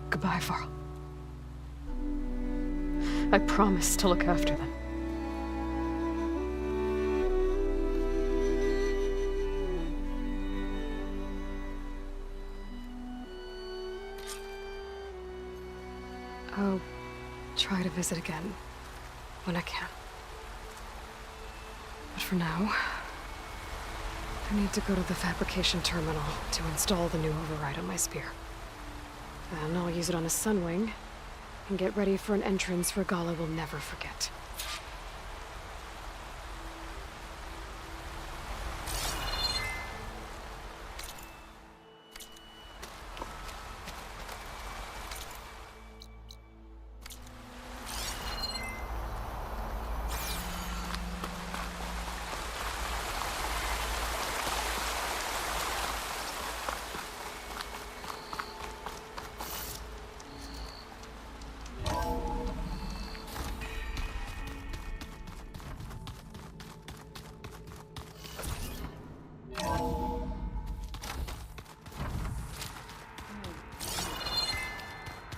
Goodbye, Varl. I promise to look after them. I'll try to visit again when I can. But for now, I need to go to the fabrication terminal to install the new override on my spear. Then I'll use it on a Sunwing and get ready for an entrance Regalla will never forget.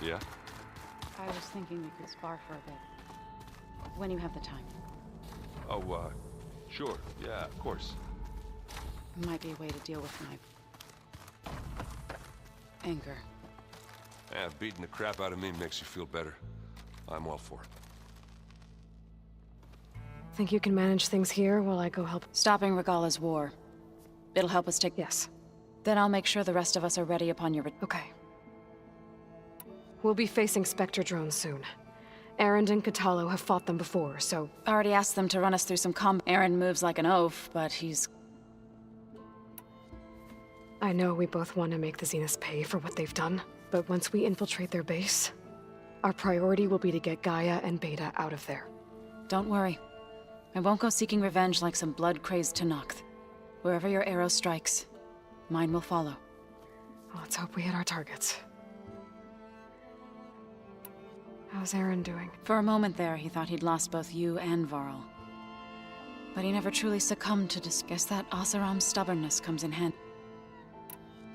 Yeah? I was thinking we could spar for a bit. When you have the time. Oh, sure. Yeah, of course. Might be a way to deal with my anger. Yeah, beating the crap out of me makes you feel better. I'm all for it. Think you can manage things here while I go help? Stopping Regala's war. It'll help us take... Yes. Then I'll make sure the rest of us are ready upon your... Okay. We'll be facing Spectre drones soon. Erend and Kotallo have fought them before, so... Already asked them to run us through some combat. Erend moves like an oaf, but he's... I know we both want to make the Zeniths pay for what they've done, but once we infiltrate their base, our priority will be to get Gaia and Beta out of there. Don't worry. I won't go seeking revenge like some blood-crazed Tenakth. Wherever your arrow strikes, mine will follow. Well, let's hope we hit our targets. How's Erend doing? For a moment there, he thought he'd lost both you and Varl. But he never truly succumbed to guess that Oseram's stubbornness comes in handy.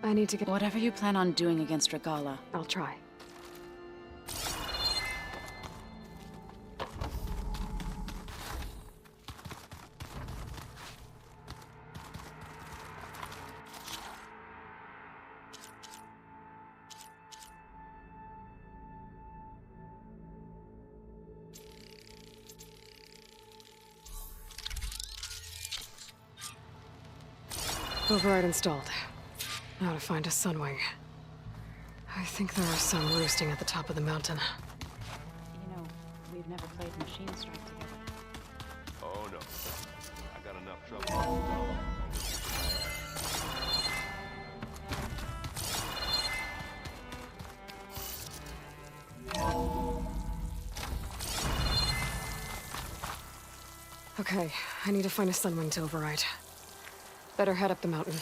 I need to get... Whatever you plan on doing against Regala, I'll try. Override installed. Now to find a Sunwing. I think there are some roosting at the top of the mountain. You know, we've never played Machine Strike together. Oh no. I got enough trouble. Okay, I need to find a Sunwing to override. Better head up the mountain.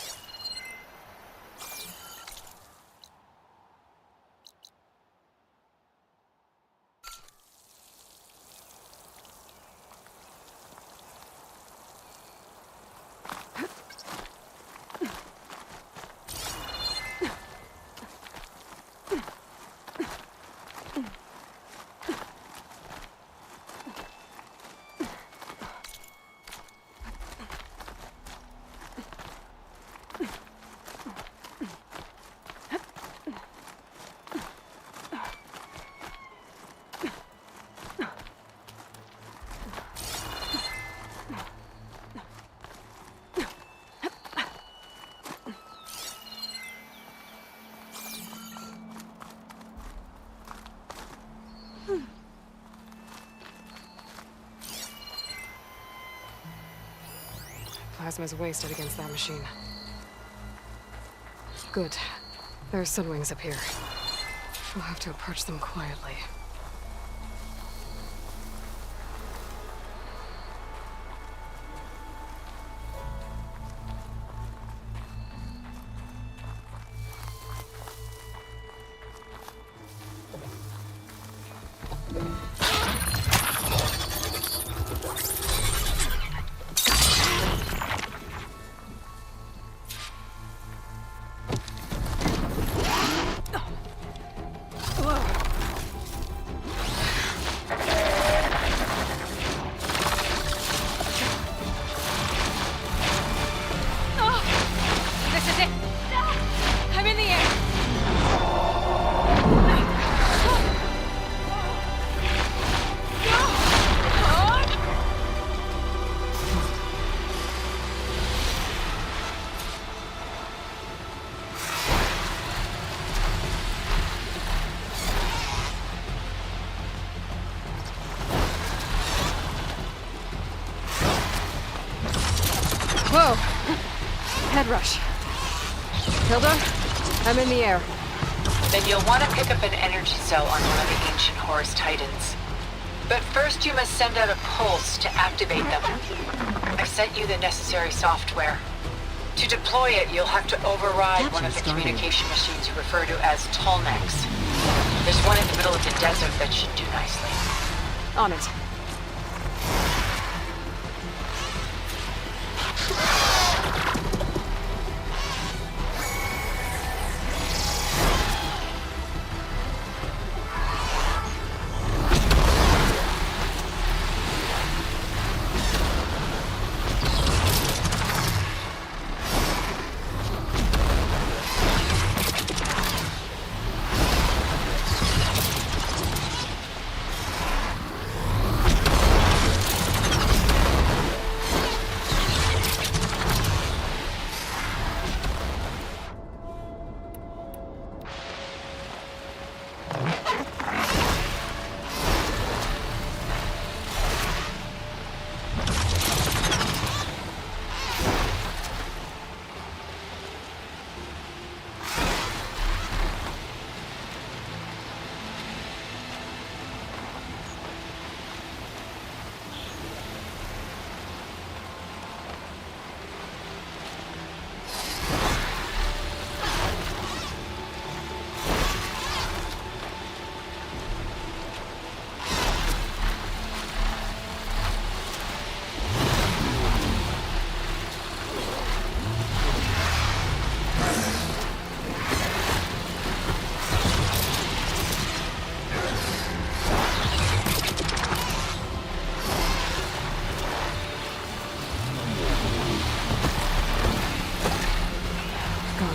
Plasma's wasted against that machine. Good. There are Sunwings up here. We'll have to approach them quietly. Whoa! Head rush. Hilda, I'm in the air. Then you'll want to pick up an energy cell on one of the ancient Horus Titans. But first you must send out a pulse to activate them. I've sent you the necessary software. To deploy it, you'll have to override one of the communication machines you refer to as Tallnecks. There's one in the middle of the desert that should do nicely. On it.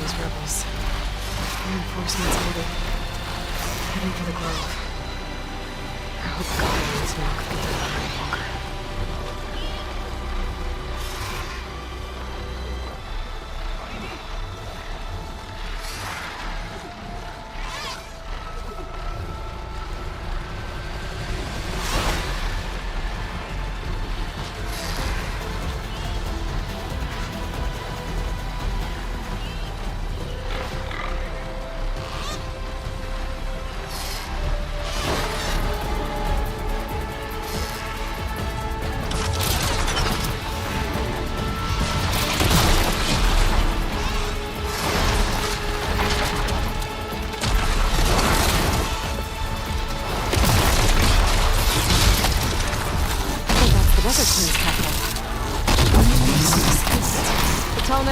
those rebels. Reinforcements headed. Heading for the grove. I hope God and his milk be there any longer.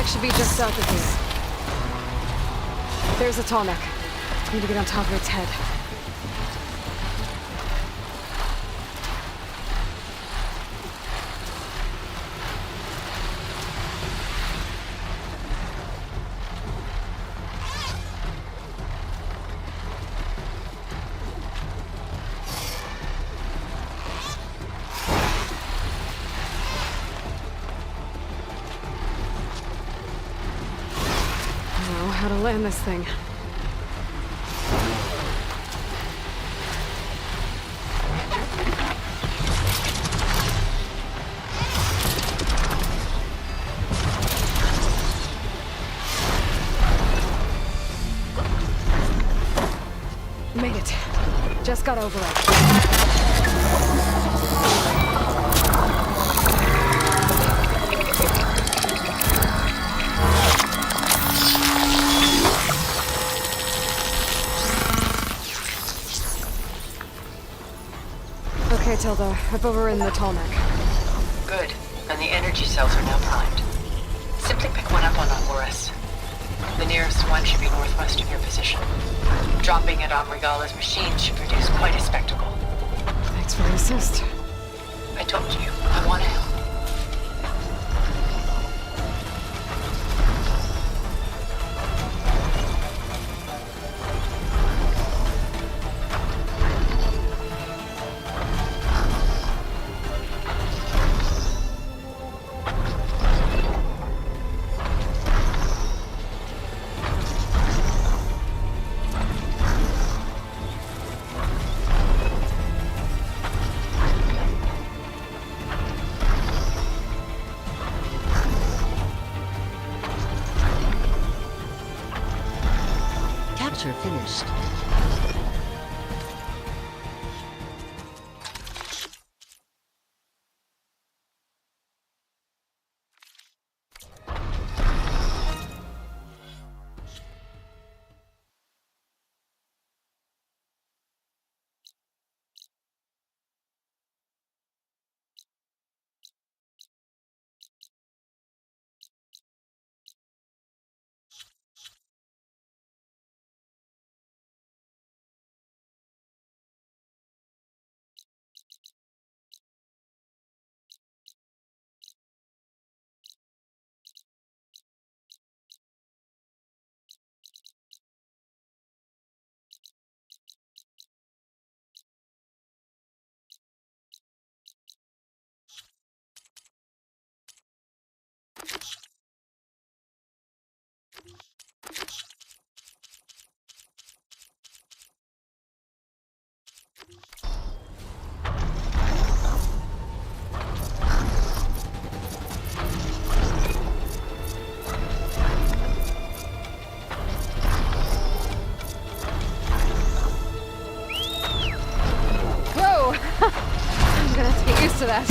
Should be just south of here. There's a Tallneck. Need to get on top of its head. How to land this thing. Made it. Just got over it. Okay, Tilda. I've overridden the Tallneck. Good. And the energy cells are now primed. Simply pick one up on Alvarez. The nearest one should be northwest of your position. Dropping it on Regala's machine should produce quite a spectacle. Thanks for the assist. I told you, I want to help. Finished. To that.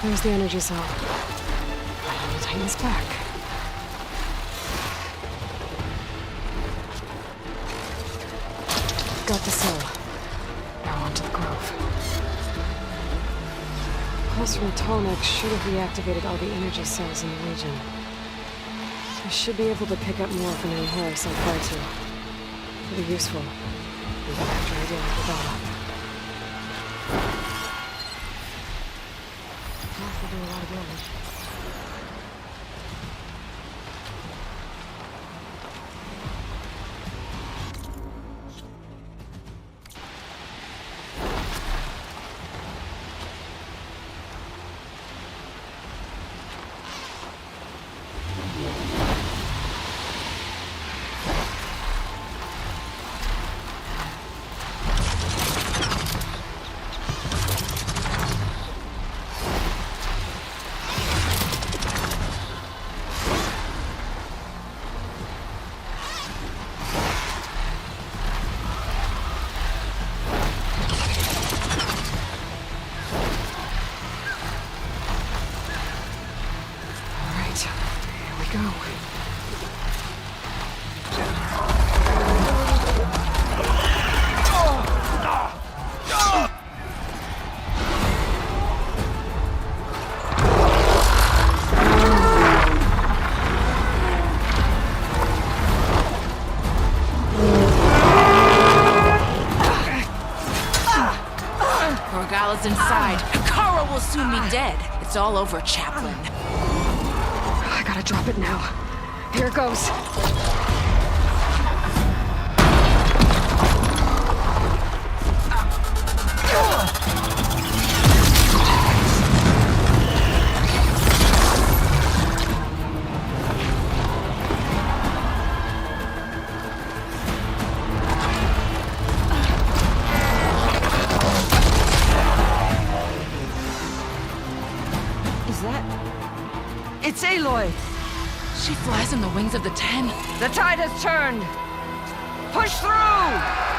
There's the energy cell. I need to tighten this back. Got the cell. Now onto the grove. Pulse from Tonic should have reactivated all the energy cells in the region. I should be able to pick up more from any horse I fly to. It'll be useful, even after I deal with the battle. I'll do a lot of damage. Morgala's inside. Kara will soon be dead. It's all over, Chaplain. I gotta drop it now. Here it goes. It's Aloy! She flies on the wings of the Ten. The tide has turned! Push through!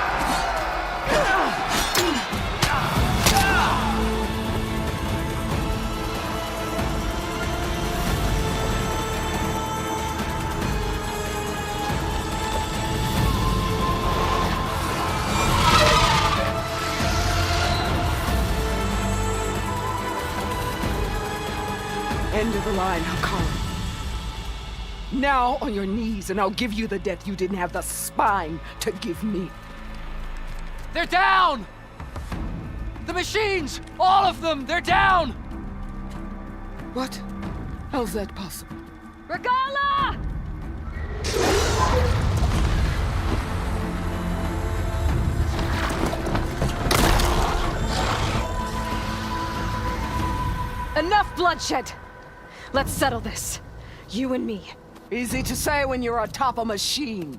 End of the line, Hakari. Now on your knees, and I'll give you the death you didn't have the spine to give me. They're down! The machines! All of them! They're down! What? How's that possible? Regala! Enough bloodshed! Let's settle this. You and me. Easy to say when you're atop a machine.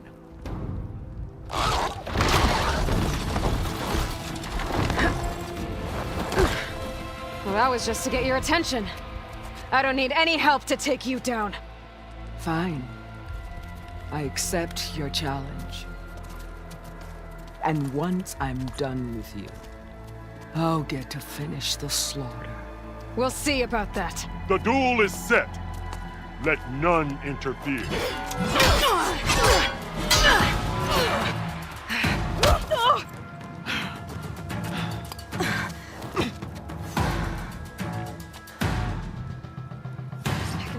Well, that was just to get your attention. I don't need any help to take you down. Fine. I accept your challenge. And once I'm done with you, I'll get to finish the slaughter. We'll see about that. The duel is set. Let none interfere.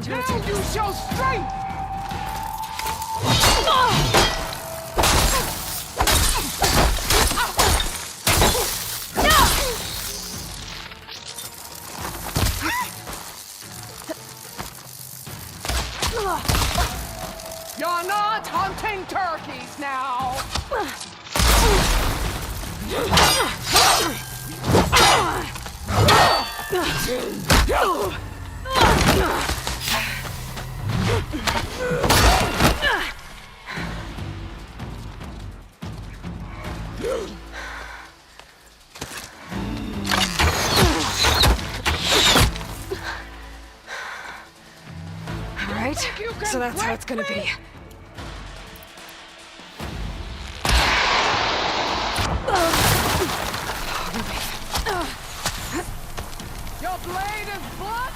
Now you show strength! You're not hunting turkeys now! All right, so that's how it's gonna be. Your blade is blood?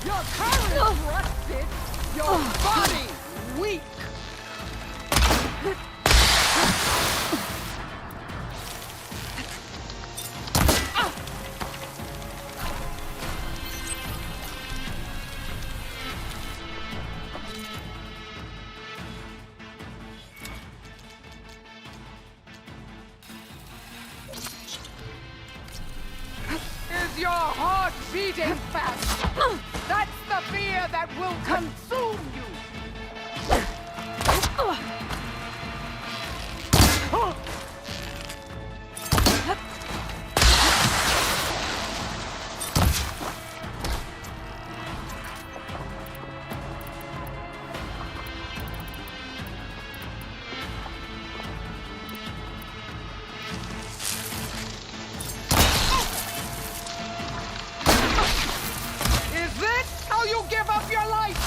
Your courage rusted, your body weak. Is your heart beating fast? That's the fear that will consume you! Is this how you give up your life?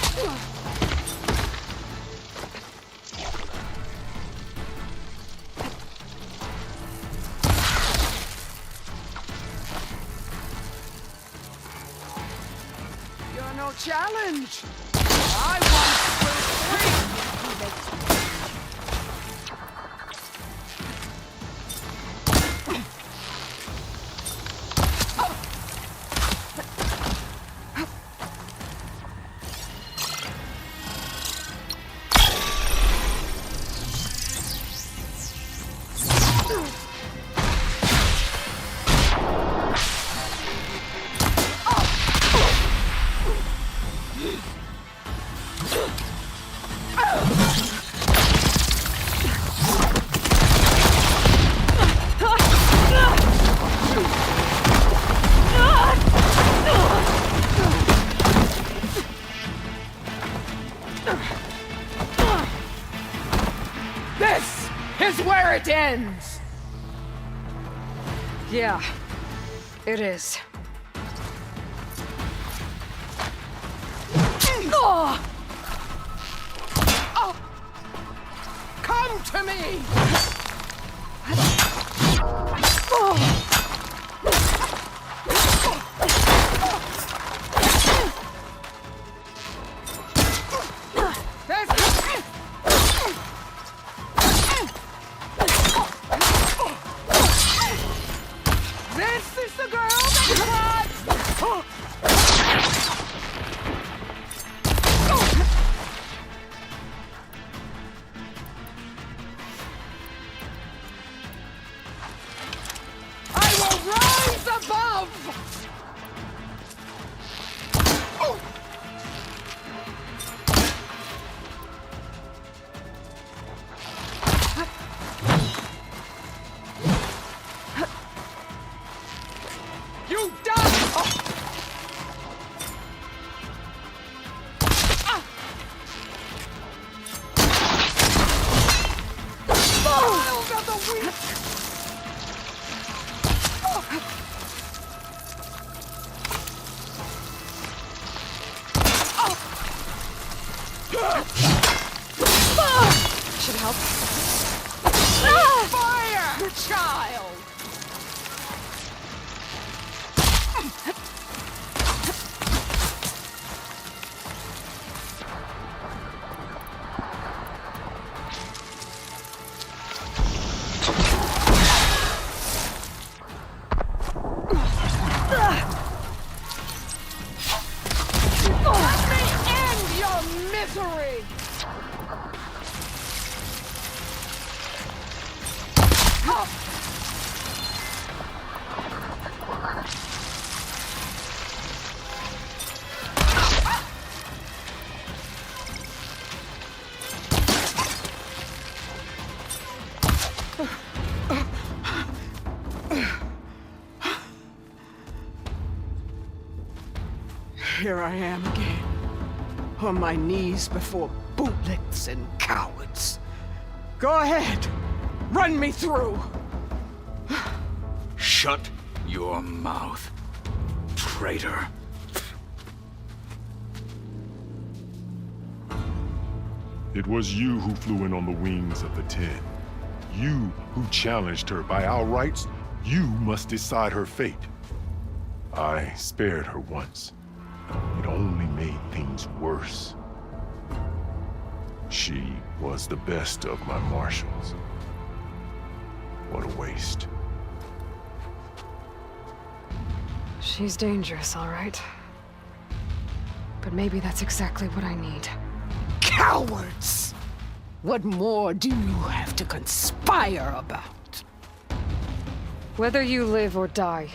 You're no challenge. I once will free you. This is where it ends! Yeah, it is. Come to me! This is the girl that I will rise above! You done! Child of the weak! Should help. Fire, child! Let me end your misery! Here I am again, on my knees before bootlicks and cowards. Go ahead, run me through. Shut your mouth, traitor. It was you who flew in on the wings of the 10. You who challenged her. By our rights, you must decide her fate. I spared her once. it only made things worse. She was the best of my marshals. What a waste. She's dangerous, all right. But maybe that's exactly what I need. Cowards! What more do you have to conspire about? Whether you live or die.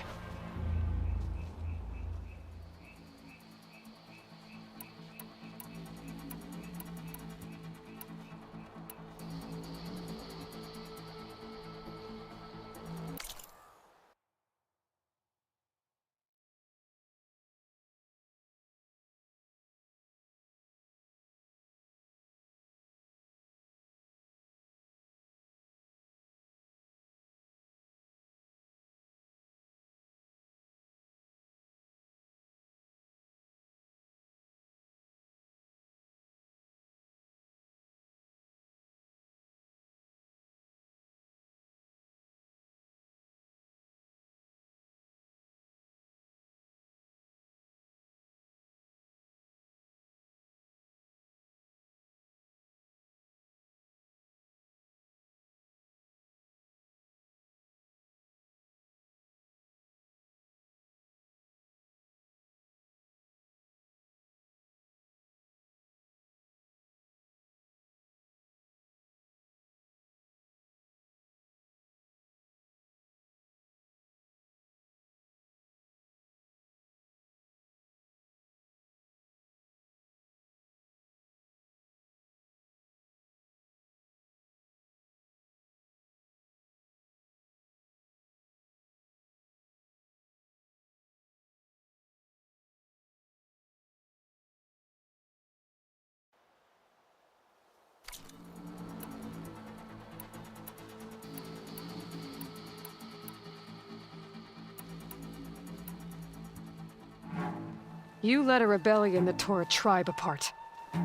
You led a rebellion that tore a tribe apart.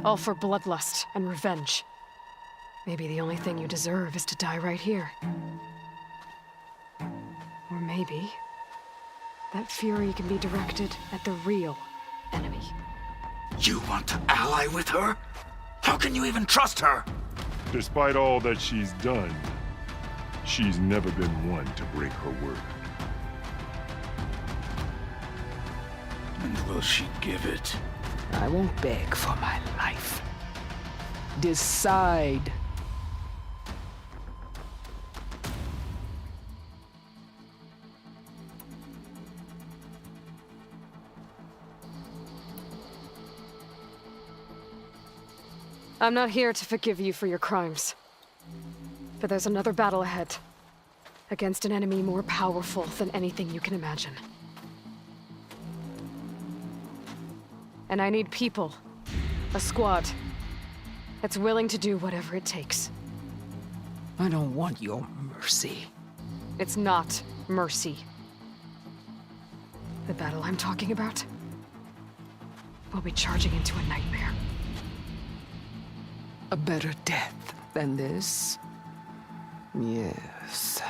All for bloodlust and revenge. Maybe the only thing you deserve is to die right here. Or maybe that fury can be directed at the real enemy. You want to ally with her? How can you even trust her? Despite all that she's done, she's never been one to break her word. And will she give it? I won't beg for my life. Decide. I'm not here to forgive you for your crimes. But there's another battle ahead. Against an enemy more powerful than anything you can imagine. And I need people. A squad. That's willing to do whatever it takes. I don't want your mercy. It's not mercy. The battle I'm talking about will be charging into a nightmare. A better death than this? Yes.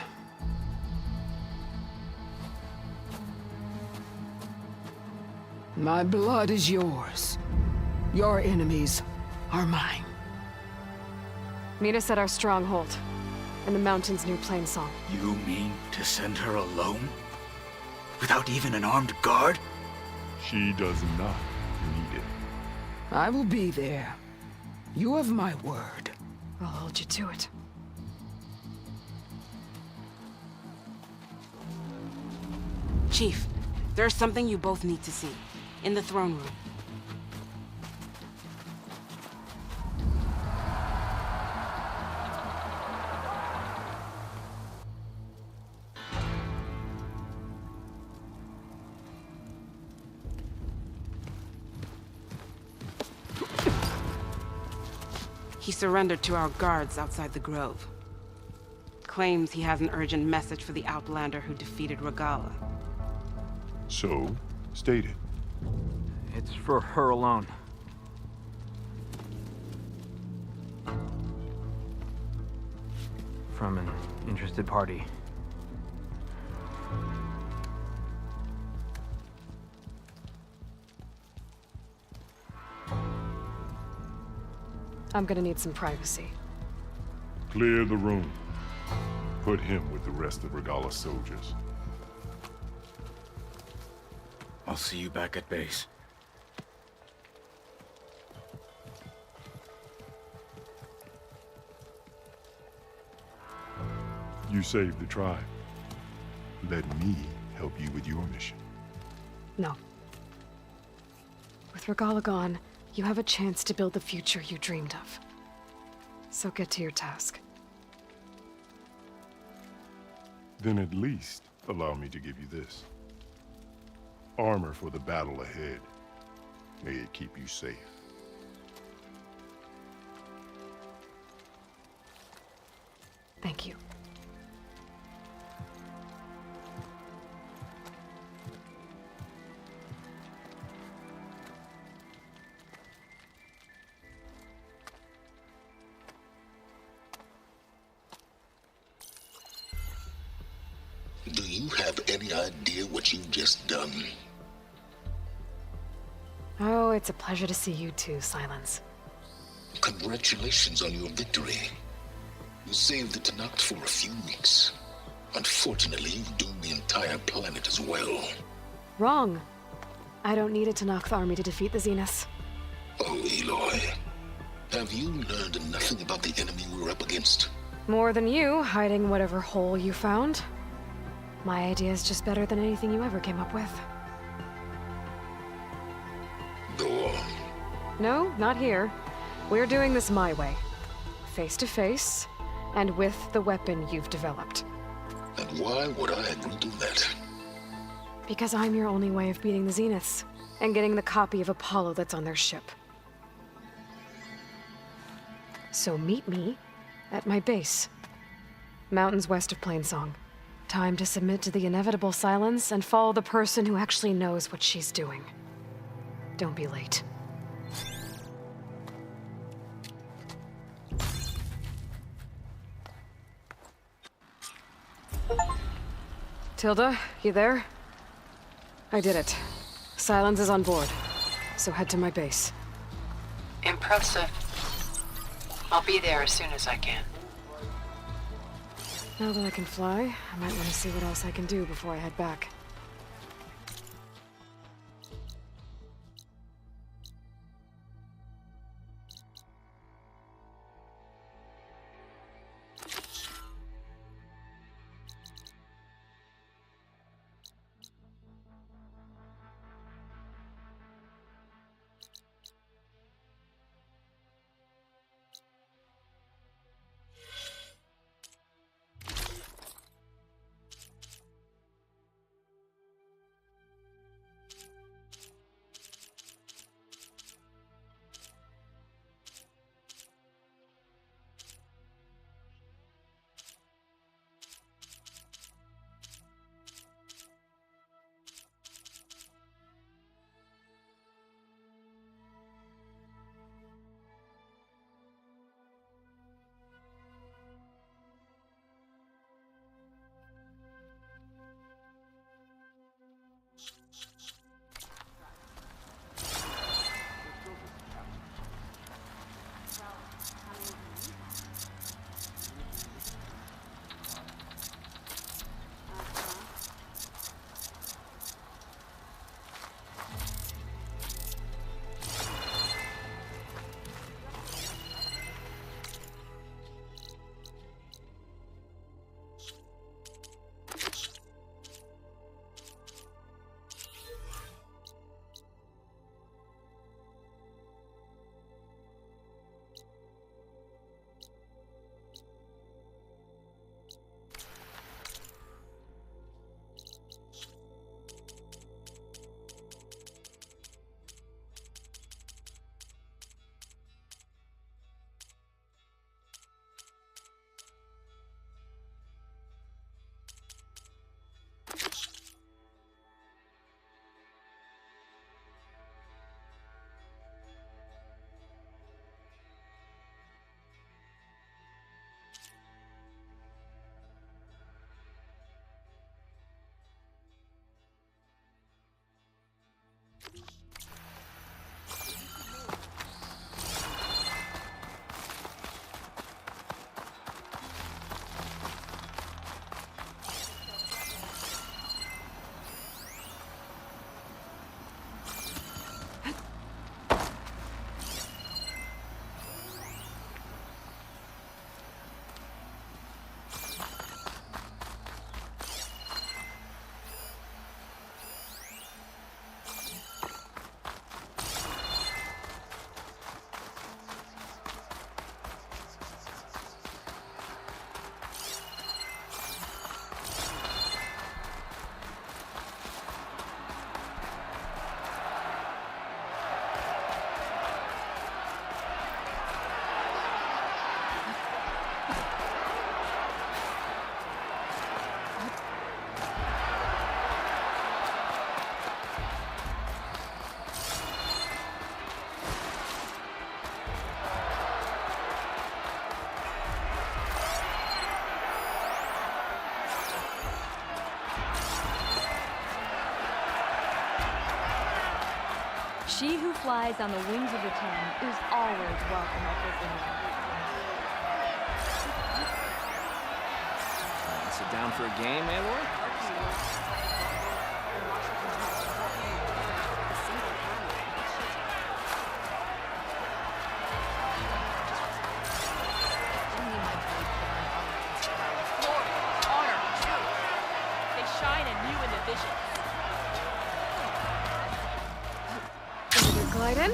My blood is yours. Your enemies are mine. Meet us at our stronghold, in the mountains near Plainsong. You mean to send her alone? Without even an armed guard? She does not need it. I will be there. You have my word. I'll hold you to it. Chief, there's something you both need to see. In the throne room. He surrendered to our guards outside the grove. Claims he has an urgent message for the Outlander who defeated Regalla. So, state it. It's for her alone. From an interested party. I'm gonna need some privacy. Clear the room. Put him with the rest of Regalla's soldiers. I'll see you back at base. You saved the tribe. Let me help you with your mission. No. With Regalla gone, you have a chance to build the future you dreamed of. So get to your task. Then at least allow me to give you this. Armor for the battle ahead. May it keep you safe. Thank you. Do you have any idea what you've just done? Oh, it's a pleasure to see you too, Silence. Congratulations on your victory. You saved the Tenakth for a few weeks. Unfortunately, you've doomed the entire planet as well. Wrong. I don't need a Tenakth army to defeat the Zeniths. Oh, Aloy. Have you learned nothing about the enemy we're up against? More than you, hiding whatever hole you found. My idea is just better than anything you ever came up with. Go on. No, not here. We're doing this my way. Face to face, and with the weapon you've developed. And why would I agree to that? Because I'm your only way of beating the Zeniths, and getting the copy of Apollo that's on their ship. So meet me at my base. Mountains west of Plainsong. Time to submit to the inevitable silence and follow the person who actually knows what she's doing. Don't be late. Tilda, you there? I did it. Silence is on board, so head to my base. Impressive. I'll be there as soon as I can. Now that I can fly, I might want to see what else I can do before I head back. She who flies on the wings of the Ten is always welcome at this inn. Sit down for a game, Aloy? Glide in.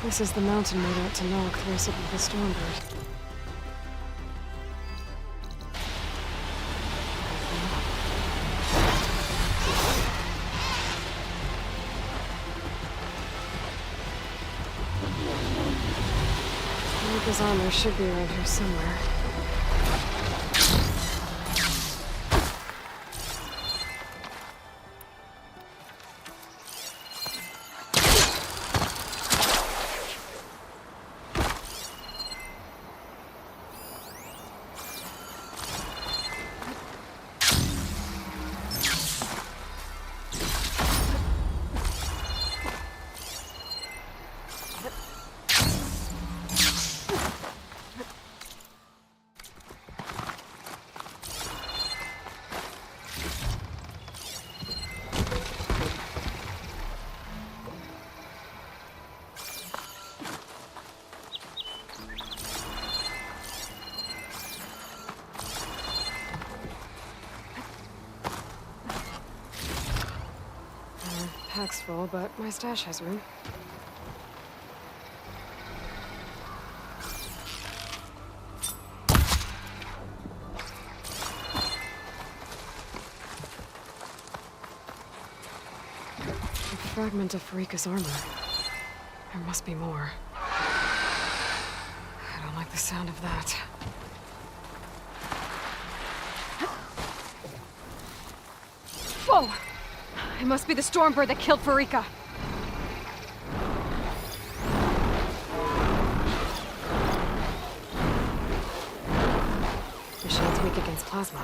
This is the mountain made out to knock Thrasid with the Stormbird. His armor should be around here somewhere. Pack's full, but my stash has room. A fragment of Farika's armor. There must be more. I don't like the sound of that. Whoa! It must be the Stormbird that killed Farika. Machine's weak against plasma.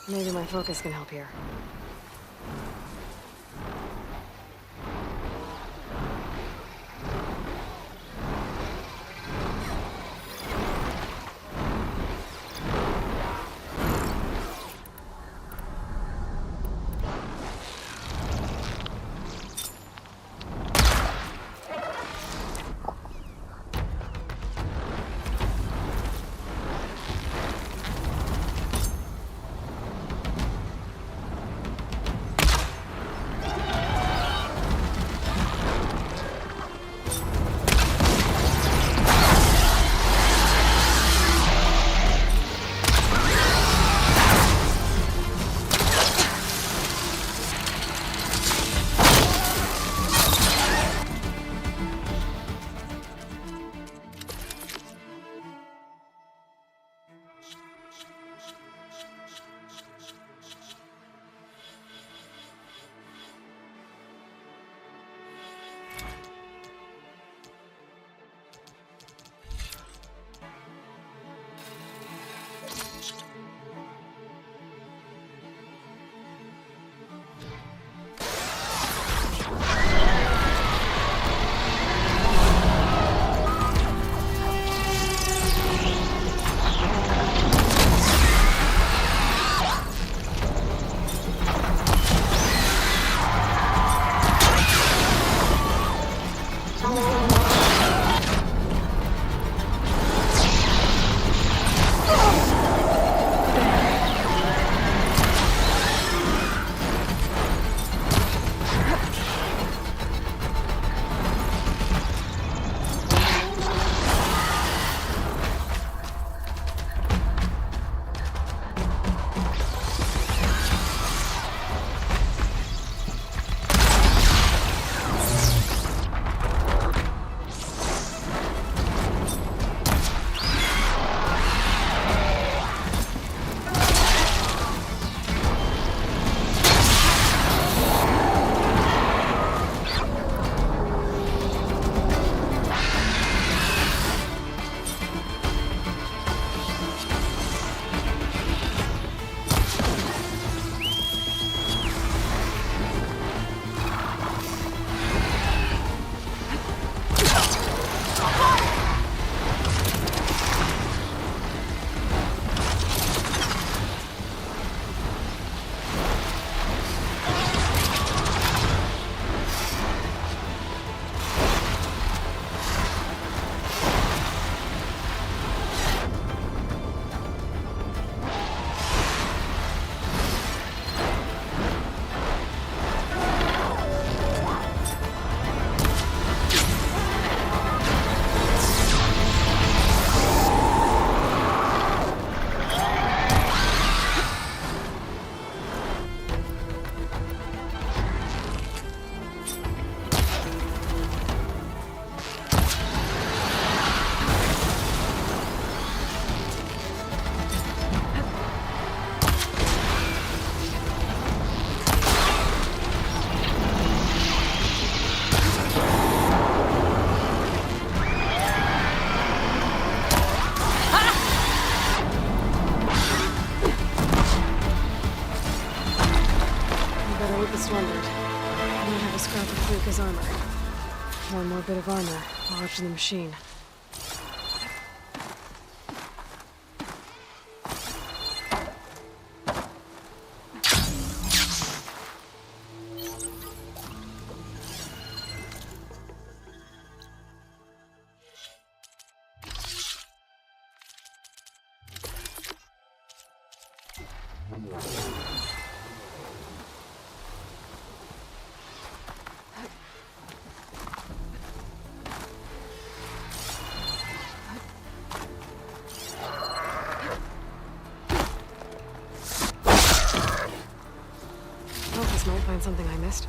Maybe my focus can help here. the Stormbird. I might have a scrap of Freeka's armor. One more bit of armor lodged in the machine. Might find something I missed.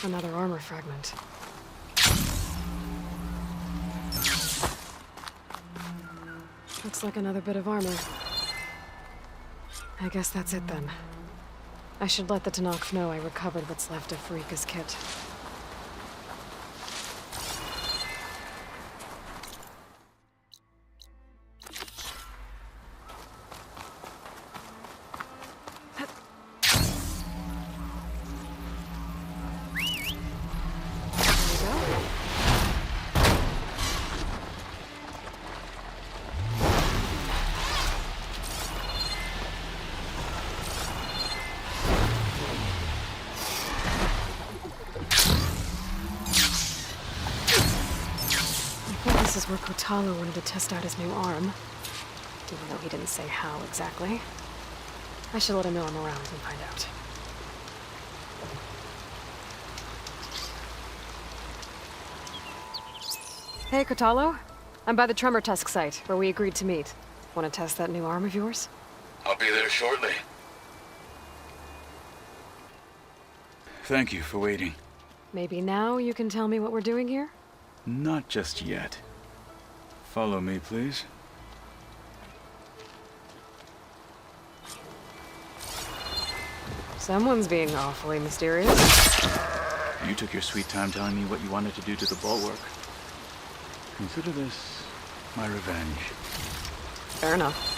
Another armor fragment. Looks like another bit of armor. I guess that's it then. I should let the Tenakth know I recovered what's left of Freeka's kit. This is where Kotallo wanted to test out his new arm. Even though he didn't say how exactly. I should let him know I'm around and find out. Hey, Kotallo. I'm by the Tremor Tusk site, where we agreed to meet. Want to test that new arm of yours? I'll be there shortly. Thank you for waiting. Maybe now you can tell me what we're doing here? Not just yet. Follow me, please. Someone's being awfully mysterious. You took your sweet time telling me what you wanted to do to the bulwark. Consider this my revenge. Fair enough.